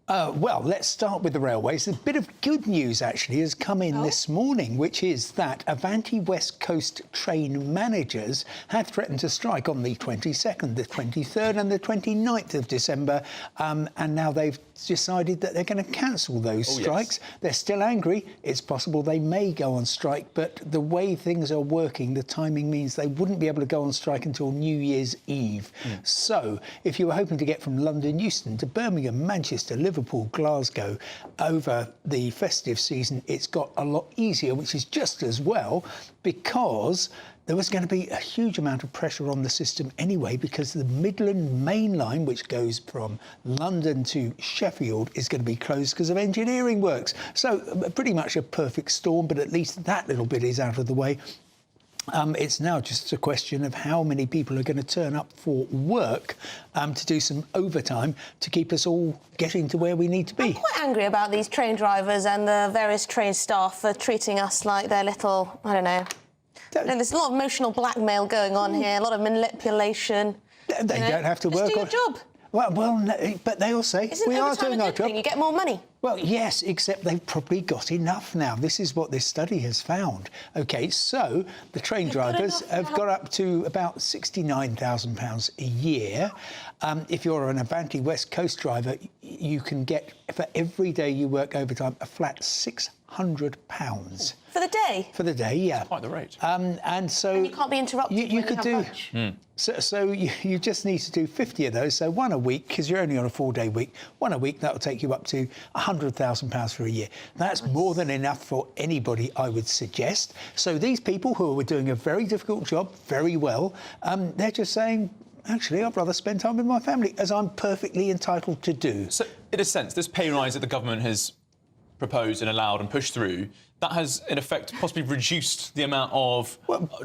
S26: Well, let's start with the railways. A bit of good news, actually, has come in this morning, which is that Avanti West Coast train managers had threatened to strike on the 22nd, the 23rd and the 29th of December, and now they've decided that they're going to cancel those strikes. Yes. They're still angry. It's possible they may go on strike, but the way things are working, the timing means they wouldn't be able to go on strike until New Year's Eve. So, if you were hoping to get from London Euston to Birmingham, Manchester, Liverpool, Glasgow over the festive season, it's got a lot easier, which is just as well, because there was going to be a huge amount of pressure on the system anyway, because the Midland Main Line, which goes from London to Sheffield, is going to be closed because of engineering works. So pretty much a perfect storm, but at least that little bit is out of the way. It's now just a question of how many people are going to turn up for work to do some overtime to keep us all getting to where we need to be.
S2: I'm quite angry about these train drivers and the various train staff for treating us like they're little, I don't know. There's a lot of emotional blackmail going on here, a lot of manipulation.
S26: They don't have to work.
S2: Just do your job.
S26: Well, no, but they all say we are doing our job.
S2: You get more money.
S26: Well, yes, except they've probably got enough now. This is what this study has found. OK, so the train drivers have got up to about £69,000 a year. If you're an Avanti West Coast driver, you can get, for every day you work overtime, a flat £600.
S2: For the day?
S26: For the day, yeah.
S8: That's quite the rate.
S26: And so...
S2: And you can't be interrupted
S26: you could do. So you just need to do 50 of those, so one a week, because you're only on a 4-day week. One a week, that'll take you up to £100,000 for a year. That's more than enough for anybody, I would suggest. So these people who are doing a very difficult job very well, they're just saying, actually, I'd rather spend time with my family, as I'm perfectly entitled to do.
S8: So, in a sense, this pay rise that the government has proposed and allowed and pushed through, that has, in effect, possibly reduced the amount of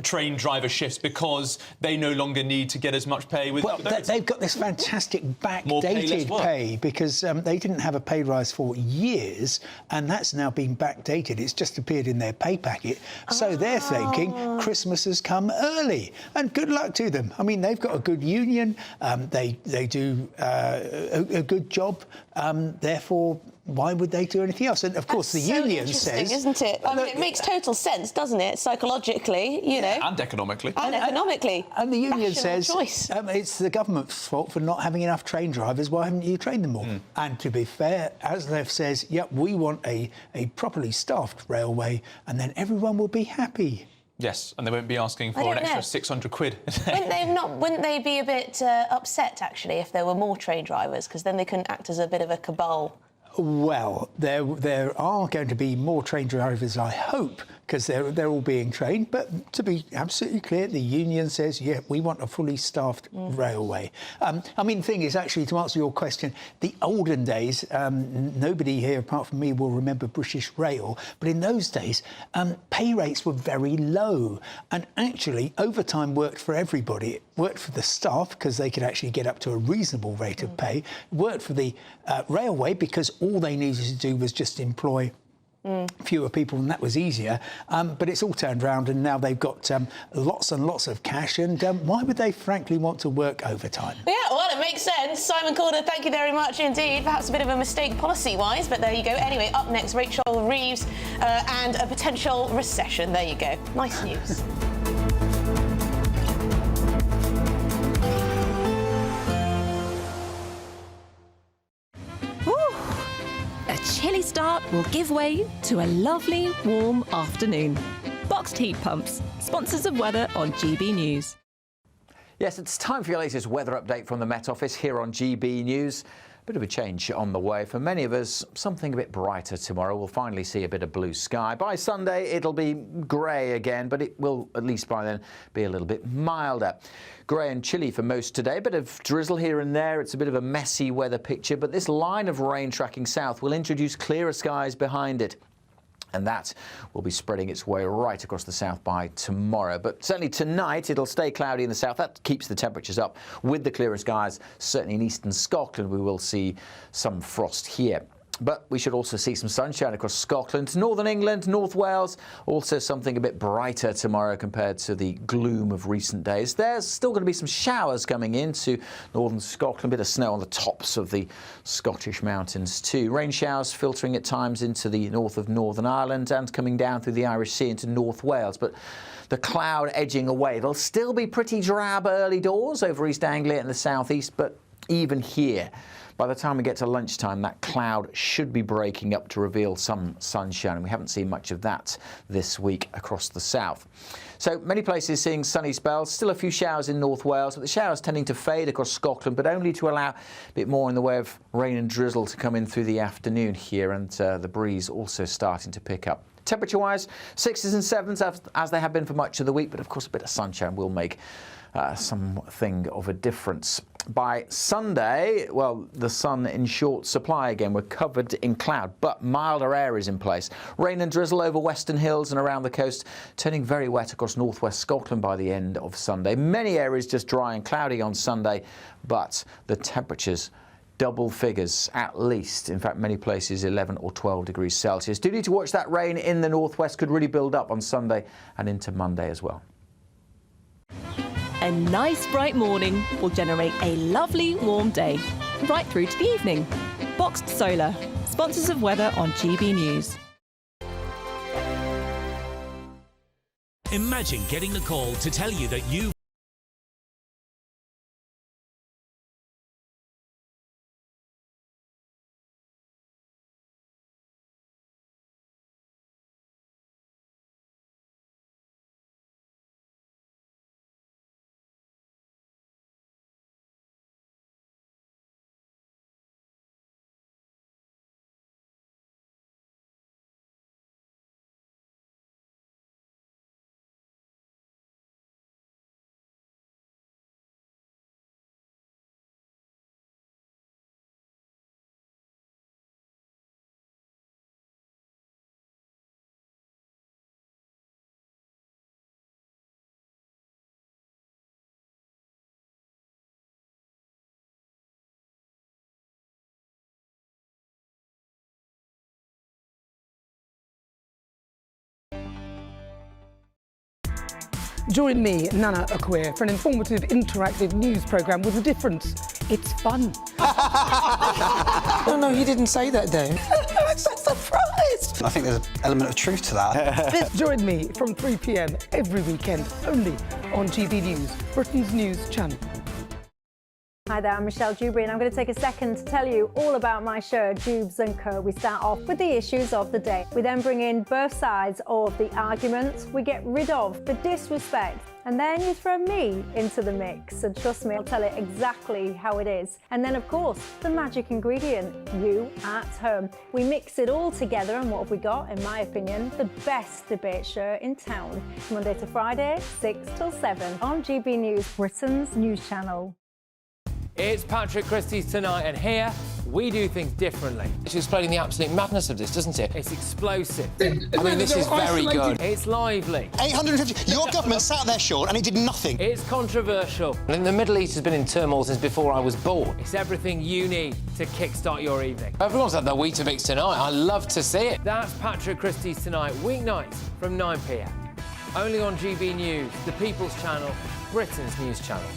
S8: train driver shifts because they no longer need to get as much pay with...
S26: Well, they've got this fantastic backdated pay because they didn't have a pay rise for years, and that's now been backdated. It's just appeared in their pay packet. So they're thinking Christmas has come early, and good luck to them. I mean, they've got a good union. They do a good job. Therefore, why would they do anything else? And, of course, the union says...
S2: isn't it? I mean, it makes total sense, doesn't it? Psychologically, you know.
S8: And economically.
S2: And economically.
S26: And the union says it's the government's fault for not having enough train drivers. Why haven't you trained them more? And to be fair, ASLEF says, yep, we want a properly staffed railway, and then everyone will be happy.
S8: Yes, and they won't be asking for an extra 600 quid.
S2: Wouldn't they be a bit upset, actually, if there were more train drivers? Because then they couldn't act as a bit of a cabal.
S26: Well, there are going to be more train drivers, I hope, because they're all being trained. But to be absolutely clear, the union says, yeah, we want a fully staffed railway. I mean, the thing is, actually, to answer your question, the olden days, nobody here apart from me will remember British Rail, but in those days, pay rates were very low. And actually, overtime worked for everybody. It worked for the staff, because they could actually get up to a reasonable rate of pay. It worked for the railway, because all they needed to do was just employ fewer people, and that was easier. But it's all turned around, and now they've got lots and lots of cash. And why would they, frankly, want to work overtime?
S2: Yeah, well, it makes sense. Simon Calder, thank you very much indeed. Perhaps a bit of a mistake policy-wise, but there you go. Anyway, up next, Rachel Reeves and a potential recession. There you go. Nice news.
S1: A chilly start will give way to a lovely, warm afternoon. Boxed heat pumps, sponsors of weather on GB News.
S22: Yes, it's time for your latest weather update from the Met Office here on GB News. Bit of a change on the way for many of us. Something a bit brighter tomorrow. We'll finally see a bit of blue sky. By Sunday, it'll be grey again, but it will, at least by then, be a little bit milder. Grey and chilly for most today. Bit of drizzle here and there. It's a bit of a messy weather picture, but this line of rain tracking south will introduce clearer skies behind it. And that will be spreading its way right across the south by tomorrow. But certainly tonight, it'll stay cloudy in the south. That keeps the temperatures up with the clearer skies. Certainly in eastern Scotland, we will see some frost here. But we should also see some sunshine across Scotland, northern England, North Wales. Also something a bit brighter tomorrow compared to the gloom of recent days. There's still going to be some showers coming into northern Scotland. A bit of snow on the tops of the Scottish mountains too. Rain showers filtering at times into the north of Northern Ireland and coming down through the Irish Sea into North Wales. But the cloud edging away. It'll still be pretty drab early doors over East Anglia and the southeast, but even here, by the time we get to lunchtime, that cloud should be breaking up to reveal some sunshine, and we haven't seen much of that this week across the south. So many places seeing sunny spells, still a few showers in North Wales, but the showers tending to fade across Scotland, but only to allow a bit more in the way of rain and drizzle to come in through the afternoon here, and the breeze also starting to pick up. Temperature-wise, 6s and 7s as they have been for much of the week, but of course a bit of sunshine will make something of a difference. By Sunday, well, the sun in short supply again. We're covered in cloud, but milder air is in place. Rain and drizzle over western hills and around the coast, turning very wet across northwest Scotland by the end of Sunday. Many areas just dry and cloudy on Sunday, but the temperatures double figures at least. In fact, many places 11 or 12 degrees Celsius. Do need to watch that rain in the northwest. Could really build up on Sunday and into Monday as well.
S1: A nice bright morning will generate a lovely warm day, right through to the evening. Boxed Solar, sponsors of weather on GB News.
S3: Imagine getting the call to tell you that you
S25: Join me, Nana Akweer, for an informative, interactive news programme with a difference. It's fun. No, he didn't say that, though. I'm so surprised.
S5: I think there's an element of truth to that.
S25: Join me from 3 p.m. every weekend, only on GB News, Britain's news channel.
S6: Hi there, I'm Michelle Dewberry, and I'm going to take a second to tell you all about my show, Dubes & Co. We start off with the issues of the day. We then bring in both sides of the arguments. We get rid of the disrespect. And then you throw me into the mix. And trust me, I'll tell it exactly how it is. And then, of course, the magic ingredient, you at home. We mix it all together, and what have we got? In my opinion, the best debate show in town. Monday to Friday, 6 till 7 on GB News, Britain's news channel.
S7: It's Patrick Christys tonight, and here we do things differently. It's explaining the absolute madness of this, doesn't it? It's explosive. I mean, this is very good. It's lively.
S5: 850. Your government sat there, Sean, and it did nothing.
S7: It's controversial. And the Middle East has been in turmoil since before I was born. It's everything you need to kickstart your evening. Everyone's had their Weetabix tonight. I love to see it. That's Patrick Christys tonight, weeknights from 9 p.m. Only on GB News, the People's Channel, Britain's news channel.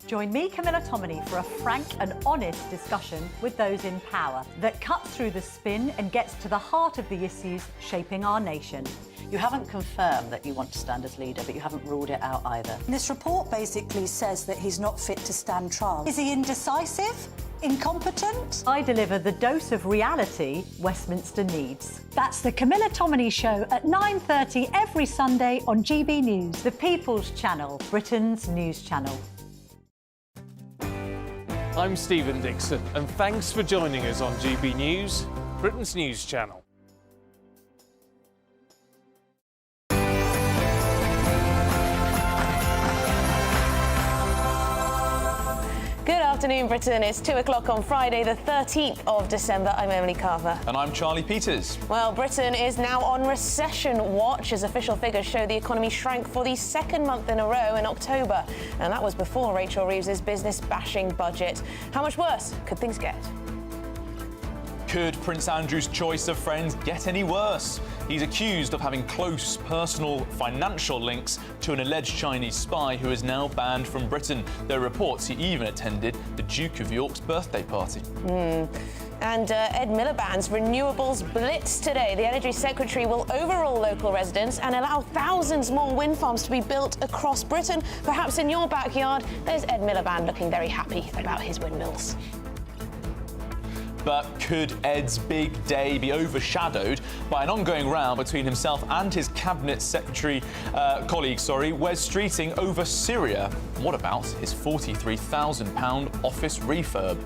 S17: Join me, Camilla Tominey, for a frank and honest discussion with those in power that cuts through the spin and gets to the heart of the issues shaping our nation.
S20: You haven't confirmed that you want to stand as leader, but you haven't ruled it out either.
S17: This report basically says that he's not fit to stand trial. Is he indecisive? Incompetent? I deliver the dose of reality Westminster needs. That's the Camilla Tominey Show at 9:30 every Sunday on GB News. The People's Channel, Britain's news channel.
S4: I'm Stephen Dixon, and thanks for joining us on GB News, Britain's news channel.
S2: Good afternoon, Britain. It's 2 o'clock on Friday, the 13th of December. I'm Emily Carver.
S8: And I'm Charlie Peters.
S2: Well, Britain is now on recession watch as official figures show the economy shrank for the second month in a row in October. And that was before Rachel Reeves' business-bashing budget. How much worse could things get?
S8: Could Prince Andrew's choice of friends get any worse? He's accused of having close personal financial links to an alleged Chinese spy who is now banned from Britain. There are reports he even attended the Duke of York's birthday party.
S2: And Ed Miliband's renewables blitz today. The Energy Secretary will overrule local residents and allow thousands more wind farms to be built across Britain. Perhaps in your backyard, there's Ed Miliband looking very happy about his windmills.
S8: But could Ed's big day be overshadowed by an ongoing row between himself and his cabinet secretary colleague, Wes Streeting, over Syria? What about his £43,000 office refurb?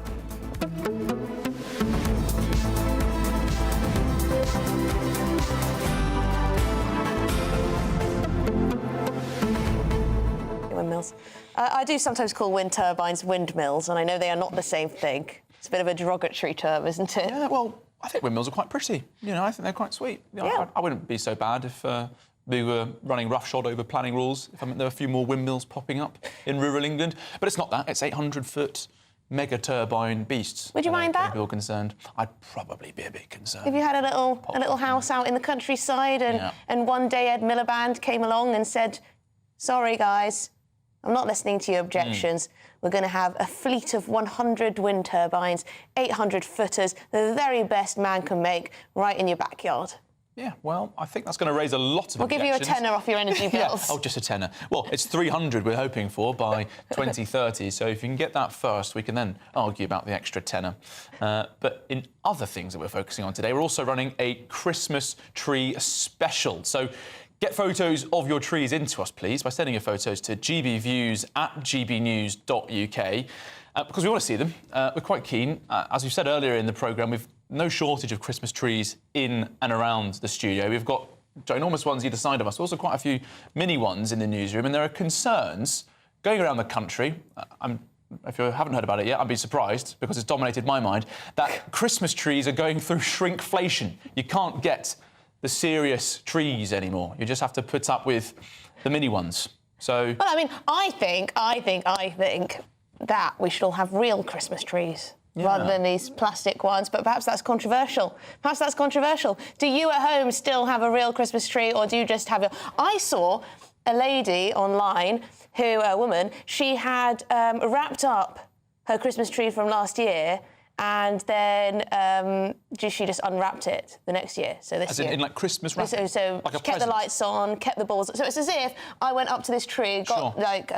S2: Windmills. I do sometimes call wind turbines windmills, and I know they are not the same thing. It's a bit of a derogatory term, isn't it?
S8: Yeah, well, I think windmills are quite pretty. You know, I think they're quite sweet. You know,
S2: yeah.
S8: I wouldn't be so bad if we were running roughshod over planning rules, if there were a few more windmills popping up in rural England. But it's not that. It's 800-foot mega turbine beasts.
S2: Would you mind that?
S8: People concerned. I'd probably be a bit concerned.
S2: If you had a little house out in the countryside and one day Ed Miliband came along and said, sorry, guys, I'm not listening to your objections. We're going to have a fleet of 100 wind turbines, 800-footers, the very best man can make, right in your backyard.
S8: Yeah, well, I think that's going to raise a lot of
S2: We'll give you a tenner off your energy bills.
S8: Oh, just a tenner. Well, it's 300 we're hoping for by 2030, so if you can get that first, we can then argue about the extra tenner. But in other things that we're focusing on today, we're also running a Christmas tree special. So get photos of your trees into us, please, by sending your photos to gbviews@gbnews.uk. Because we want to see them. We're quite keen. As we said earlier in the programme, we've no shortage of Christmas trees in and around the studio. We've got ginormous ones either side of us, also quite a few mini ones in the newsroom, and there are concerns going around the country. If you haven't heard about it yet, I'd be surprised, because it's dominated my mind, that Christmas trees are going through shrinkflation. You can't get the serious trees anymore. You just have to put up with the mini ones. So,
S2: well, I mean, I think that we should all have real Christmas trees rather than these plastic ones. But perhaps that's controversial. Do you at home still have a real Christmas tree, or do you just have I saw a lady online a woman, she had wrapped up her Christmas tree from last year, and then she just unwrapped it the next year. So this
S8: as
S2: year.
S8: in like Christmas wrap?
S2: So
S8: like
S2: she kept the lights on, kept the balls. So it's as if I went up to this tree, got like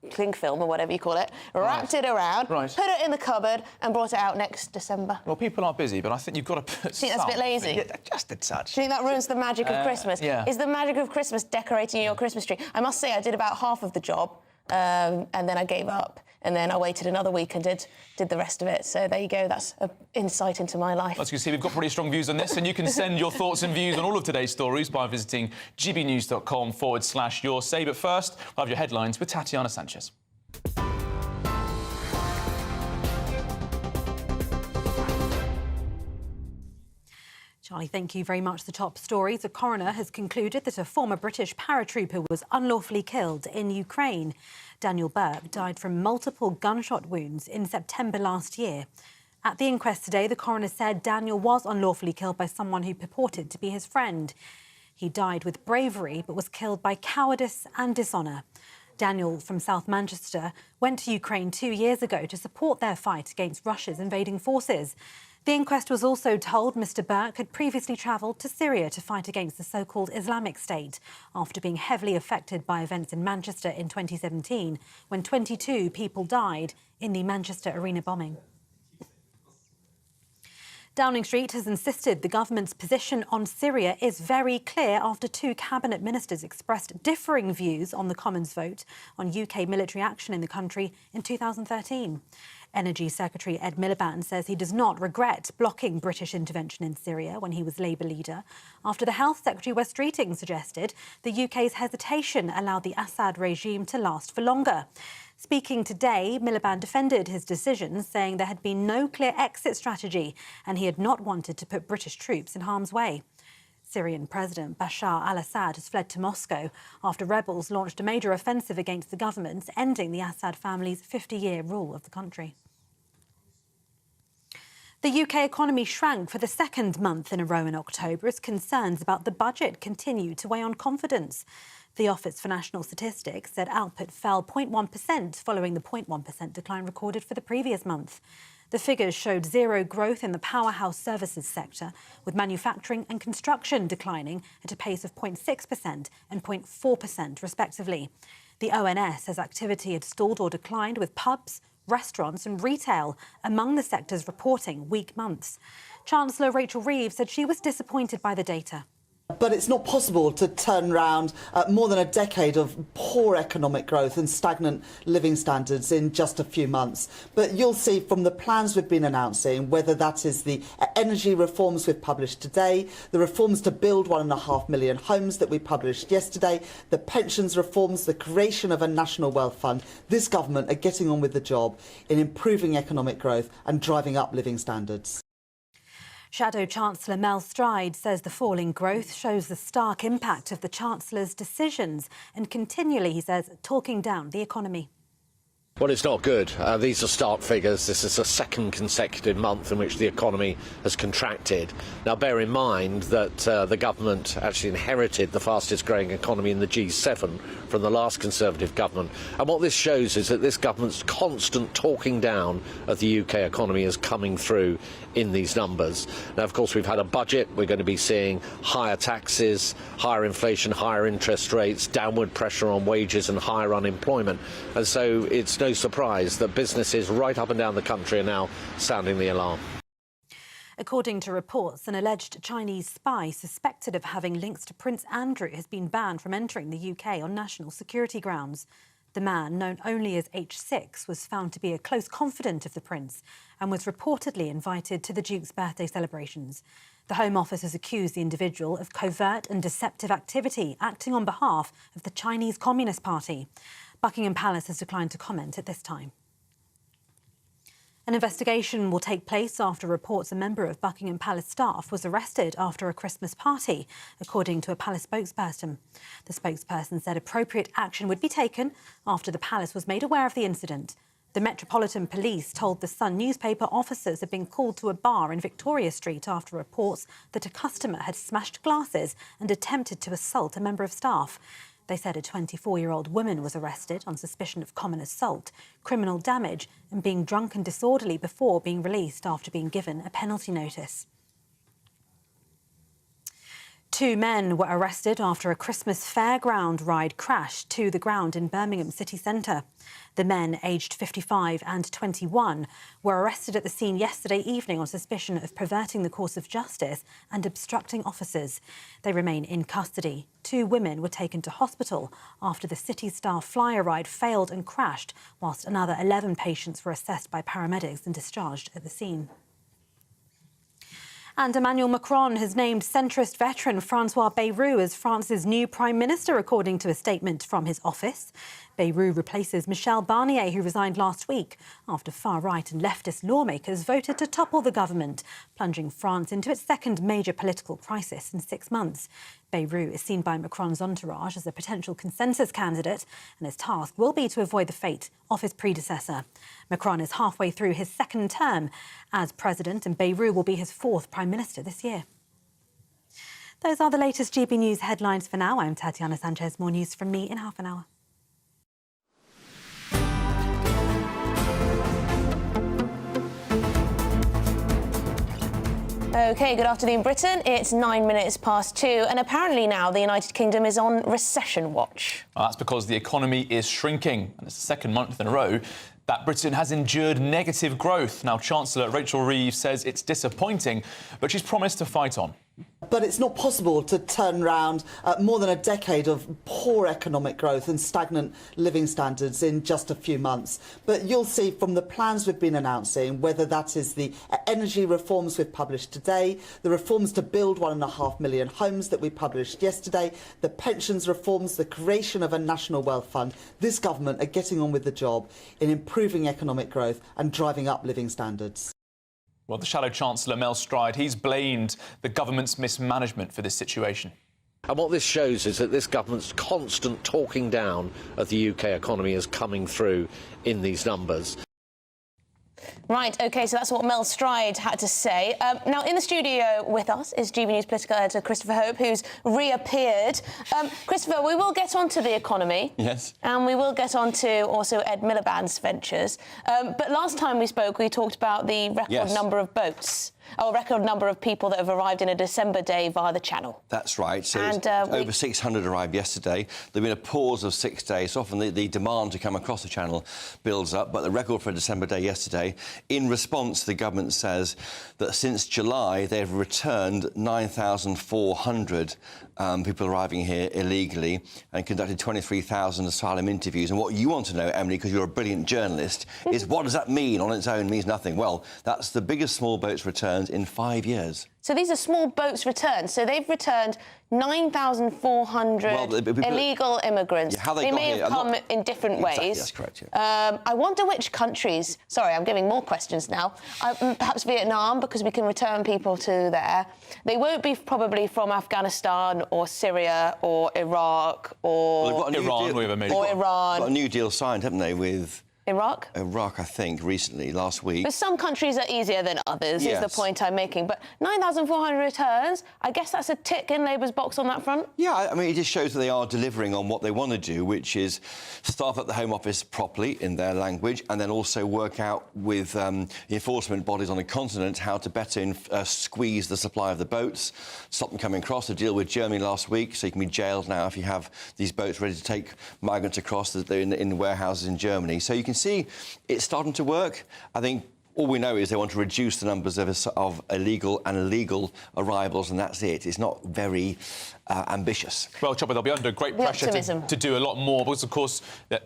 S2: cling film or whatever you call it, wrapped it around, put it in the cupboard, and brought it out next December.
S8: Well, people are busy, but I think you've got to put.
S2: Do you think that's a bit lazy?
S8: Yeah, just a touch.
S2: Do you think that ruins the magic of Christmas?
S8: Yeah.
S2: Is the magic of Christmas decorating your Christmas tree? I must say, I did about half of the job, and then I gave up. And then I waited another week and did the rest of it. So there you go. That's an insight into my life.
S8: As you can see, we've got pretty strong views on this, and you can send your thoughts and views on all of today's stories by visiting gbnews.com/your say. But first, we'll have your headlines with Tatiana Sanchez.
S9: Charlie, thank you very much. The top stories. A coroner has concluded that a former British paratrooper was unlawfully killed in Ukraine. Daniel Burke died from multiple gunshot wounds in September last year. At the inquest today, the coroner said Daniel was unlawfully killed by someone who purported to be his friend. He died with bravery, but was killed by cowardice and dishonour. Daniel, from South Manchester, went to Ukraine 2 years ago to support their fight against Russia's invading forces. The inquest was also told Mr Burke had previously travelled to Syria to fight against the so-called Islamic State after being heavily affected by events in Manchester in 2017, when 22 people died in the Manchester Arena bombing. Downing Street has insisted the government's position on Syria is very clear after 2 cabinet ministers expressed differing views on the Commons vote on UK military action in the country in 2013. Energy Secretary Ed Miliband says he does not regret blocking British intervention in Syria when he was Labour leader, after the Health Secretary Wes Streeting suggested the UK's hesitation allowed the Assad regime to last for longer. Speaking today, Miliband defended his decision, saying there had been no clear exit strategy and he had not wanted to put British troops in harm's way. Syrian President Bashar al-Assad has fled to Moscow after rebels launched a major offensive against the government, ending the Assad family's 50-year rule of the country. The UK economy shrank for the second month in a row in October as concerns about the budget continue to weigh on confidence. The Office for National Statistics said output fell 0.1% following the 0.1% decline recorded for the previous month. The figures showed zero growth in the powerhouse services sector, with manufacturing and construction declining at a pace of 0.6% and 0.4% respectively. The ONS says activity had stalled or declined, with pubs, restaurants and retail among the sectors reporting weak months. Chancellor Rachel Reeves said she was disappointed by the data.
S10: But it's not possible to turn around more than a decade of poor economic growth and stagnant living standards in just a few months. But you'll see from the plans we've been announcing, whether that is the energy reforms we've published today, the reforms to build 1.5 million homes that we published yesterday, the pensions reforms, the creation of a national wealth fund, this government are getting on with the job in improving economic growth and driving up living standards.
S9: Shadow Chancellor Mel Stride says the fall in growth shows the stark impact of the Chancellor's decisions and continually, he says, talking down the economy.
S12: Well, it's not good. These are stark figures. This is the second consecutive month in which the economy has contracted. Now, bear in mind that the government actually inherited the fastest growing economy in the G7 from the last Conservative government. And what this shows is that this government's constant talking down of the UK economy is coming through in these numbers. Now, of course, we've had a budget. We're going to be seeing higher taxes, higher inflation, higher interest rates, downward pressure on wages and higher unemployment. And so it's no surprise that businesses right up and down the country are now sounding the alarm.
S9: According to reports, an alleged Chinese spy suspected of having links to Prince Andrew has been banned from entering the UK on national security grounds. The man, known only as H6, was found to be a close confidant of the Prince and was reportedly invited to the Duke's birthday celebrations. The Home Office has accused the individual of covert and deceptive activity, acting on behalf of the Chinese Communist Party. Buckingham Palace has declined to comment at this time. An investigation will take place after reports a member of Buckingham Palace staff was arrested after a Christmas party, according to a palace spokesperson. The spokesperson said appropriate action would be taken after the palace was made aware of the incident. The Metropolitan Police told the Sun newspaper officers had been called to a bar in Victoria Street after reports that a customer had smashed glasses and attempted to assault a member of staff. They said a 24-year-old woman was arrested on suspicion of common assault, criminal damage and being drunk and disorderly before being released after being given a penalty notice. 2 men were arrested after a Christmas fairground ride crashed to the ground in Birmingham city centre. The men, aged 55 and 21, were arrested at the scene yesterday evening on suspicion of perverting the course of justice and obstructing officers. They remain in custody. 2 women were taken to hospital after the City Star flyer ride failed and crashed, whilst another 11 patients were assessed by paramedics and discharged at the scene. And Emmanuel Macron has named centrist veteran Francois Bayrou as France's new Prime Minister, according to a statement from his office. Bayrou replaces Michel Barnier, who resigned last week after far-right and leftist lawmakers voted to topple the government, plunging France into its second major political crisis in 6 months. Bayrou is seen by Macron's entourage as a potential consensus candidate, and his task will be to avoid the fate of his predecessor. Macron is halfway through his second term as president, and Bayrou will be his 4th Prime Minister this year. Those are the latest GB News headlines for now. I'm Tatiana Sanchez. More news from me in half an hour.
S2: OK, good afternoon, Britain. It's 9 minutes past 2, and apparently now the United Kingdom is on recession watch.
S8: Well, that's because the economy is shrinking, and it's the second month in a row that Britain has endured negative growth. Now, Chancellor Rachel Reeves says it's disappointing, but she's promised to fight on.
S10: But it's not possible to turn around more than a decade of poor economic growth and stagnant living standards in just a few months. But you'll see from the plans we've been announcing, whether that is the energy reforms we've published today, the reforms to build 1.5 million homes that we published yesterday, the pensions reforms, the creation of a national wealth fund, this government are getting on with the job in improving economic growth and driving up living standards.
S8: Well, the Shadow Chancellor, Mel Stride, he's blamed the government's mismanagement for this situation.
S12: And what this shows is that this government's constant talking down of the UK economy is coming through in these numbers.
S2: Right, OK, so that's what Mel Stride had to say. Now, in the studio with us is GBNews political editor Christopher Hope, who's reappeared. Christopher, we will get on to the economy.
S11: Yes.
S2: And we will get on to also Ed Miliband's ventures. But last time we spoke, we talked about the record number of boats. Oh, record number of people that have arrived in a December day via the Channel.
S11: That's right. So over 600 arrived yesterday. There's been a pause of 6 days. Often the demand to come across the Channel builds up, but the record for a December day yesterday. In response, the government says that since July, they've returned 9,400 people arriving here illegally and conducted 23,000 asylum interviews. And what you want to know, Emily, because you're a brilliant journalist, is what does that mean? On its own means nothing. Well, that's the biggest small boats returns in 5 years.
S2: So these are small boats returned. So they've returned 9,400 illegal immigrants.
S11: Yeah, how
S2: they may have come in different ways.
S11: That's correct, yeah.
S2: I wonder which countries... Sorry, I'm giving more questions now. Perhaps Vietnam, because we can return people to there. They won't be probably from Afghanistan or Syria or Iraq or...
S8: Iran, we have a major...
S2: Or Iran.
S11: Got a new deal signed, haven't they, with...
S2: Iraq?
S11: Iraq, I think, recently, last week.
S2: But some countries are easier than others, is the point I'm making. But 9,400 returns, I guess that's a tick in Labour's box on that front?
S11: Yeah, I mean, it just shows that they are delivering on what they want to do, which is staff up the Home Office properly in their language and then also work out with enforcement bodies on the continent how to better squeeze the supply of the boats, stop them coming across. A deal with Germany last week, so you can be jailed now if you have these boats ready to take migrants across. They're in warehouses in Germany. So you can see it's starting to work. I think all we know is they want to reduce the numbers of illegal and illegal arrivals, and that's it. It's not very ambitious.
S8: Well, Chopper, they'll be under great pressure to do a lot more because, of course,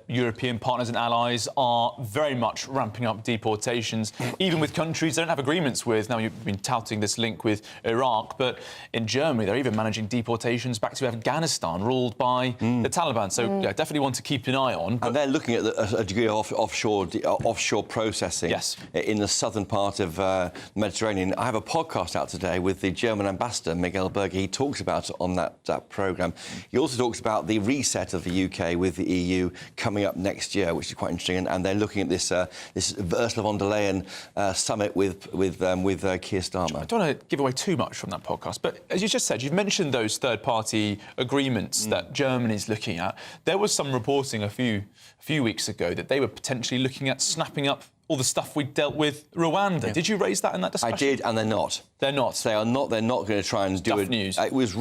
S8: European partners and allies are very much ramping up deportations, even with countries they don't have agreements with. Now, you've been touting this link with Iraq, but in Germany, they're even managing deportations back to Afghanistan, ruled by the Taliban. So, yeah, definitely one to keep an eye on.
S11: And they're looking at a degree of offshore processing in the southern part of the Mediterranean. I have a podcast out today with the German ambassador, Miguel Berger. He talks about it on that programme. He also talks about the reset of the UK with the EU coming up next year, which is quite interesting. And they're looking at this Ursula von der Leyen summit with Keir Starmer.
S8: I don't want to give away too much from that podcast, but as you just said, you've mentioned those third-party agreements that Germany's looking at. There was some reporting a few weeks ago that they were potentially looking at snapping up all the stuff we dealt with Rwanda. Yeah. Did you raise that in that discussion?
S11: I did, and they're not.
S8: They're not.
S11: They are not. They're not going to try and do it.
S8: News.
S11: It was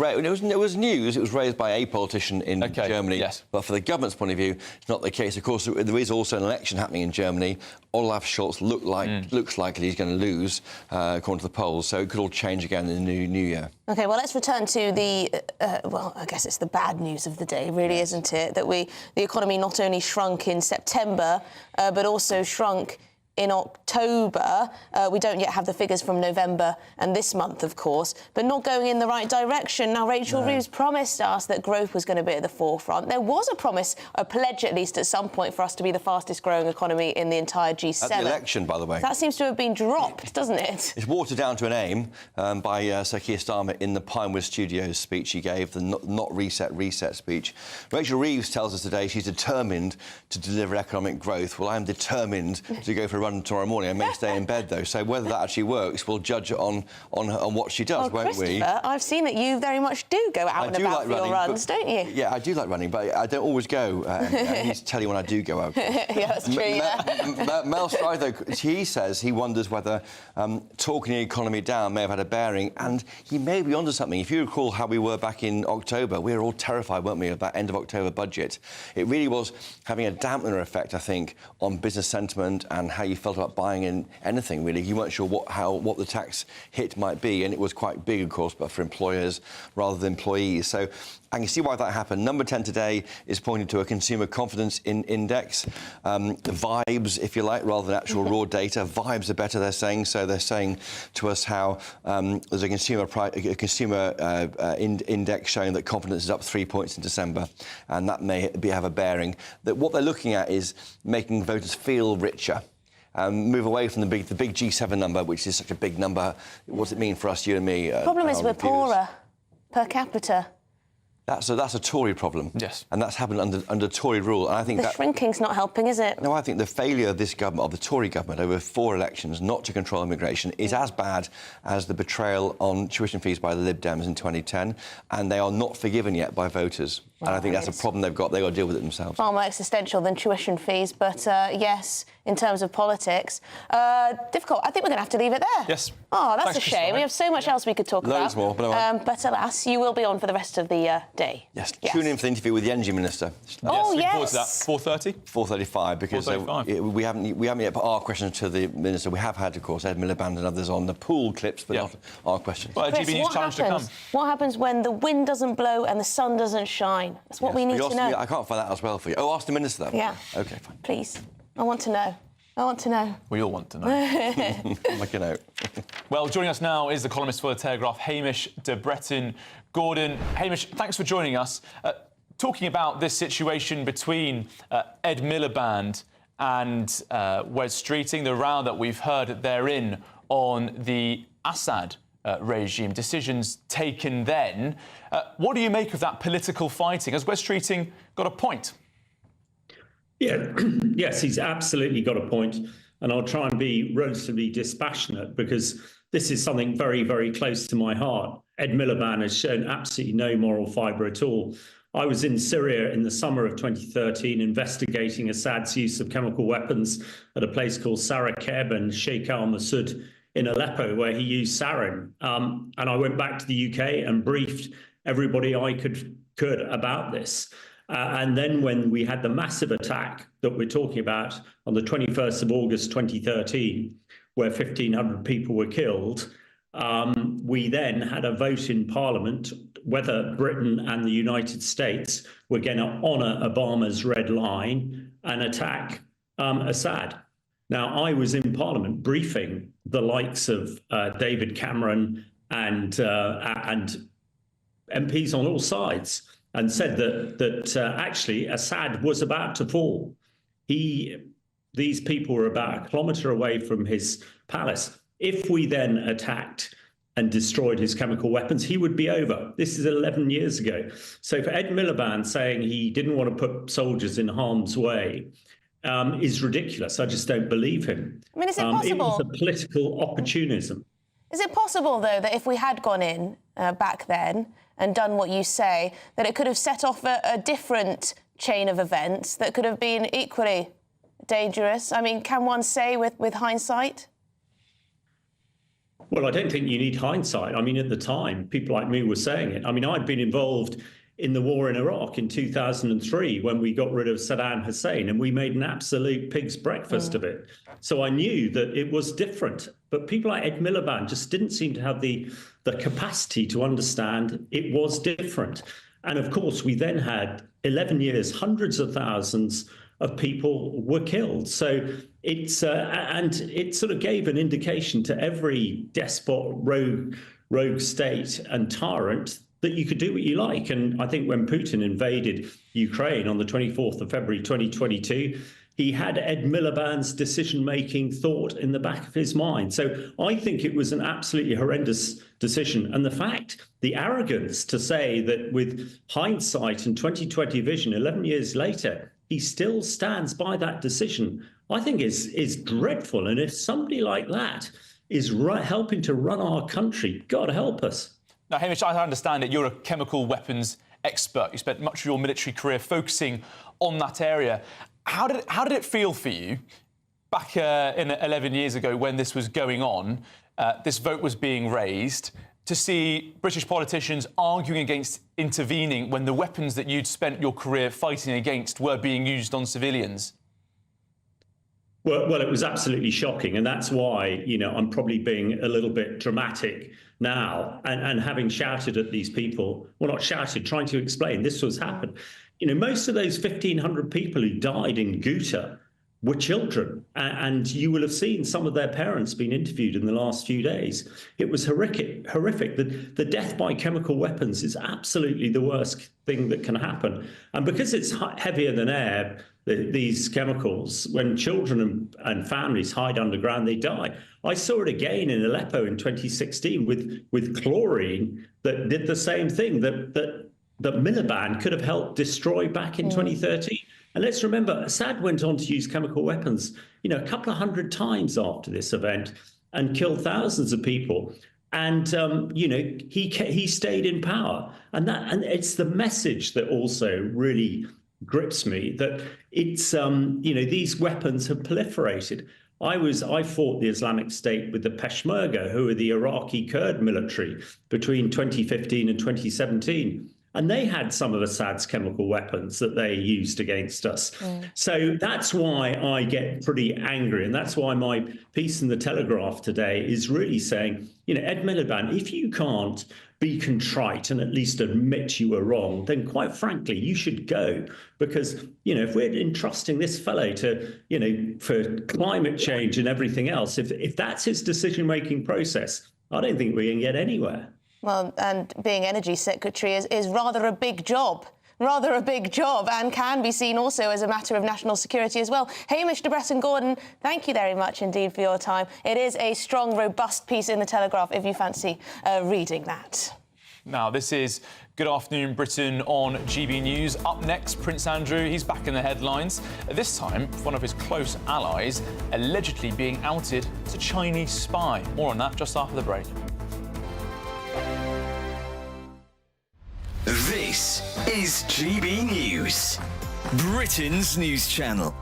S11: news. It was raised by a politician in Germany.
S8: Yes.
S11: But for the government's point of view, it's not the case. Of course, there is also an election happening in Germany. Olaf Scholz looks likely he's going to lose, according to the polls. So it could all change again in the new year.
S2: OK, well, let's return to the, well, I guess it's the bad news of the day, really, isn't it? That the economy not only shrunk in September, but also shrunk in October. We don't yet have the figures from November and this month, of course, but not going in the right direction. Now, Rachel Reeves promised us that growth was going to be at the forefront. There was a promise, a pledge at least at some point, for us to be the fastest growing economy in the entire G7.
S11: At the election, by the way.
S2: That seems to have been dropped, doesn't it?
S11: It's watered down to an aim by Sir Keir Starmer in the Pinewood Studios speech he gave, the not reset speech. Rachel Reeves tells us today she's determined to deliver economic growth. Well, I'm determined to go for a run tomorrow morning. I may stay in bed, though. So whether that actually works, we'll judge it on what she does, won't we?
S2: Christopher, I've seen that you very much do go out and about for your runs, don't you?
S11: Yeah, I do like running, but I don't always go. I need to tell you when I do go out.
S2: Yeah, that's true,
S11: Mel Stride, though, he says he wonders whether talking the economy down may have had a bearing, and he may be onto something. If you recall how we were back in October, we were all terrified, weren't we, of that end of October budget. It really was having a dampener effect, I think, on business sentiment and how you felt about buying in anything, really. You weren't sure what the tax hit might be, and it was quite big, of course, but for employers rather than employees. So I can see why that happened. Number 10 today is pointing to a consumer confidence index. The vibes, if you like, rather than actual raw data. Vibes are better, they're saying. So they're saying to us how there's a consumer index showing that confidence is up 3 points in December, and that may have a bearing. That what they're looking at is making voters feel richer. Move away from the big G7 number, which is such a big number. What does it mean for us, you and me?
S2: The problem is we're poorer per capita.
S11: That's a Tory problem.
S4: Yes.
S11: And that's happened under Tory rule. And I think
S2: the shrinking's not helping, is it?
S11: No, I think the failure of this government, of the Tory government, over 4 elections not to control immigration is as bad as the betrayal on tuition fees by the Lib Dems in 2010, and they are not forgiven yet by voters. And I think that's a problem they've got. They've got to deal with it themselves.
S2: Far more existential than tuition fees, but yes, in terms of politics, difficult. I think we're going to have to leave it there.
S4: Yes.
S2: Oh, that's a shame. We have so much else we could talk about.
S11: Loads more,
S2: but alas, you will be on for the rest of the day.
S11: Yes. Tune in for the interview with the Energy Minister.
S2: Oh, yes.
S4: Forward to that. 4:30?
S11: 4:35, because
S4: 4:35.
S11: we haven't yet put our questions to the Minister. We have had, of course, Ed Miliband and others on the pool clips, but not our questions.
S4: Well,
S2: Chris,
S4: GBNews challenge to come.
S2: What happens when the wind doesn't blow and the sun doesn't shine? That's what we need to know.
S11: I can't find that as well for you. Oh, ask the Minister, then.
S2: Yeah.
S11: OK, fine.
S2: Please. I want to know. I want to know.
S4: We all want to know.
S11: Make a note.
S4: Well, joining us now is the columnist for The Telegraph, Hamish de Bretton-Gordon. Hamish, thanks for joining us. Talking about this situation between Ed Miliband and Wes Streeting, the row that we've heard therein on the Assad regime, decisions taken then. What do you make of that political fighting? Has Wes Streeting got a point?
S13: Yeah, yes, he's absolutely got a point. And I'll try and be relatively dispassionate because this is something very, very close to my heart. Ed Miliband has shown absolutely no moral fibre at all. I was in Syria in the summer of 2013 investigating Assad's use of chemical weapons at a place called Sarakeb and Sheikh al-Masud in Aleppo, where he used sarin. And I went back to the UK and briefed everybody I could about this. And then when we had the massive attack that we're talking about on the 21st of August 2013, where 1,500 people were killed, we then had a vote in Parliament whether Britain and the United States were going to honour Obama's red line and attack Assad. Now, I was in Parliament briefing the likes of David Cameron and MPs on all sides, and said that actually Assad was about to fall. These people were about a kilometre away from his palace. If we then attacked and destroyed his chemical weapons, he would be over. This is 11 years ago. So for Ed Miliband saying he didn't want to put soldiers in harm's way is ridiculous. I just don't believe him.
S2: I mean, is it possible?
S13: It was a political opportunism.
S2: Is it possible, though, that if we had gone in back then and done what you say, that it could have set off a different chain of events that could have been equally dangerous? I mean, can one say with hindsight?
S13: Well, I don't think you need hindsight. I mean, at the time, people like me were saying it. I mean, I'd been involved in the war in Iraq in 2003 when we got rid of Saddam Hussein, and we made an absolute pig's breakfast of it. So I knew that it was different. But people like Ed Miliband just didn't seem to have the capacity to understand it was different. And of course, we then had 11 years, hundreds of thousands of people were killed. So it's and it sort of gave an indication to every despot, rogue state and tyrant that you could do what you like. And I think when Putin invaded Ukraine on the 24th of February 2022, he had Ed Miliband's decision-making thought in the back of his mind. So I think it was an absolutely horrendous decision. And the fact, the arrogance to say that with hindsight and 2020 vision, 11 years later, he still stands by that decision, I think is dreadful. And if somebody like that is helping to run our country, God help us.
S4: Now, Hamish, I understand that you're a chemical weapons expert. You spent much of your military career focusing on that area. How did it feel for you back 11 years ago when this was going on, this vote was being raised, to see British politicians arguing against intervening when the weapons that you'd spent your career fighting against were being used on civilians?
S13: Well, it was absolutely shocking, and that's why, you know, I'm probably being a little bit dramatic now, and having shouted at these people, well, not shouted, trying to explain this was happened. You know, most of those 1,500 people who died in Ghouta were children, and you will have seen some of their parents being interviewed in the last few days. It was horrific. The death by chemical weapons is absolutely the worst thing that can happen. And because it's heavier than air, these chemicals, when children and families hide underground, they die. I saw it again in Aleppo in 2016 with chlorine that did the same thing that Miliband could have helped destroy back in 2013. And let's remember, Assad went on to use chemical weapons, you know, a couple of hundred times after this event and killed thousands of people. And, you know, he stayed in power. And it's the message that also really grips me, that it's, you know, these weapons have proliferated. I fought the Islamic State with the Peshmerga, who are the Iraqi Kurd military, between 2015 and 2017. And they had some of Assad's chemical weapons that they used against us. So that's why I get pretty angry. And that's why my piece in the Telegraph today is really saying, you know, Ed Miliband, if you can't be contrite and at least admit you were wrong, then quite frankly, you should go. Because, you know, if we're entrusting this fellow to, you know, for climate change and everything else, if that's his decision-making process, I don't think we can get anywhere.
S2: Well, and being Energy Secretary is rather a big job. And can be seen also as a matter of national security as well. Hamish de Bretton-Gordon, thank you very much indeed for your time. It is a strong, robust piece in the Telegraph if you fancy reading that.
S4: Now, this is Good Afternoon Britain on GB News. Up next, Prince Andrew, he's back in the headlines. This time, one of his close allies allegedly being outed as a Chinese spy. More on that just after the break.
S14: This is GB News, Britain's news channel.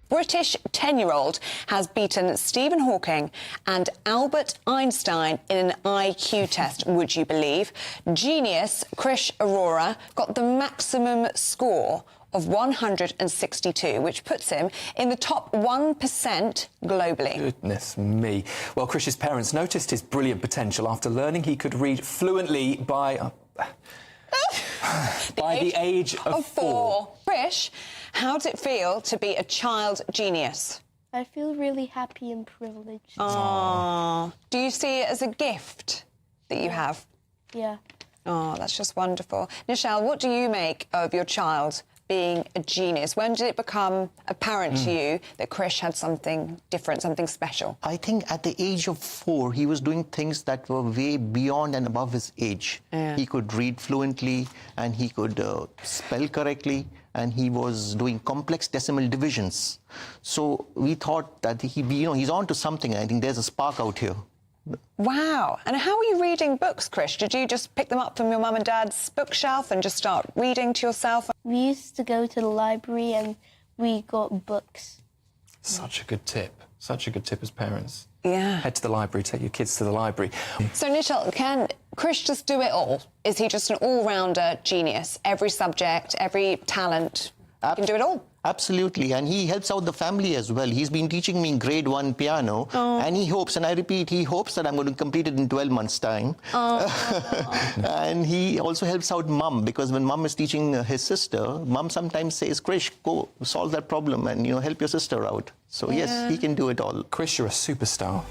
S15: British 10-year-old has beaten Stephen Hawking and Albert Einstein in an IQ test, would you believe? Genius Krish Arora got the maximum score of 162, which puts him in the top 1% globally.
S16: Goodness me. Well, Krish's parents noticed his brilliant potential after learning he could read fluently by the age of 4.
S15: Krish, how does it feel to be a child genius?
S18: I feel really happy and privileged.
S15: Aww. Do you see it as a gift that you have?
S18: Yeah.
S15: Oh, that's just wonderful. Nichelle, what do you make of your child being a genius? When did it become apparent to you that Krish had something different, something special?
S19: I think at the age of 4, he was doing things that were way beyond and above his age.
S15: Yeah.
S19: He could read fluently and he could spell correctly, and he was doing complex decimal divisions. So we thought that he's on to something. I think there's a spark out here.
S15: Wow. And how are you reading books, Krish? Did you just pick them up from your mum and dad's bookshelf and just start reading to yourself?
S18: We used to go to the library and we got books.
S16: Such a good tip. Such a good tip as parents.
S15: Yeah.
S16: Head to the library, take your kids to the library.
S15: So, Nichelle, can Krish just do it all? Is he just an all-rounder genius? Every subject, every talent, he can do it all?
S19: Absolutely, and he helps out the family as well. He's been teaching me grade 1 piano, and he hopes, and I repeat, he hopes that I'm going to complete it in 12 months' time. And he also helps out Mum, because when Mum is teaching his sister, Mum sometimes says, Krish, go solve that problem and, help your sister out. So, yes, he can do it all.
S16: Krish, you're a superstar.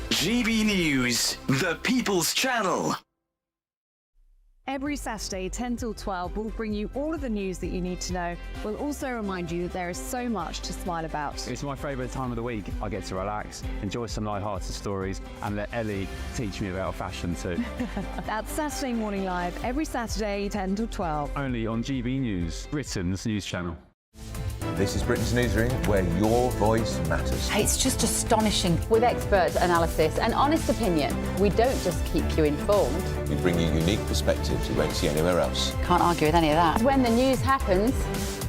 S14: GB News, the People's Channel.
S21: Every Saturday, 10 till 12, we'll bring you all of the news that you need to know. We'll also remind you that there is so much to smile about.
S23: It's my favourite time of the week. I get to relax, enjoy some light-hearted stories, and let Ellie teach me about fashion too.
S21: That's Saturday Morning Live, every Saturday, 10 till 12.
S23: Only on GB News, Britain's news channel.
S1: This is Britain's Newsroom, where your voice matters.
S3: It's just astonishing. With expert analysis and honest opinion, we don't just keep you informed.
S1: We bring you unique perspectives you won't see anywhere else.
S3: Can't argue with any of that. When the news happens,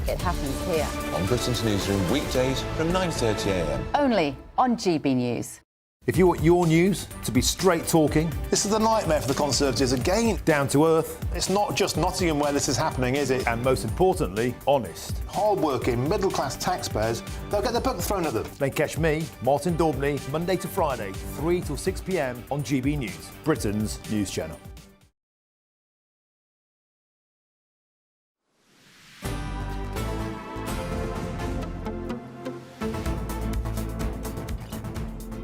S3: it happens here.
S1: On Britain's Newsroom, weekdays from 9:30 a.m.
S3: Only on GB News.
S22: If you want your news to be straight talking...
S24: This is a nightmare for the Conservatives again.
S22: Down to earth.
S24: It's not just Nottingham where this is happening, is it?
S22: And most importantly, honest.
S24: Hard-working, middle-class taxpayers, they'll get their book thrown at them.
S22: Then catch me, Martin Daubney, Monday to Friday, 3 till 6 p.m. on GB News, Britain's news channel.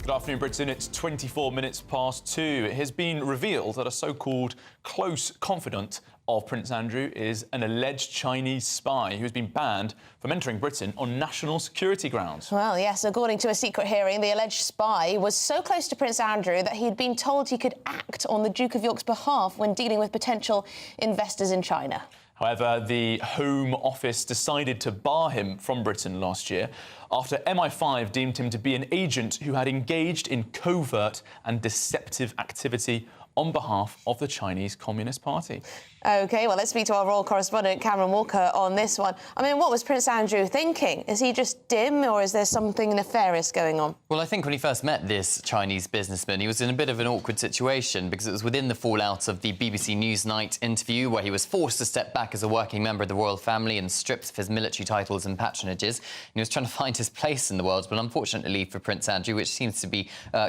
S8: Good afternoon, Britain. It's 24 minutes past 2. It has been revealed that a so-called close confidant of Prince Andrew is an alleged Chinese spy who has been banned from entering Britain on national security grounds.
S2: Well, yes, according to a secret hearing, the alleged spy was so close to Prince Andrew that he'd been told he could act on the Duke of York's behalf when dealing with potential investors in China.
S8: However, the Home Office decided to bar him from Britain last year after MI5 deemed him to be an agent who had engaged in covert and deceptive activity on behalf of the Chinese Communist Party.
S2: OK, well, let's speak to our royal correspondent, Cameron Walker, on this one. I mean, what was Prince Andrew thinking? Is he just dim, or is there something nefarious going on?
S25: Well, I think when he first met this Chinese businessman, he was in a bit of an awkward situation because it was within the fallout of the BBC Newsnight interview where he was forced to step back as a working member of the royal family and stripped of his military titles and patronages. And he was trying to find his place in the world, but unfortunately for Prince Andrew, which seems to be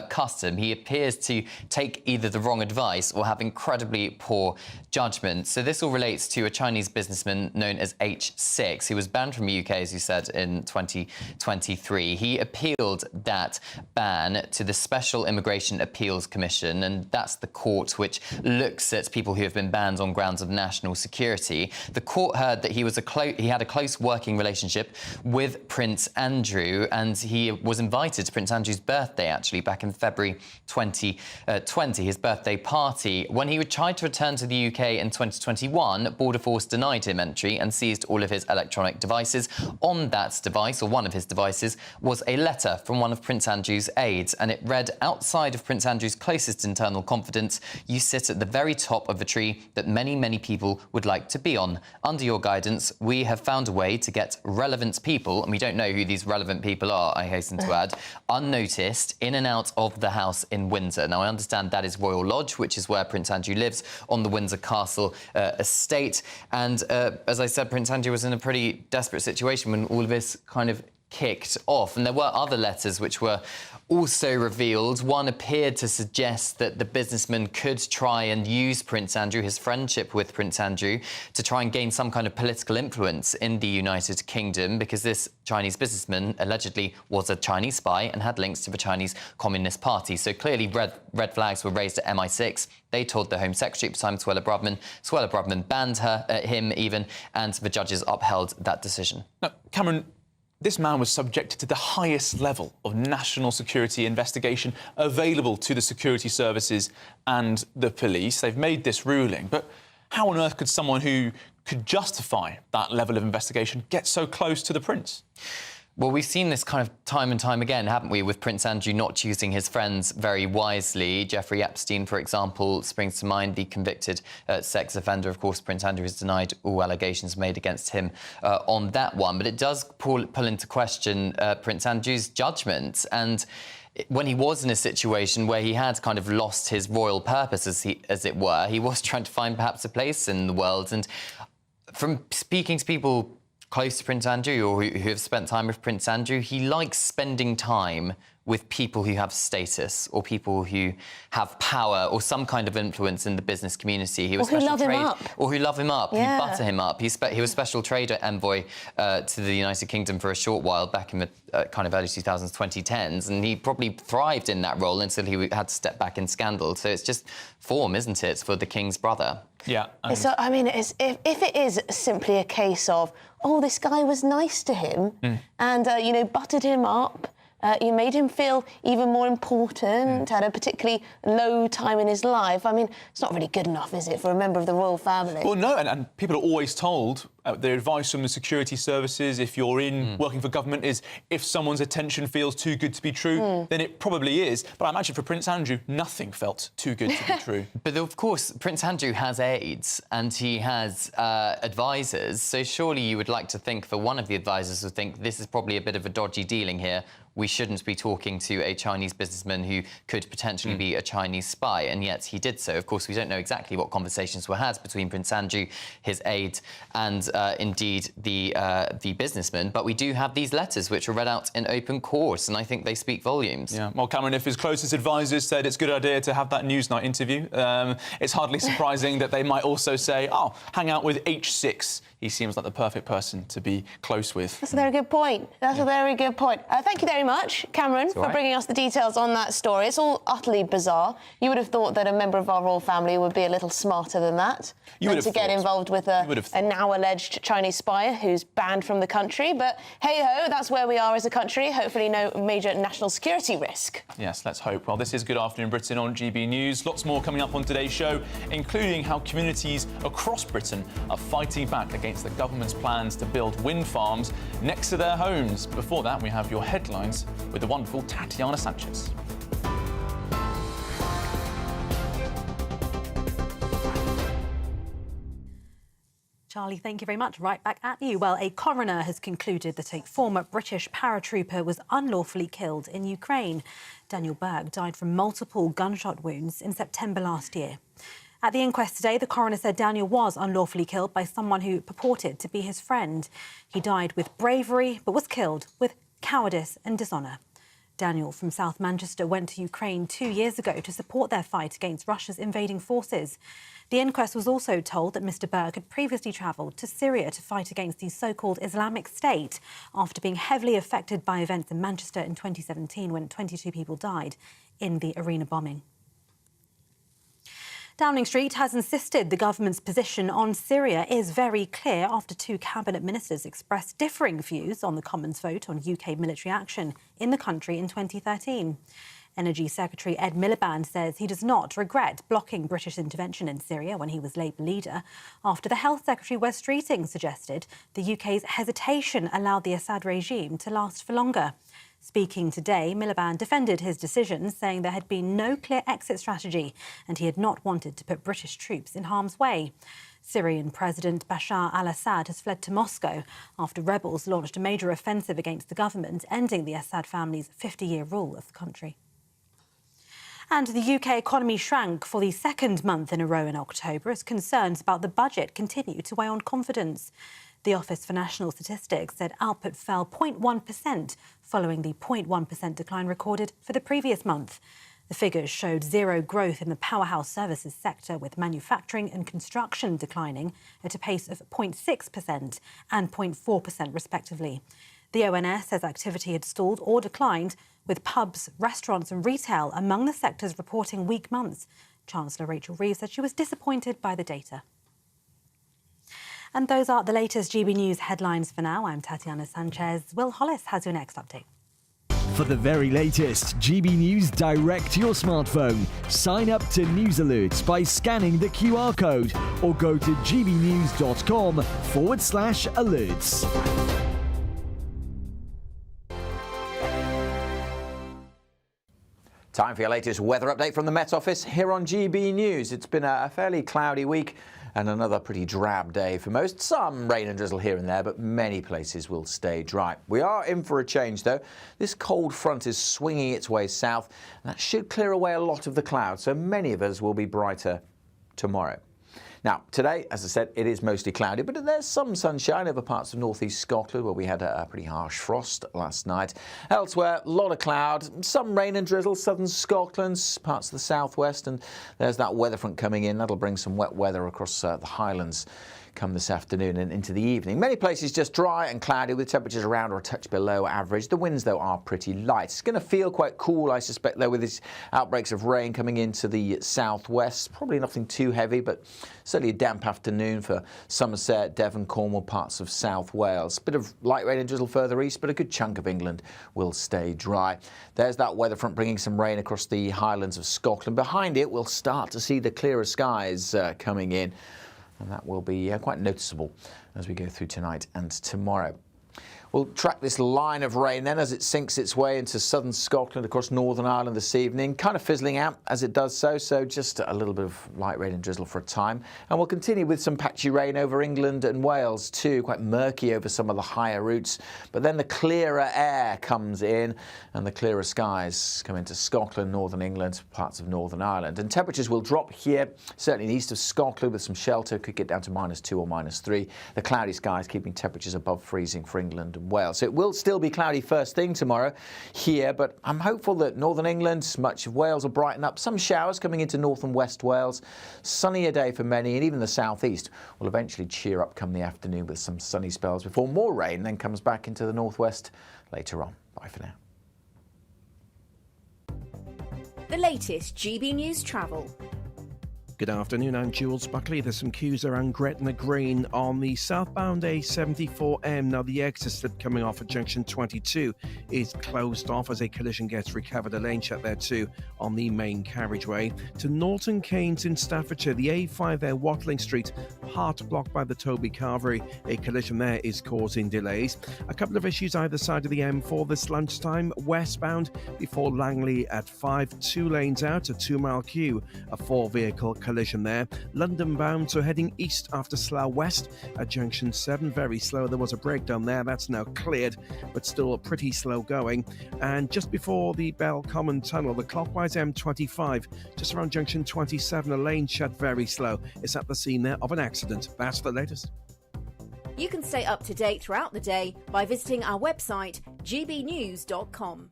S25: custom, he appears to take either the wrong advice or have incredibly poor judgment. So this all relates to a Chinese businessman known as H6. He was banned from the UK, as you said, in 2023. He appealed that ban to the Special Immigration Appeals Commission, and that's the court which looks at people who have been banned on grounds of national security. The court heard that he had a close working relationship with Prince Andrew, and he was invited to Prince Andrew's birthday, actually, back in February 2020, his birthday party. When he tried to return to the UK in 2021, Border Force denied him entry and seized all of his electronic devices. On that device, or one of his devices, was a letter from one of Prince Andrew's aides, and it read, outside of Prince Andrew's closest internal confidence, you sit at the very top of a tree that many, many people would like to be on. Under your guidance, we have found a way to get relevant people, and we don't know who these relevant people are, I hasten to add, unnoticed, in and out of the house in Windsor. Now, I understand that is Royal Lodge, which is where Prince Andrew lives, on the Windsor Castle estate. And as I said, Prince Andrew was in a pretty desperate situation when all of this kind of kicked off. And there were other letters which were also revealed. One appeared to suggest that the businessman could try and use Prince Andrew, his friendship with Prince Andrew, to try and gain some kind of political influence in the United Kingdom, because this Chinese businessman allegedly was a Chinese spy and had links to the Chinese Communist Party. So clearly red flags were raised at MI6. They told the Home Secretary at the time, Suella Braverman. Suella Braverman banned him even, and the judges upheld that decision.
S8: Now, Cameron, this man was subjected to the highest level of national security investigation available to the security services and the police. They've made this ruling, but how on earth could someone who could justify that level of investigation get so close to the prince?
S25: Well, we've seen this kind of time and time again, haven't we, with Prince Andrew not choosing his friends very wisely. Jeffrey Epstein, for example, springs to mind, the convicted sex offender. Of course, Prince Andrew has denied all allegations made against him on that one. But it does pull into question Prince Andrew's judgment. And when he was in a situation where he had kind of lost his royal purpose, as it were, he was trying to find perhaps a place in the world. And from speaking to people close to Prince Andrew or who have spent time with Prince Andrew, he likes spending time with people who have status or people who have power or some kind of influence in the business community. He was
S2: or who love him up.
S25: Or who love him up,
S2: yeah.
S25: who butter him up. He was special trader envoy to the United Kingdom for a short while back in the kind of early 2000s, 2010s, and he probably thrived in that role until he had to step back in scandal. So it's just form, isn't it, for the king's brother?
S8: Yeah.
S2: So, I mean, if it is simply a case of, oh, this guy was nice to him and, you know, buttered him up, You made him feel even more important at a particularly low time in his life. I mean, it's not really good enough, is it, for a member of the royal family?
S4: Well, no, and people are always told, the advice from the security services, if you're in working for government, is if someone's attention feels too good to be true, then it probably is. But I imagine for Prince Andrew, nothing felt too good to be true.
S25: But of course, Prince Andrew has aides and he has advisors, so surely you would like to think for one of the advisors would think this is probably a bit of a dodgy dealing here. We shouldn't be talking to a Chinese businessman who could potentially be a Chinese spy, and yet he did so. Of course, we don't know exactly what conversations were had between Prince Andrew, his aide, and indeed the businessman, but we do have these letters which were read out in open court, and I think they speak volumes.
S4: Yeah, well, Cameron, if his closest advisors said it's a good idea to have that Newsnight interview, it's hardly surprising that they might also say, oh, hang out with H6. He seems like the perfect person to be close with.
S2: That's a very good point. That's a very good point. Thank you very much, Cameron, for bringing us the details on that story. It's all utterly bizarre. You would have thought that a member of our royal family would be a little smarter than that. To get involved with a now alleged Chinese spy who's banned from the country. But hey-ho, that's where we are as a country. Hopefully no major national security risk.
S4: Yes, let's hope. Well, this is Good Afternoon Britain on GB News. Lots more coming up on today's show, including how communities across Britain are fighting back against the government's plans to build wind farms next to their homes. Before that, we have your headlines with the wonderful Tatiana Sanchez.
S9: Charlie, thank you very much. Right back at you. Well, a coroner has concluded that a former British paratrooper was unlawfully killed in Ukraine. Daniel Berg died from multiple gunshot wounds in September last year. At the inquest today, the coroner said Daniel was unlawfully killed by someone who purported to be his friend. He died with bravery, but was killed with cowardice and dishonour. Daniel from South Manchester went to Ukraine 2 years ago to support their fight against Russia's invading forces. The inquest was also told that Mr Berg had previously travelled to Syria to fight against the so-called Islamic State after being heavily affected by events in Manchester in 2017 when 22 people died in the arena bombing. Downing Street has insisted the government's position on Syria is very clear after two cabinet ministers expressed differing views on the Commons vote on UK military action in the country in 2013. Energy Secretary Ed Miliband says he does not regret blocking British intervention in Syria when he was Labour leader, after the Health Secretary Wes Streeting suggested the UK's hesitation allowed the Assad regime to last for longer. Speaking today, Miliband defended his decision, saying there had been no clear exit strategy and he had not wanted to put British troops in harm's way. Syrian President Bashar al-Assad has fled to Moscow after rebels launched a major offensive against the government, ending the Assad family's 50-year rule of the country. And the UK economy shrank for the second month in a row in October as concerns about the budget continue to weigh on confidence. The Office for National Statistics said output fell 0.1%, following the 0.1% decline recorded for the previous month. The figures showed zero growth in the powerhouse services sector, with manufacturing and construction declining at a pace of 0.6% and 0.4% respectively. The ONS says activity had stalled or declined, with pubs, restaurants and retail among the sectors reporting weak months. Chancellor Rachel Reeves said she was disappointed by the data. And those are the latest GB News headlines for now. I'm Tatiana Sanchez. Will Hollis has your next update.
S5: For the very latest GB News direct to your smartphone, sign up to News Alerts by scanning the QR code or go to gbnews.com/alerts.
S6: Time for your latest weather update from the Met Office here on GB News. It's been a fairly cloudy week and another pretty drab day for most. Some rain and drizzle here and there, but many places will stay dry. We are in for a change, though. This cold front is swinging its way south, and that should clear away a lot of the clouds, so many of us will be brighter tomorrow. Now, today, as I said, it is mostly cloudy, but there's some sunshine over parts of northeast Scotland, where we had a pretty harsh frost last night. Elsewhere, a lot of cloud, some rain and drizzle, southern Scotland, parts of the southwest, and there's that weather front coming in. That'll bring some wet weather across the Highlands. come this afternoon and into the evening. Many places just dry and cloudy with temperatures around or a touch below average. The winds, though, are pretty light. It's going to feel quite cool, I suspect, though, with these outbreaks of rain coming into the southwest. Probably nothing too heavy, but certainly a damp afternoon for Somerset, Devon, Cornwall, parts of South Wales. Bit of light rain and drizzle further east, but a good chunk of England will stay dry. There's that weather front bringing some rain across the highlands of Scotland. Behind it, we'll start to see the clearer skies coming in, and that will be quite noticeable as we go through tonight and tomorrow. We'll track this line of rain then as it sinks its way into southern Scotland across Northern Ireland this evening, kind of fizzling out as it does so just a little bit of light rain and drizzle for a time. And we'll continue with some patchy rain over England and Wales too, quite murky over some of the higher routes. But then the clearer air comes in and the clearer skies come into Scotland, Northern England, parts of Northern Ireland. And temperatures will drop here, certainly in the east of Scotland with some shelter, could get down to -2 or -3. The cloudy skies keeping temperatures above freezing for England and Wales. So it will still be cloudy first thing tomorrow here, but I'm hopeful that Northern England, much of Wales will brighten up. Some showers coming into North and West Wales. Sunnier day for many, and even the southeast will eventually cheer up come the afternoon with some sunny spells before more rain then comes back into the northwest later on. Bye for now.
S7: The latest GB News travel.
S10: Good afternoon, I'm Jules Buckley. There's some queues around Gretna Green on the southbound A74M. Now, the exit slip coming off at junction 22 is closed off as a collision gets recovered. A lane shut there too on the main carriageway. To Norton Keynes in Staffordshire, the A5 there, Watling Street, part blocked by the Toby Carvery. A collision there is causing delays. A couple of issues either side of the M4 this lunchtime. Westbound before Langley at 5, 2 lanes out, a 2-mile queue, a 4-vehicle collision there. London bound, so heading east after Slough West at junction 7, very slow. There was a breakdown there, that's now cleared, but still pretty slow going. And just before the Bell Common Tunnel, the clockwise M25, just around junction 27, a lane shut very slow. It's at the scene there of an accident. That's the latest.
S7: You can stay up to date throughout the day by visiting our website, gbnews.com.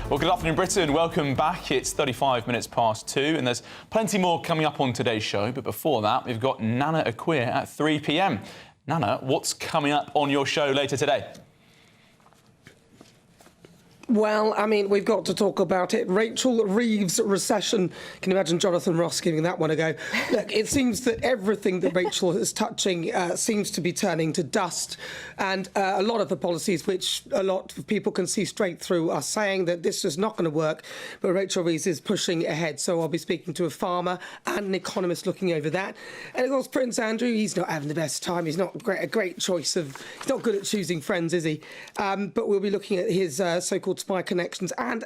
S8: Well, good afternoon, Britain. Welcome back. It's 35 minutes past 2, and there's plenty more coming up on today's show. But before that, we've got Nana Akweer at 3 p.m. Nana, what's coming up on your show later today?
S12: Well, I mean, we've got to talk about it. Rachel Reeves' recession. Can you imagine Jonathan Ross giving that one a go? Look, it seems that everything that Rachel is touching seems to be turning to dust. And a lot of the policies, which a lot of people can see straight through, are saying that this is not going to work. But Rachel Reeves is pushing ahead. So I'll be speaking to a farmer and an economist looking over that. And of course, Prince Andrew, he's not having the best time. He's not a great choice of... He's not good at choosing friends, is he? But we'll be looking at his so-called spy connections and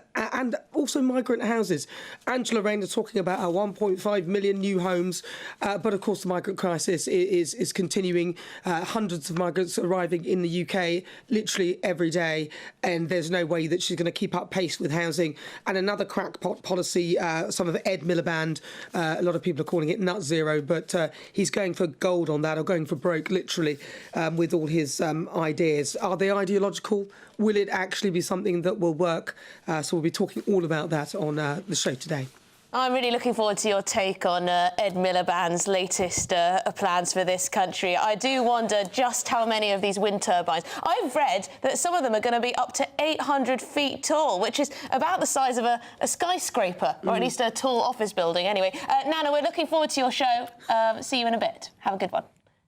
S12: also migrant houses. Angela Rayner talking about our 1.5 million new homes, but of course the migrant crisis is continuing. Hundreds of migrants arriving in the UK literally every day, and there's no way that she's going to keep up pace with housing. And another crackpot policy, some of Ed Miliband, a lot of people are calling it nut zero, but he's going for gold on that, or going for broke literally, with all his ideas. Are they ideological? Will it actually be something that will work? So we'll be talking all about that on the show today.
S2: I'm really looking forward to your take on Ed Miliband's latest plans for this country. I do wonder just how many of these wind turbines. I've read that some of them are going to be up to 800 feet tall, which is about the size of a skyscraper, or at least a tall office building. Anyway, Nana, we're looking forward to your show. See you in a bit. Have a good one.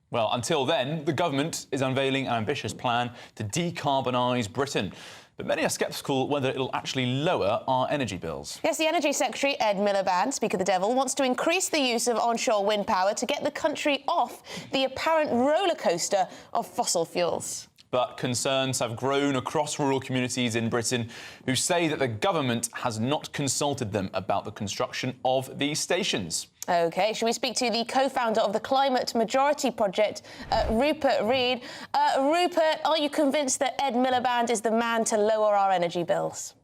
S8: Well, until then, the government is unveiling an ambitious plan to decarbonise Britain. But many are sceptical whether it'll actually lower our energy bills.
S2: Yes, the Energy Secretary, Ed Miliband, Speak of the Devil, wants to increase the use of onshore wind power to get the country off the apparent rollercoaster of fossil fuels.
S8: But concerns have grown across rural communities in Britain who say that the government has not consulted them about the construction of these stations.
S2: OK, shall we speak to the co-founder of the Climate Majority Project, Rupert Reed. Rupert, are you convinced that Ed Miliband is the man to lower our energy bills?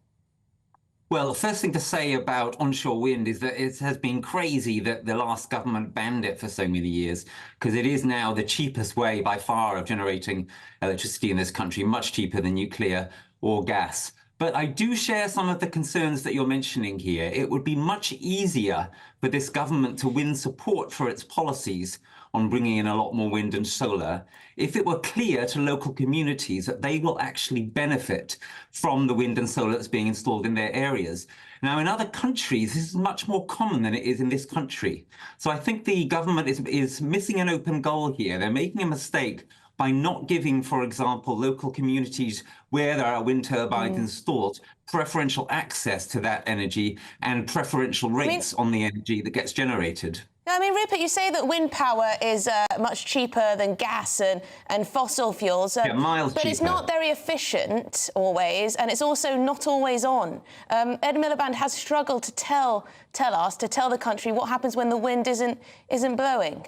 S11: Well, the first thing to say about onshore wind is that it has been crazy that the last government banned it for so many years, because it is now the cheapest way by far of generating electricity in this country, much cheaper than nuclear or gas. But I do share some of the concerns that you're mentioning here. It would be much easier for this government to win support for its policies on bringing in a lot more wind and solar if it were clear to local communities that they will actually benefit from the wind and solar that's being installed in their areas. Now, in other countries, this is much more common than it is in this country. So I think the government is missing an open goal here. They're making a mistake by not giving, for example, local communities where there are wind turbines installed preferential access to that energy and preferential rates on the energy that gets generated.
S2: I mean, Rupert, you say that wind power is much cheaper than gas and fossil fuels.
S11: Yeah, miles
S2: but
S11: cheaper.
S2: It's not very efficient always, and it's also not always on. Ed Miliband has struggled to tell the country what happens when the wind isn't blowing.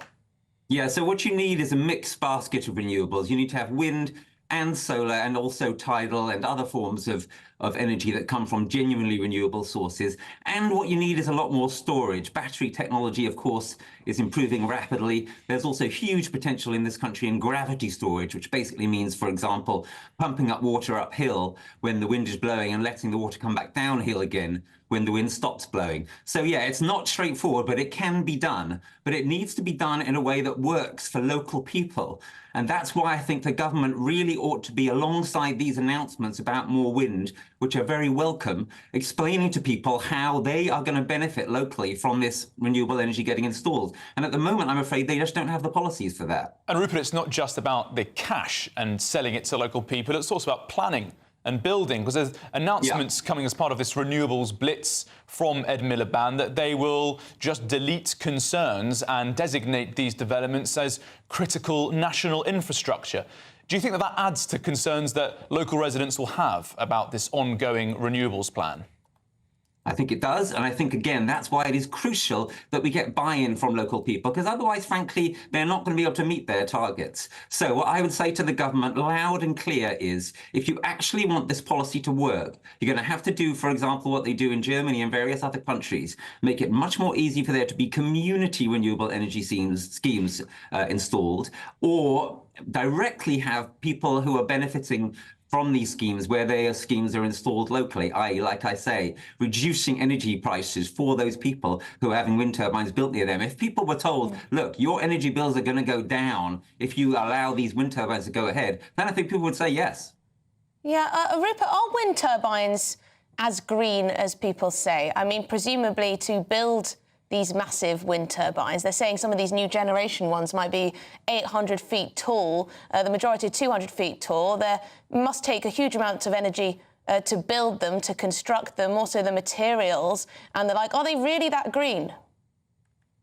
S11: Yeah, so what you need is a mixed basket of renewables. You need to have wind and solar and also tidal and other forms of energy that come from genuinely renewable sources. And what you need is a lot more storage. Battery technology, of course, is improving rapidly. There's also huge potential in this country in gravity storage, which basically means, for example, pumping up water uphill when the wind is blowing and letting the water come back downhill again when the wind stops blowing. So yeah, it's not straightforward, but it can be done. But it needs to be done in a way that works for local people. And that's why I think the government really ought to be alongside these announcements about more wind, which are very welcome, explaining to people how they are going to benefit locally from this renewable energy getting installed. And at the moment, I'm afraid they just don't have the policies for that.
S8: And Rupert, it's not just about the cash and selling it to local people, it's also about planning and building, because there's announcements coming as part of this renewables blitz from Ed Miliband that they will just delete concerns and designate these developments as critical national infrastructure. Do you think that that adds to concerns that local residents will have about this ongoing renewables plan?
S11: I think it does. And I think, again, that's why it is crucial that we get buy-in from local people, because otherwise, frankly, they're not going to be able to meet their targets. So what I would say to the government loud and clear is, if you actually want this policy to work, you're going to have to do, for example, what they do in Germany and various other countries, make it much more easy for there to be community renewable energy schemes installed, or directly have people who are benefiting from these schemes where their schemes are installed locally, i.e., like I say, reducing energy prices for those people who are having wind turbines built near them. If people were told, look, your energy bills are going to go down if you allow these wind turbines to go ahead, then I think people would say yes.
S2: Yeah, Rupert, are wind turbines as green as people say? I mean, presumably to build these massive wind turbines, they're saying some of these new generation ones might be 800 feet tall, the majority 200 feet tall. They must take a huge amount of energy to build them, to construct them, also the materials. And they're like, are they really that green?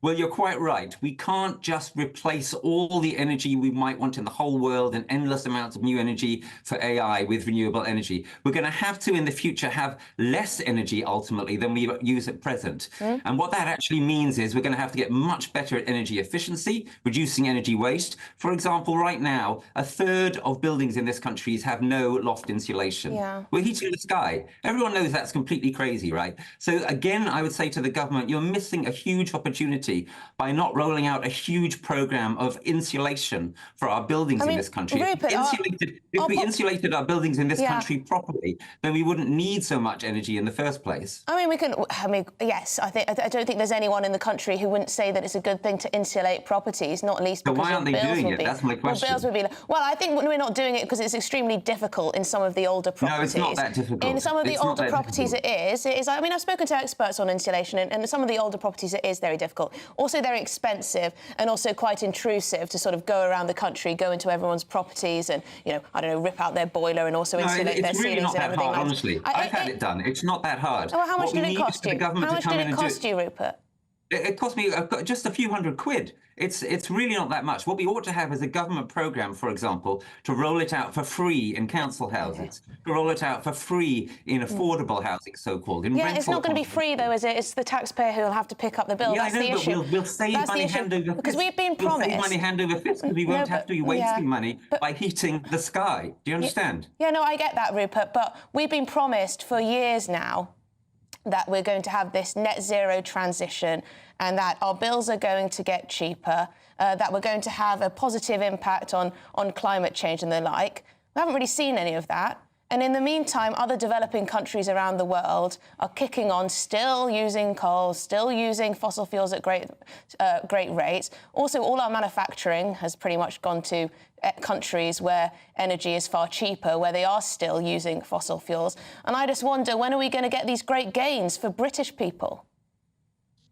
S11: Well, you're quite right. We can't just replace all the energy we might want in the whole world and endless amounts of new energy for AI with renewable energy. We're going to have to, in the future, have less energy, ultimately, than we use at present. And what that actually means is we're going to have to get much better at energy efficiency, reducing energy waste. For example, right now, a third of buildings in this country have no loft insulation. We're heating the sky. Everyone knows that's completely crazy, right? So again, I would say to the government, you're missing a huge opportunity by not rolling out a huge program of insulation for our buildings in this country.
S2: Rupert,
S11: if we insulated our buildings in this country properly, then we wouldn't need so much energy in the first place.
S2: I mean, yes, I don't think there's anyone in the country who wouldn't say that it's a good thing to insulate properties, not least because
S11: why aren't they doing it? That's my question.
S2: Bills would be, well, I think we're not doing it because it's extremely difficult in some of the older properties.
S11: No, it's not that difficult.
S2: In some of the older properties, it is. I mean, I've spoken to experts on insulation, and some of the older properties, it is very difficult. Also, they're expensive and also quite intrusive to sort of go around the country, go into everyone's properties and, you know, I don't know, rip out their boiler and also insulate their ceilings and everything.
S11: It's really not that hard, honestly. I've had it done. It's not that hard.
S2: Well, how much did it cost you? How much did it cost you, Rupert?
S11: It cost me just a few £100. It's really not that much. What we ought to have is a government programme, for example, to roll it out for free in council houses, to roll it out for free in affordable housing, so-called.
S2: Yeah, it's not going to be free, though, is it? It's the taxpayer who will have to pick up the bill.
S11: Yeah,
S2: That's
S11: I know,
S2: the issue.
S11: But we'll save money hand over fist.
S2: Because we've been promised.
S11: We'll save money hand over fist because we won't have to be wasting money by heating the sky. Do you understand?
S2: Yeah, no, I get that, Rupert, but we've been promised for years now that we're going to have this net zero transition and that our bills are going to get cheaper, that we're going to have a positive impact on climate change and the like. We haven't really seen any of that. And in the meantime, other developing countries around the world are kicking on, still using coal, still using fossil fuels at great rates. Also, all our manufacturing has pretty much gone to countries where energy is far cheaper, where they are still using fossil fuels. And I just wonder, when are we going to get these great gains for British people?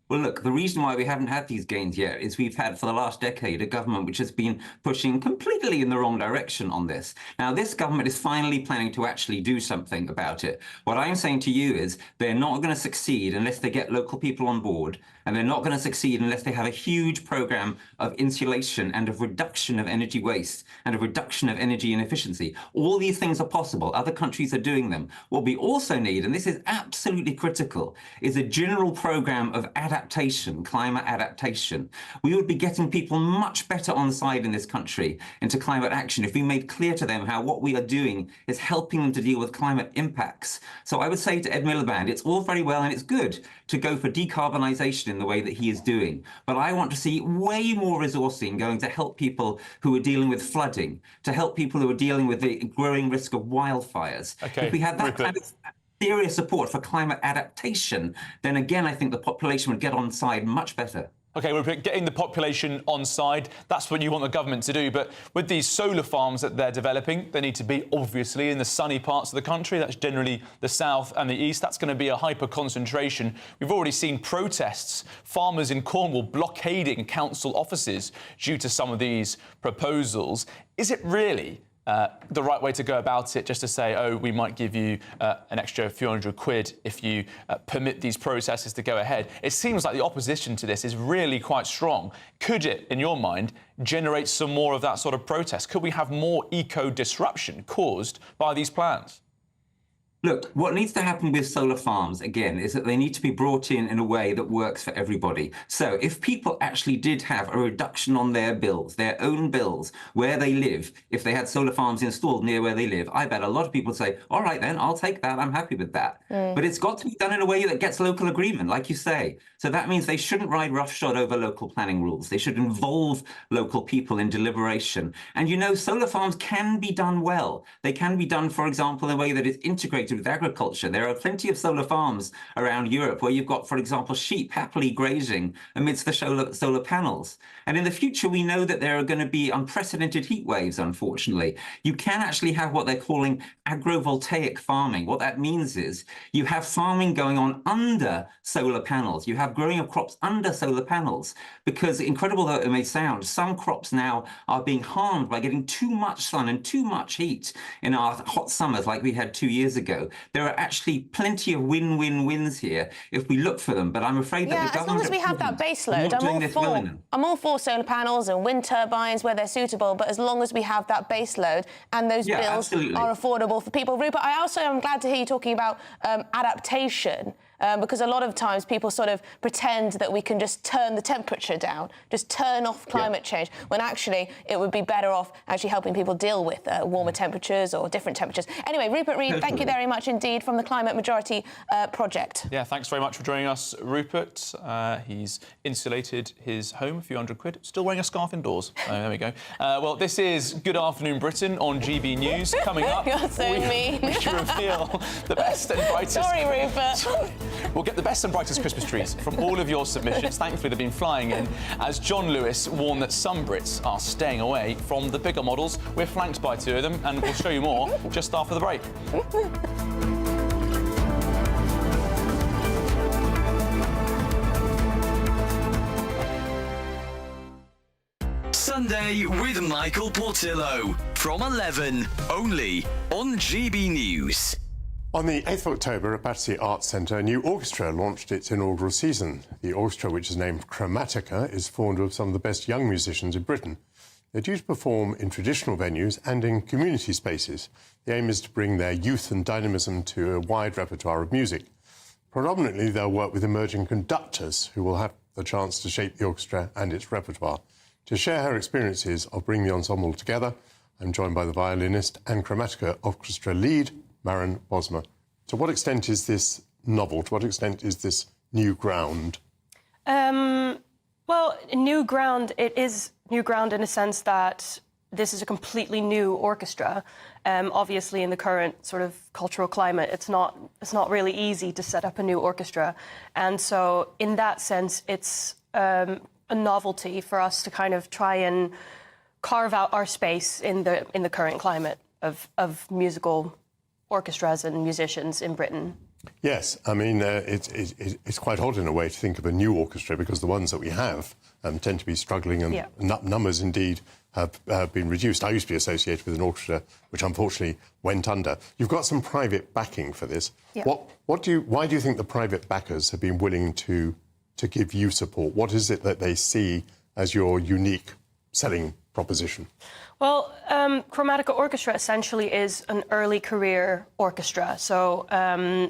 S11: Well, look, the reason why we haven't had these gains yet is we've had, for the last decade, a government which has been pushing completely in the wrong direction on this. Now, this government is finally planning to actually do something about it. What I'm saying to you is they're not going to succeed unless they get local people on board, and they're not going to succeed unless they have a huge program of insulation and of reduction of energy waste and of reduction of energy inefficiency. All these things are possible. Other countries are doing them. What we also need, and this is absolutely critical, is a general program of adaptation, climate adaptation. We would be getting people much better on side in this country into climate action if we made clear to them how what we are doing is helping them to deal with climate impacts. So I would say to Ed Miliband, it's all very well and it's good to go for decarbonisation in the way that he is doing. But I want to see way more resourcing going to help people who are dealing with flooding, to help people who are dealing with the growing risk of wildfires.
S4: Okay,
S11: if we had that kind of serious support for climate adaptation, then again, I think the population would get on side much better.
S4: OK, we're getting the population on side. That's what you want the government to do. But with these solar farms that they're developing, they need to be, obviously, in the sunny parts of the country. That's generally the south and the east. That's going to be a hyper-concentration. We've already seen protests, farmers in Cornwall blockading council offices due to some of these proposals. Is it really the right way to go about it, just to say, oh, we might give you an extra few £100 if you permit these processes to go ahead? It seems like the opposition to this is really quite strong. Could it, in your mind, generate some more of that sort of protest? Could we have more eco-disruption caused by these plans?
S11: Look, what needs to happen with solar farms, again, is that they need to be brought in a way that works for everybody. So if people actually did have a reduction on their bills, their own bills, where they live, if they had solar farms installed near where they live, I bet a lot of people say, all right, then, I'll take that. I'm happy with that. But it's got to be done in a way that gets local agreement, like you say. So that means they shouldn't ride roughshod over local planning rules. They should involve local people in deliberation. And, you know, solar farms can be done well. They can be done, for example, in a way that is integrated with agriculture. There are plenty of solar farms around Europe where you've got, for example, sheep happily grazing amidst the solar panels. And in the future, we know that there are going to be unprecedented heat waves, unfortunately. You can actually have what they're calling agrovoltaic farming. What that means is you have farming going on under solar panels. You have growing of crops under solar panels, because, incredible though it may sound, some crops now are being harmed by getting too much sun and too much heat in our hot summers like we had 2 years ago. There are actually plenty of win-win-wins here if we look for them, but I'm afraid that the government...
S2: as long as we have that base load, I'm all for solar panels and wind turbines where they're suitable, but as long as we have that base load and those bills are affordable for people. Rupert, I also am glad to hear you talking about adaptation. Because a lot of times people sort of pretend that we can just turn the temperature down, just turn off climate change, when actually it would be better off actually helping people deal with warmer temperatures or different temperatures. Anyway, Rupert Reed, thank you very much indeed from the Climate Majority Project.
S4: Yeah, thanks very much for joining us, Rupert. He's insulated his home, a few £100, still wearing a scarf indoors. There we go. Well, this is Good Afternoon Britain on GB News. Coming up,
S2: You're so mean.
S4: We reveal the best and brightest...
S2: Sorry, Rupert.
S4: We'll get the best and brightest Christmas trees from all of your submissions. Thankfully, they've been flying in, as John Lewis warned that some Brits are staying away from the bigger models. We're flanked by two of them, and we'll show you more just after the break.
S14: Sunday with Michael Portillo from 11, only on GB News.
S13: On the 8th of October at Battersea Arts Centre, a new orchestra launched its inaugural season. The orchestra, which is named Chromatica, is formed of some of the best young musicians in Britain. They're due to perform in traditional venues and in community spaces. The aim is to bring their youth and dynamism to a wide repertoire of music. Predominantly, they'll work with emerging conductors who will have the chance to shape the orchestra and its repertoire. To share her experiences of bringing the ensemble together, I'm joined by the violinist and Chromatica Orchestra lead, Maren Bosma. To what extent is this novel? To what extent is this new ground?
S15: Well, new ground, it is new ground in a sense that this is a completely new orchestra. Obviously, in the current sort of cultural climate, it's not really easy to set up a new orchestra. And so in that sense, it's a novelty for us to kind of try and carve out our space in the current climate of musical orchestras and musicians in Britain.
S13: Yes, I mean, it's quite odd in a way to think of a new orchestra because the ones that we have tend to be struggling and numbers indeed have been reduced. I used to be associated with an orchestra which unfortunately went under. You've got some private backing for this.
S15: Yeah.
S13: Why do you think the private backers have been willing to give you support? What is it that they see as your unique selling proposition?
S15: Well, Chromatica Orchestra essentially is an early career orchestra. So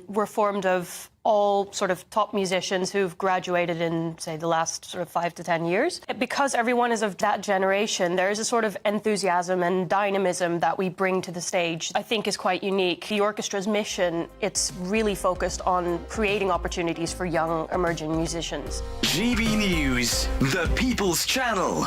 S15: we're formed of all sort of top musicians who've graduated in, say, the last sort of 5 to 10 years. Because everyone is of that generation, there is a sort of enthusiasm and dynamism that we bring to the stage, I think is quite unique. The orchestra's mission, it's really focused on creating opportunities for young emerging musicians.
S14: GB News, the People's Channel.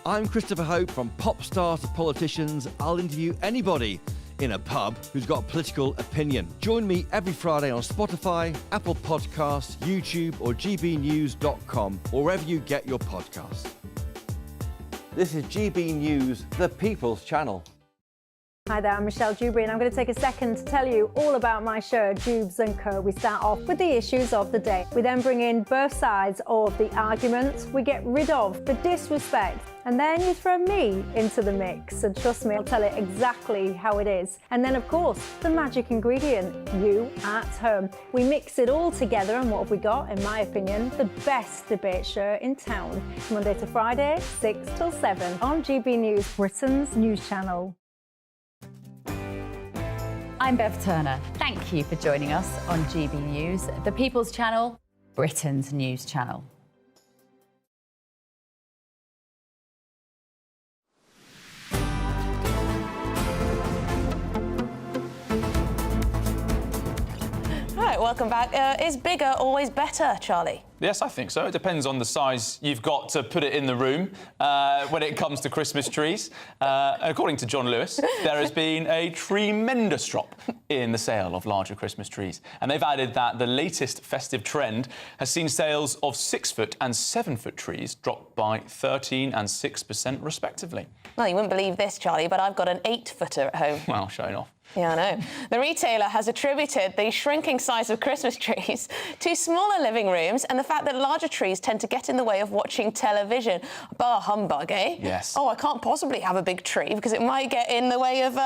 S17: I'm Christopher Hope. From pop stars to politicians, I'll interview anybody in a pub who's got a political opinion. Join me every Friday on Spotify, Apple Podcasts, YouTube or gbnews.com, or wherever you get your podcasts. This is GB News, the People's Channel.
S18: Hi there, I'm Michelle Dewberry and I'm going to take a second to tell you all about my show, Dubes & Co. We start off with the issues of the day. We then bring in both sides of the argument. We get rid of the disrespect. And then you throw me into the mix. And trust me, I'll tell it exactly how it is. And then, of course, the magic ingredient, you at home. We mix it all together and what have we got, in my opinion, the best debate show in town. Monday to Friday, 6 till 7 on GB News, Britain's news channel.
S3: I'm Bev Turner. Thank you for joining us on GB News, the People's Channel, Britain's news channel.
S2: Right, welcome back. Is bigger always better, Charlie?
S8: Yes, I think so. It depends on the size you've got to put it in the room when it comes to Christmas trees. According to John Lewis, there has been a tremendous drop in the sale of larger Christmas trees. And they've added that the latest festive trend has seen sales of 6-foot and 7-foot trees drop by 13% and 6% respectively.
S2: Well, you wouldn't believe this, Charlie, but I've got an 8-footer at home.
S8: Well, showing off.
S2: Yeah, I know. The retailer has attributed the shrinking size of Christmas trees to smaller living rooms and the fact that larger trees tend to get in the way of watching television. Bah humbug, eh?
S8: Yes.
S2: Oh, I can't possibly have a big tree because it might get in the way of...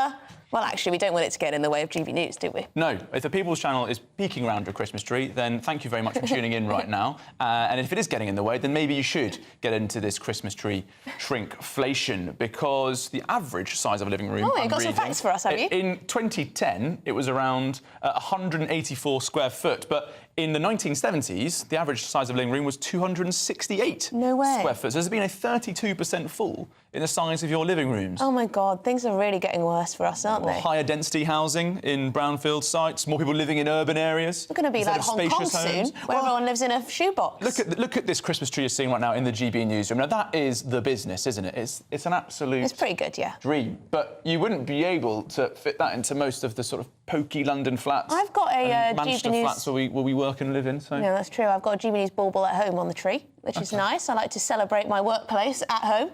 S2: Well, actually, we don't want it to get in the way of GB News, do we?
S8: No. If the People's Channel is peeking around your Christmas tree, then thank you very much for tuning in right now. And if it is getting in the way, then maybe you should get into this Christmas tree shrinkflation, because the average size of a living room...
S2: Oh, you've got some facts for us, have you?
S8: In 2010, it was around 184 square foot, but in the 1970s, the average size of a living room was 268
S2: no way.
S8: square foot. So there's been a 32% fall in the size of your living rooms.
S2: Oh, my God, things are really getting worse for us, aren't they?
S8: Higher density housing in brownfield sites, more people living in urban areas.
S2: We're going to be like Hong Kong soon, where everyone lives in a shoebox.
S8: Look at this Christmas tree you're seeing right now in the GB newsroom. Now, that is the business, isn't it? It's an absolute...
S2: It's pretty good, yeah.
S8: ...dream. But you wouldn't be able to fit that into most of the sort of pokey London flats.
S2: I've got a
S8: Manchester
S2: GB News...
S8: flats where we work and live in, so...
S2: Yeah, that's true. I've got a GB News bauble at home on the tree, which is nice. I like to celebrate my workplace at home.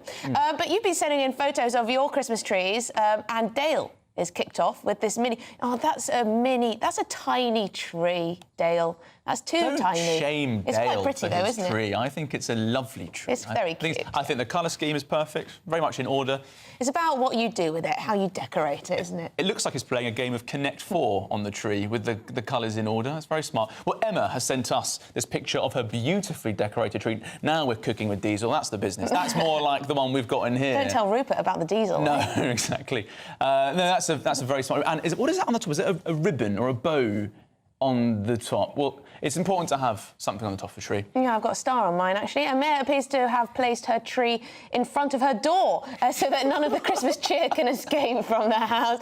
S2: But you've been sending in photos of your Christmas trees, and Dale is kicked off with this mini... Oh, that's a tiny tree, Dale. That's too tiny.
S8: Don't shame
S2: It's
S8: Dale
S2: quite pretty,
S8: for
S2: though,
S8: his
S2: isn't
S8: tree.
S2: it?
S8: I think it's a lovely tree.
S2: It's very cute.
S8: I think the colour scheme is perfect, very much in order.
S2: It's about what you do with it, how you decorate it, isn't it?
S8: It looks like it's playing a game of Connect 4 on the tree with the colours in order. It's very smart. Well, Emma has sent us this picture of her beautifully decorated tree. Now we're cooking with diesel. That's the business. That's more like the one we've got in here.
S2: Don't tell Rupert about the diesel.
S8: No,
S2: eh?
S8: exactly. No, that's a very smart... And what is that on the top? Is it a ribbon or a bow?
S4: on the top? Well, it's important to have something on the top of the tree.
S2: Yeah, I've got a star on mine, actually. And Maya appears to have placed her tree in front of her door so that none of the Christmas cheer can escape from the house.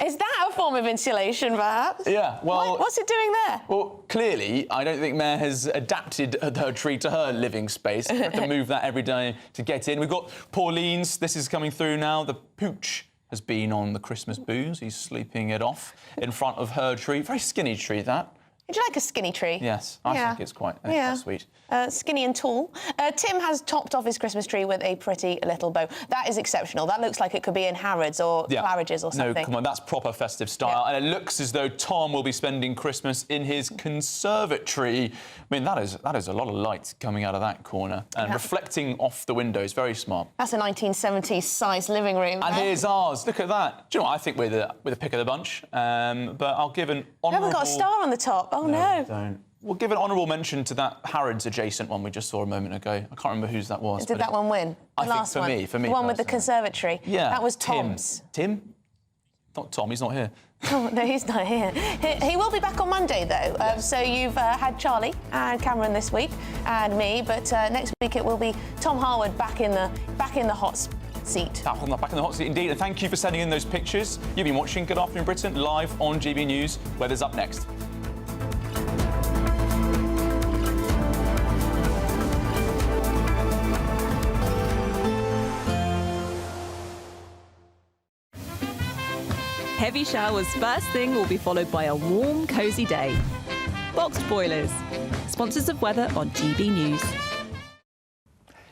S2: Is that a form of insulation, perhaps?
S4: Yeah, well...
S2: What's it doing there?
S4: Well, clearly, I don't think Maya has adapted her tree to her living space. We have to move that every day to get in. We've got Pauline's. This is coming through now. The pooch has been on the Christmas booze. He's sleeping it off in front of her tree. Very skinny tree, that.
S2: Would you like a skinny tree?
S4: Yes, I think it's quite sweet.
S2: Skinny and tall. Tim has topped off his Christmas tree with a pretty little bow. That is exceptional. That looks like it could be in Harrods or Claridge's or something.
S4: No, come on, that's proper festive style. And it looks as though Tom will be spending Christmas in his conservatory. I mean, that is a lot of light coming out of that corner and reflecting off the windows. Very smart.
S2: That's a 1970s size living room.
S4: And here's ours. Look at that. Do you know what? I think we're the pick of the bunch. But I'll give an honourable...
S2: We haven't got a star on the top. Oh, no.
S4: We don't. We'll give an honourable mention to that Harrods adjacent one we just saw a moment ago. I can't remember whose that was.
S2: Did that one win? The last one?
S4: For me.
S2: The one with the conservatory?
S4: Yeah.
S2: That was Tom's.
S4: Tim? Not Tom, he's not here.
S2: Oh, no, he's not here. He will be back on Monday, though. So you've had Charlie and Cameron this week, and me, but next week it will be Tom Harwood back in the hot seat.
S4: Back in the hot seat, indeed. And thank you for sending in those pictures. You've been watching Good Afternoon Britain live on GB News. Weather's up next.
S16: Heavy showers first thing will be followed by a warm, cosy day. Boxed boilers, sponsors of weather on GB News.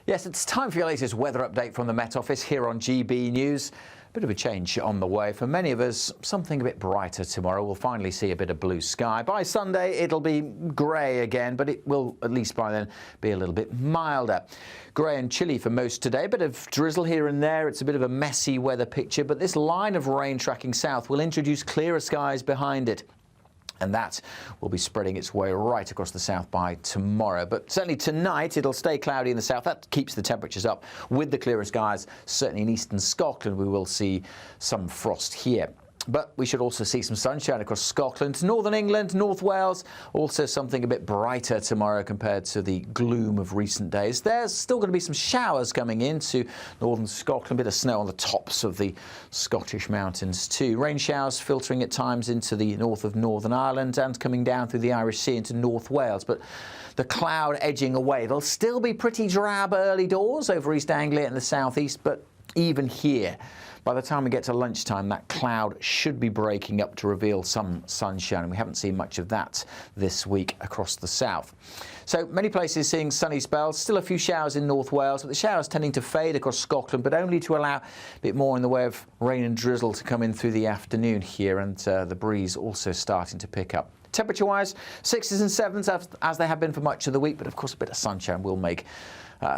S6: Yes, it's time for your latest weather update from the Met Office here on GB News. Bit of a change on the way. For many of us, something a bit brighter tomorrow. We'll finally see a bit of blue sky. By Sunday, it'll be grey again, but it will, at least by then, be a little bit milder. Grey and chilly for most today. Bit of drizzle here and there. It's a bit of a messy weather picture, but this line of rain tracking south will introduce clearer skies behind it. And that will be spreading its way right across the south by tomorrow. But certainly tonight, it'll stay cloudy in the south. That keeps the temperatures up with the clearer skies. Certainly in eastern Scotland, we will see some frost here. But we should also see some sunshine across Scotland, northern England, North Wales. Also something a bit brighter tomorrow compared to the gloom of recent days. There's still going to be some showers coming into northern Scotland. A bit of snow on the tops of the Scottish mountains too. Rain showers filtering at times into the north of Northern Ireland and coming down through the Irish Sea into North Wales. But the cloud edging away. It'll still be pretty drab early doors over East Anglia and the southeast, but even here, by the time we get to lunchtime, that cloud should be breaking up to reveal some sunshine. We haven't seen much of that this week across the south. So many places seeing sunny spells, still a few showers in North Wales, but the showers tending to fade across Scotland, but only to allow a bit more in the way of rain and drizzle to come in through the afternoon here, and the breeze also starting to pick up. Temperature-wise, 6s and 7s as they have been for much of the week, but of course a bit of sunshine will make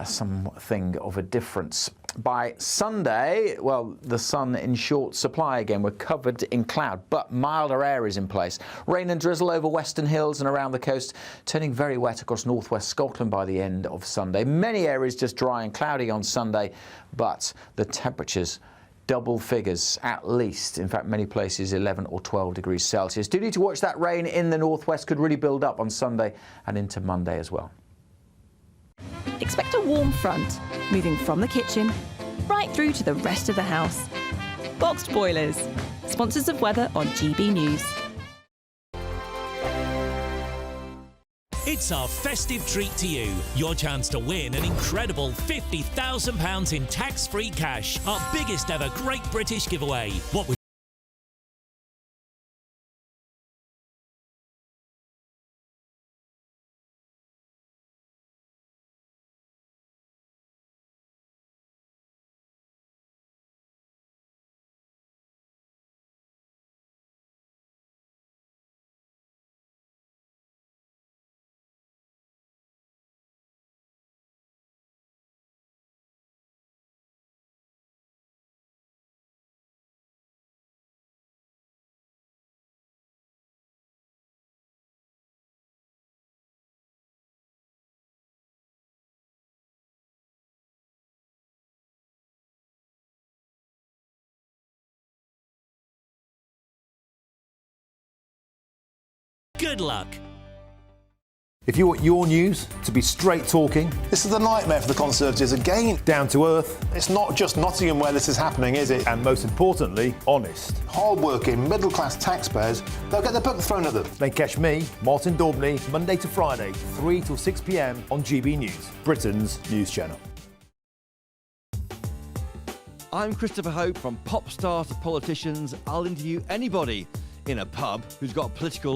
S6: something of a difference. By Sunday, well, the sun in short supply again. We're covered in cloud, but milder air is in place. Rain and drizzle over western hills and around the coast, turning very wet across northwest Scotland by the end of Sunday. Many areas just dry and cloudy on Sunday, but the temperatures double figures at least. In fact, many places 11 or 12 degrees Celsius. Do need to watch that rain in the northwest. Could really build up on Sunday and into Monday as well.
S16: Expect a warm front, moving from the kitchen right through to the rest of the house. Boxed boilers, sponsors of weather on GB News.
S19: It's our festive treat to you. Your chance to win an incredible £50,000 in tax-free cash. Our biggest ever Great British giveaway. What would Good luck.
S22: If you want your news to be straight talking,
S1: this is a nightmare for the Conservatives again.
S22: Down to earth.
S1: It's not just Nottingham where this is happening, is it?
S22: And most importantly, honest.
S1: Hard-working, middle-class taxpayers, they'll get their book thrown at them.
S22: Then catch me, Martin Daubney, Monday to Friday, 3 till 6 p.m. on GB News, Britain's news channel.
S17: I'm Christopher Hope. From pop stars to politicians, I'll interview anybody in a pub who's got political